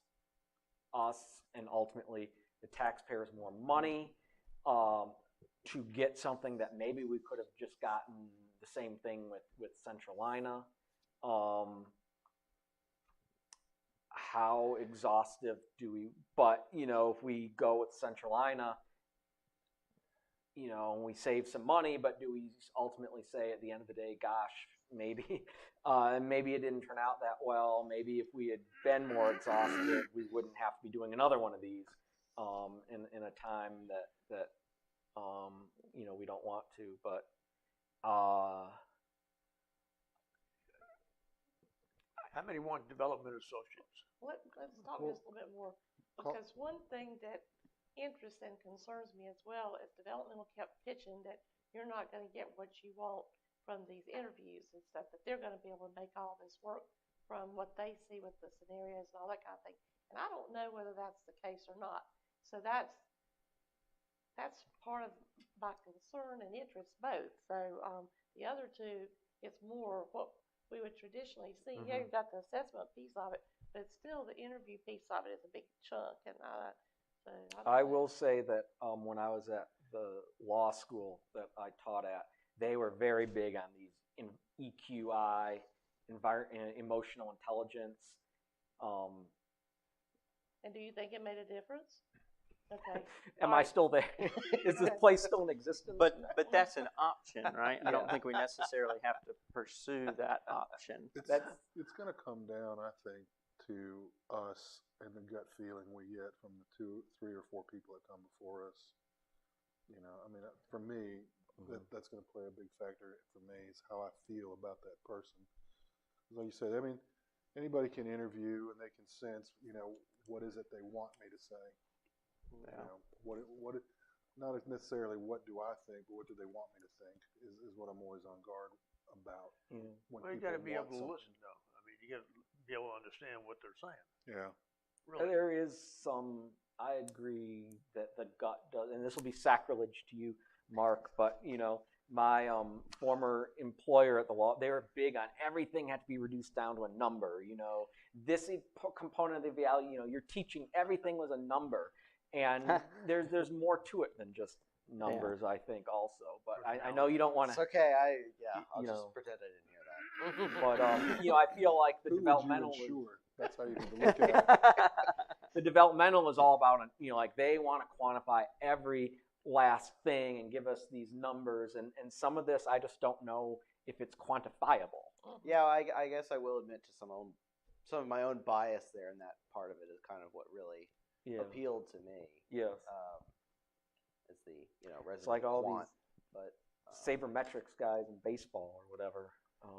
us and ultimately the taxpayers more money to get something that maybe we could have just gotten the same thing with Centralina. How exhaustive do we, but if we go with Centralina, and we save some money, but do we ultimately say at the end of the day, gosh, maybe it didn't turn out that well. Maybe if we had been more exhausted, we wouldn't have to be doing another one of these in a time that we don't want to. But how many want development associates? Let's talk just a little bit more, because one thing that interests and concerns me as well is developmental kept pitching that you're not going to get what you want from these interviews and stuff, that they're going to be able to make all this work from what they see with the scenarios and all that kind of thing. And I don't know whether that's the case or not. So that's part of my concern and interest both. So the other two, it's more what we would traditionally see. Yeah, you've got the assessment piece of it, but still the interview piece of it is a big chunk. And I will say that when I was at the law school that I taught at, they were very big on these EQI, emotional intelligence. And do you think it made a difference? Okay. Am I still there? Is this place still in existence? But that's an option, right? I don't think we necessarily have to pursue that option. It's going to come down, I think, to us and the gut feeling we get from the 2, 3, or 4 people that come before us. I mean, for me, that's going to play a big factor for me is how I feel about that person. Like you said, I mean, anybody can interview and they can sense, what is it they want me to say. Yeah. What not necessarily what do I think, but what do they want me to think is what I'm always on guard about. Well, you got to be able to listen, though. I mean, you got to be able to understand what they're saying. Yeah. Really. There is some. I agree that the gut does, and this will be sacrilege to you, Mark. But my former employer at the law, they were big on everything had to be reduced down to a number. This component of the value. You're teaching everything was a number. And there's more to it than just numbers, I think, also. But I know you don't want to. It's okay. I'll just pretend I didn't hear that. But I feel like the developmental. That's how you need to look at it. The developmental is all about like they want to quantify every last thing and give us these numbers, and some of this I just don't know if it's quantifiable. Yeah, I guess I will admit to some of my own bias there, and that part of it is kind of what really. Appealed to me. Yes. It's the resident it's like all quant, these but sabermetrics guys in baseball or whatever.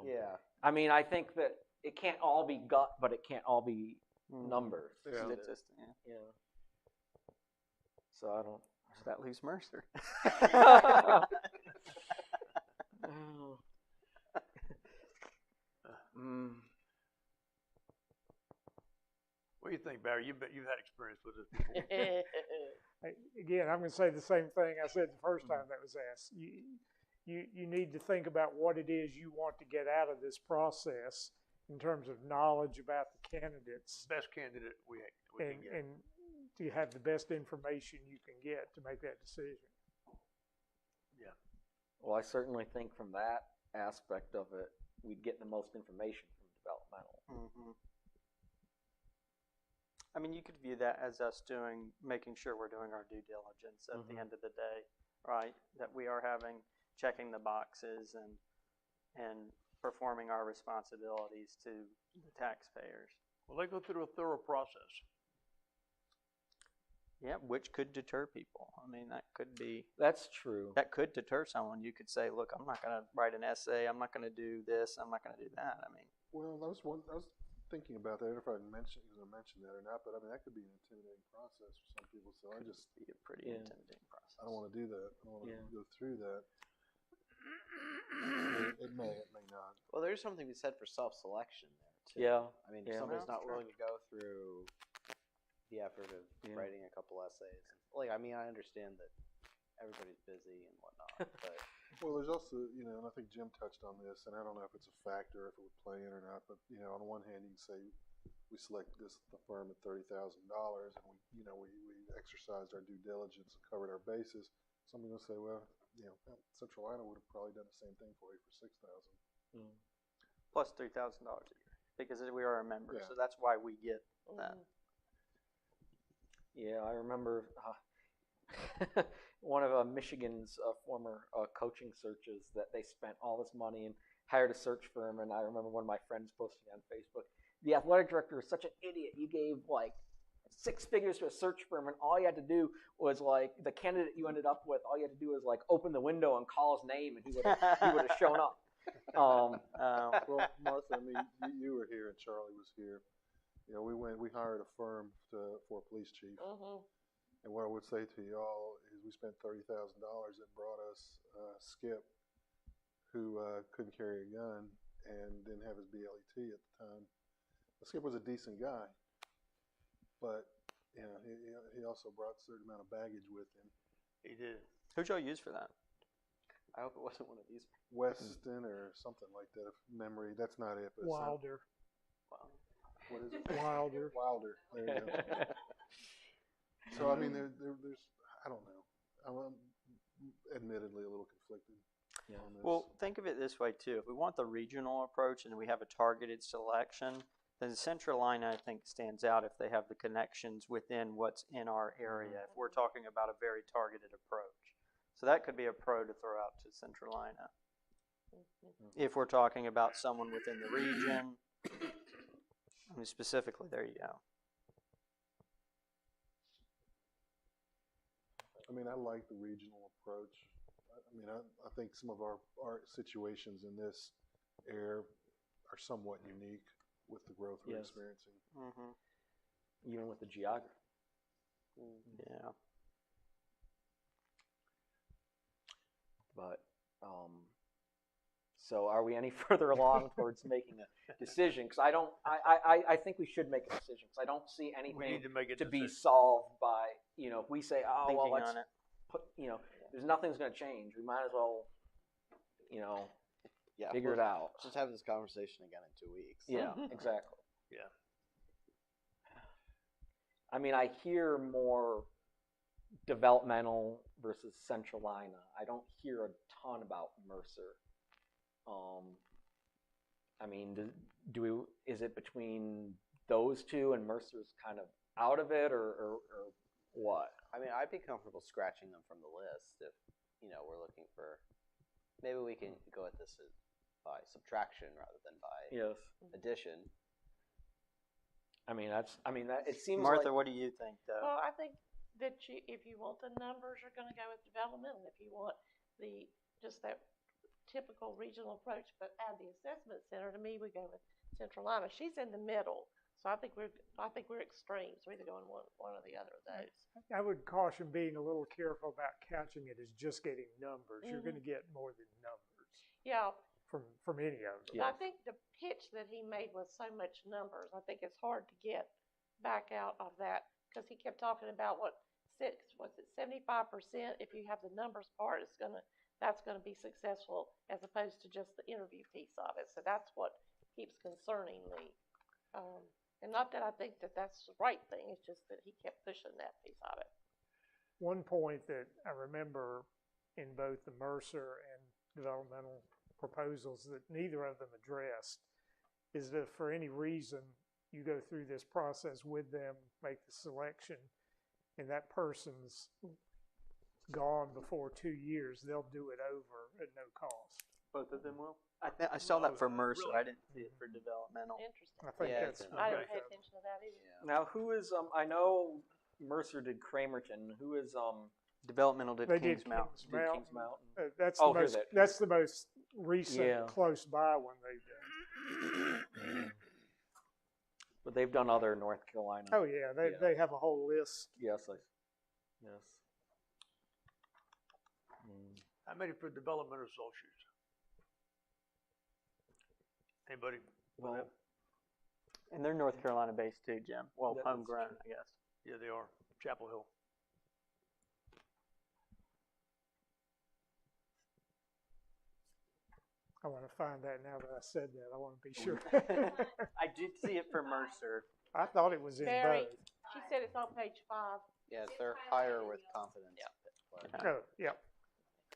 Yeah. I mean, I think that it can't all be gut, but it can't all be numbers. Yeah. Yeah. So I don't. Does that leaves Mercer? What do you think, Barry? You've had experience with this before. Again, I'm going to say the same thing I said the first time that was asked. You need to think about what it is you want to get out of this process in terms of knowledge about the candidates. Best candidate we can get. And to have the best information you can get to make that decision. Yeah. Well, I certainly think from that aspect of it, we'd get the most information from developmental. I mean, you could view that as us making sure we're doing our due diligence at the end of the day, right? That we are checking the boxes and performing our responsibilities to the taxpayers. Well, they go through a thorough process. Yeah, which could deter people. I mean, That's true. That could deter someone. You could say, look, I'm not going to write an essay. I'm not going to do this. I'm not going to do that. I mean. Well, I was thinking about that. I don't know if I mentioned that or not, but I mean, that could be an intimidating process for some people. So I just be a pretty intimidating process. I don't want to do that. I don't want to go through that. It may not. Well, there's something to be said for self-selection there too. Yeah. I mean, if somebody's not willing to go through the effort of writing a couple essays, like, I mean, I understand that everybody's busy and whatnot, but. Well, there's also, and I think Jim touched on this, and I don't know if it's a factor, if it would play in or not, but, on the one hand, you can say we selected the firm at $30,000 and we exercised our due diligence and covered our bases. Somebody will say, well, Central Iowa would have probably done the same thing for you for $6,000. Plus $3,000 a year because we are a member, so that's why we get that. Yeah, I remember one of Michigan's former coaching searches that they spent all this money and hired a search firm. And I remember one of my friends posting on Facebook, the athletic director is such an idiot. He gave like 6 figures to a search firm, and all you had to do was like the candidate you ended up with. All you had to do was like open the window and call his name, and he would have shown up. Well, Martha, I mean, you were here and Charlie was here. We hired a firm for a police chief. And what I would say to y'all is we spent $30,000 that brought us Skip, who couldn't carry a gun and didn't have his BLET at the time. Skip was a decent guy, but he also brought a certain amount of baggage with him. He did. Who'd y'all use for that? I hope it wasn't one of these. Weston or something like that, if memory. That's not it. But Wilder. What is it? Wilder. Wilder. There you go. So, I mean, there's, I don't know. I'm admittedly a little conflicted on this. Well, think of it this way, too. If we want the regional approach and we have a targeted selection, then Central Iowa, I think, stands out if they have the connections within what's in our area, if we're talking about a very targeted approach. So that could be a pro to throw out to Central Iowa. If we're talking about someone within the region, I mean, specifically, there you go. I mean, I like the regional approach. I mean, I think some of our situations in this area are somewhat unique with the growth we're experiencing. Even with the geography. Yeah. But, so are we any further along towards making a decision? Because I think we should make a decision. Because I don't see anything to be solved by, if we say, well, let's put, there's nothing's going to change. We might as well, figure it out. Just have this conversation again in 2 weeks. Yeah, exactly. Yeah. I mean, I hear more developmental versus Central Iowa. I don't hear a ton about Mercer. I mean, is it between those two and Mercer's kind of out of it, or what? I mean, I'd be comfortable scratching them from the list if, we're looking for, maybe we can go at this by subtraction rather than by addition. I mean, it seems Martha, like, what do you think, though? Well, I think that if you want the numbers, you're going to go with developmental. If you want just that typical regional approach, but add the assessment center, to me, we go with Central Iowa. She's in the middle, so I think we're extremes. We're either going one or the other of those. I would caution being a little careful about catching it as just getting numbers. You're going to get more than numbers. Yeah. From any of them. I think the pitch that he made was so much numbers. I think it's hard to get back out of that because he kept talking about was it 75%? If you have the numbers part, that's gonna be successful as opposed to just the interview piece of it. So that's what keeps concerning me. And not that I think that that's the right thing. It's just that he kept pushing that piece of it. One point that I remember in both the Mercer and developmental proposals that neither of them addressed is that if for any reason you go through this process with them, make the selection, and that person's gone before 2 years, they'll do it over at no cost. Both of them will? I saw that for Mercer. I didn't see it for developmental. Interesting. I think Yeah, that's. I didn't pay attention to that either. Now, who is I know Mercer did Cramerton. Who is Developmental did They Kings did Mountain. Kings did Mountain. Kings Mountain? That's Oh, the here most. that- That's the most recent, Yeah. close by one they've done. But they've done other North Carolina. Oh yeah, they have a whole list. Yes, yes. How many for development associates? Anybody? Well, And they're North Carolina based too, Jim. Well, That's- homegrown, I guess. Yeah, they are. Chapel Hill. I want to find that now that I said that. I want to be sure. I did see it for Mercer. I thought it was in Barry, both. she said it's on page 5. Yes, they're higher with confidence. Oh, yeah.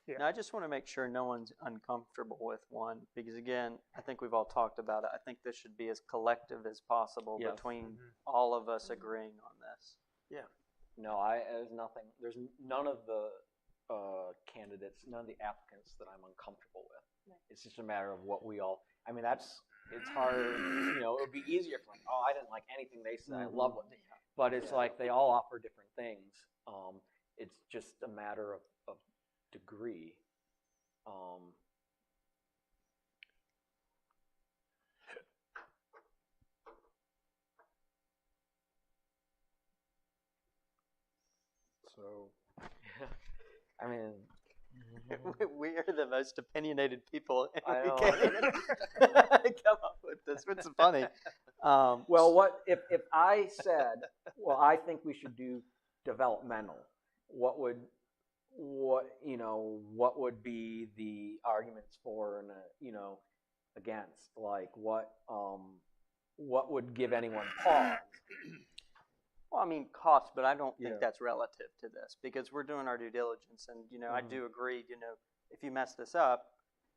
Yeah. Now, I just want to make sure no one's uncomfortable with one because, again, I think we've all talked about it. I think this should be as collective as possible Yes. between all of us agreeing on this. no, there's nothing. There's none of the candidates, none of the applicants that I'm uncomfortable with. Right. It's just a matter of what we all. I mean, it's hard. You know, it would be easier if like, oh, I didn't like anything they said. I love what they. But it's like they all offer different things. It's just a matter of degree. So, I mean, We are the most opinionated people, and I we know. can't even come up with this. It's funny. well, what if I said, well, I think we should do developmental? What would be the arguments for and against? Like what would give anyone pause? Well, I mean, cost, but I don't think Yeah. that's relative to this because we're doing our due diligence, and I do agree. If you mess this up,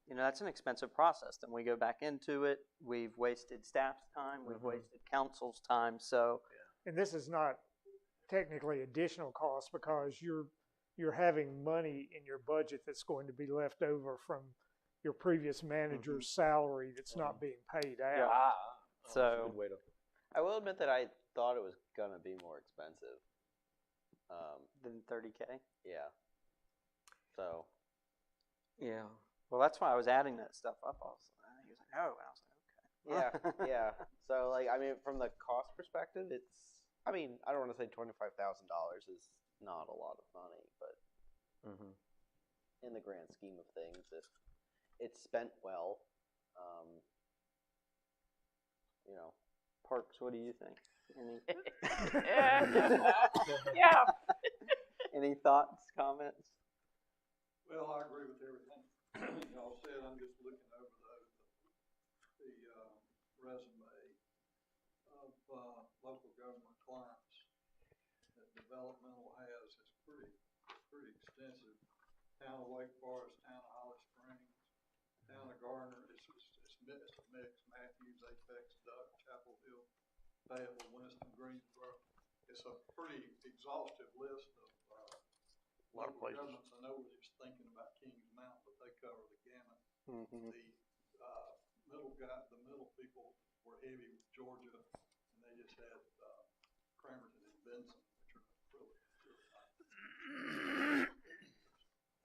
that's an expensive process. Then we go back into it. We've wasted staff's time. We've wasted council's time. So, And this is not technically additional cost because you're having money in your budget that's going to be left over from your previous manager's salary that's not being paid out. That's a so good way to. I will admit that I thought it was gonna be more expensive. then $30K. Yeah. So. Yeah. Well, that's why I was adding that stuff up. He was like, "Oh," I was like, "Okay." Yeah. So, like, I mean, from the cost perspective, I don't want to say $25,000 is not a lot of money, but in the grand scheme of things, if it's spent well, Parks, what do you think? Yeah. Any thoughts, comments? Well, I agree with everything y'all said. I'm just looking over the resume of local government clients that developmental has. It's pretty extensive. Town of Wake Forest, Town of Holly Springs, Town of Garner. It's a mix. Matthews, Apex, Duck, Chapel Hill, Fayetteville, Winston, Greensboro. It's a pretty exhaustive list of lot of local places. governments. I know we're just thinking about Kings Mountain, but they cover the gamut. The middle people were heavy with Georgia, and they just had Cramerton and Benson, which are really nice.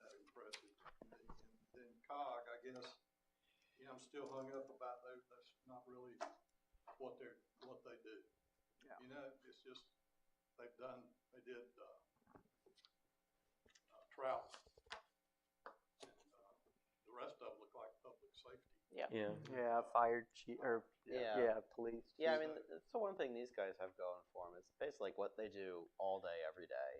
That impressive. And then COG, I guess, I'm still hung up about those. That's not really what they do. Yeah. It's just they did trout. And the rest of them look like public safety. Yeah, fire chief or police. Yeah, I chief. mean, that's the one thing these guys have going for them. It's basically like what they do all day, every day.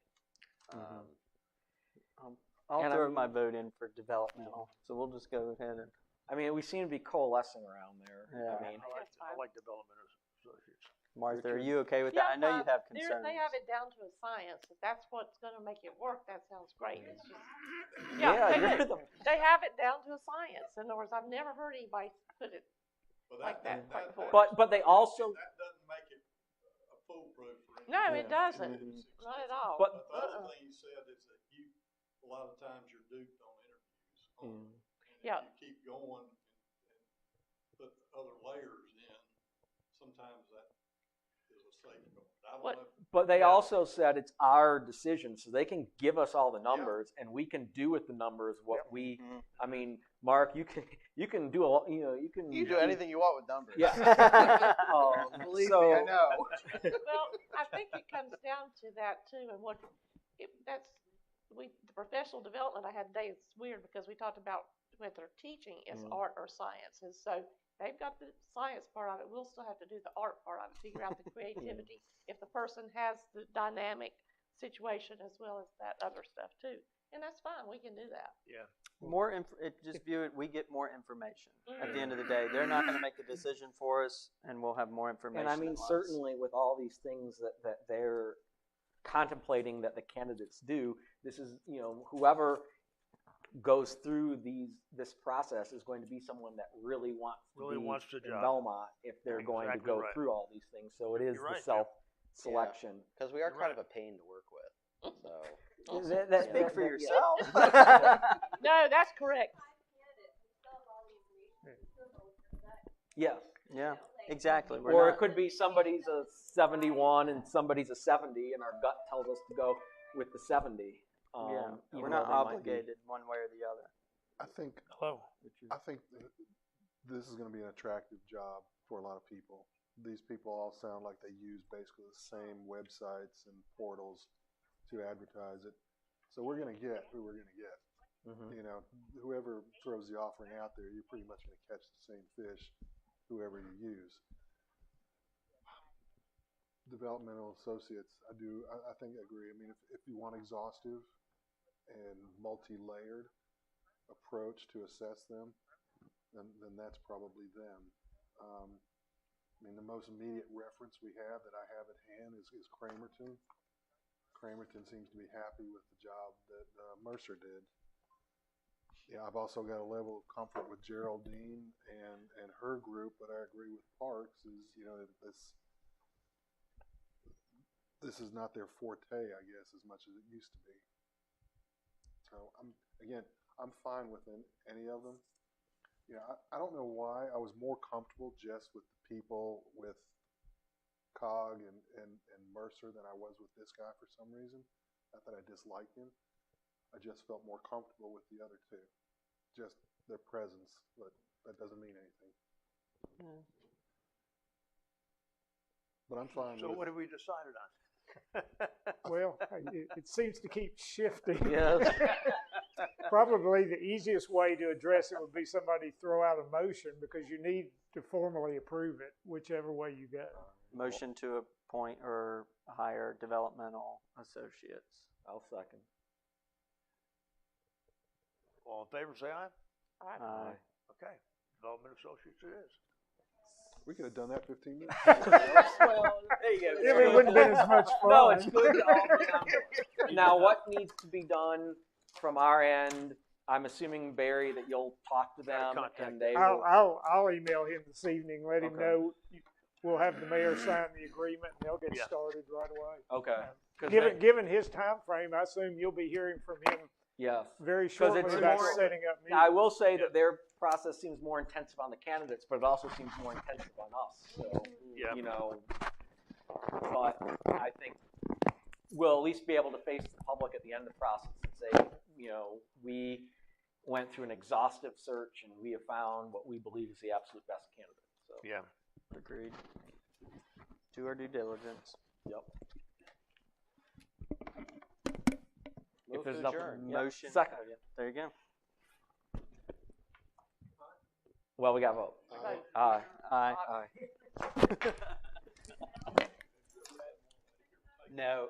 I'll throw my vote in for developmental. So we'll just go ahead and. I mean, we seem to be coalescing around there. Yeah. I mean, I like development associates. Martha, are you okay with that? I know you have concerns. They have it down to a science. If that's what's going to make it work, that sounds great. It's just, Yeah, they you're do. They have it down to a science. In other words, I've never heard anybody put it like that. But they also. That doesn't make it a foolproof for anything. No, it doesn't. Not at all. But the other thing you said is that a lot of times you're duped on interviews. And Yeah. if you keep going and put other layers in, sometimes that is a safeguard. I don't know. But they also said it's our decision, so they can give us all the numbers, and we can do with the numbers what we. I mean, Mark, you can do you do anything you want with numbers. Yeah. Believe me, I know. Well, I think it comes down to that too, and the professional development I had today is weird because we talked about whether teaching is art or science, and so they've got the science part of it. We'll still have to do the art part of it, figure out the creativity. If the person has the dynamic situation as well as that other stuff too, and that's fine. We can do that. Yeah. Just view it. We get more information at the end of the day. They're not going to make the decision for us, and we'll have more information. And I mean, certainly with all these things that they're contemplating that the candidates do, this is whoever goes through this process is going to be someone that really wants to be in Belmont if they're going to go through all these things. So it is the self-selection. Because we are kind of a pain to work with. So speak for yourself. No, that's correct. Yes. Yeah. Exactly. Or it could be somebody's a 71 and somebody's a 70, and our gut tells us to go with the 70. We're not obligated one way or the other. I think this is going to be an attractive job for a lot of people. These people all sound like they use basically the same websites and portals to advertise it. So we're going to get who we're going to get. Whoever throws the offering out there, you're pretty much going to catch the same fish, whoever you use. Developmental associates, I think I agree. I mean, if you want exhaustive and multi-layered approach to assess them, then that's probably them. I mean, the most immediate reference we have that I have at hand is Cramerton. Cramerton seems to be happy with the job that Mercer did. Yeah, I've also got a level of comfort with Geraldine and her group, but I agree with Parks is, this is not their forte, I guess, as much as it used to be. So I'm fine with any of them. I don't know why I was more comfortable just with the people with COG and Mercer than I was with this guy for some reason. Not that I disliked him. I just felt more comfortable with the other two. Just their presence, but that doesn't mean anything. But I'm fine with it. So what have we decided on? Well, it seems to keep shifting. Yes. Probably the easiest way to address it would be somebody throw out a motion because you need to formally approve it, whichever way you go. Motion to appoint or hire developmental associates. I'll second. All in favor, say aye. Aye. Okay. Development associates it is. We could have done that 15 minutes. Well, there you go. It wouldn't have been as much fun. No, it's good. Now, what needs to be done from our end? I'm assuming, Barry, that you'll talk to them and they will. I'll email him this evening, let him know. We'll have the mayor sign the agreement, and they'll get started right away. Okay. Given his time frame, I assume you'll be hearing from him very shortly about setting up meetings. I will say that their process seems more intensive on the candidates, but it also seems more intensive on us. So, but I think we'll at least be able to face the public at the end of the process and say, we went through an exhaustive search and we have found what we believe is the absolute best candidate. So. Yeah. Agreed. Do our due diligence. Yep. Move If there's to nothing, adjourn. Motion. Second. There you go. Well, we got a vote. Aye. Aye. Aye. No.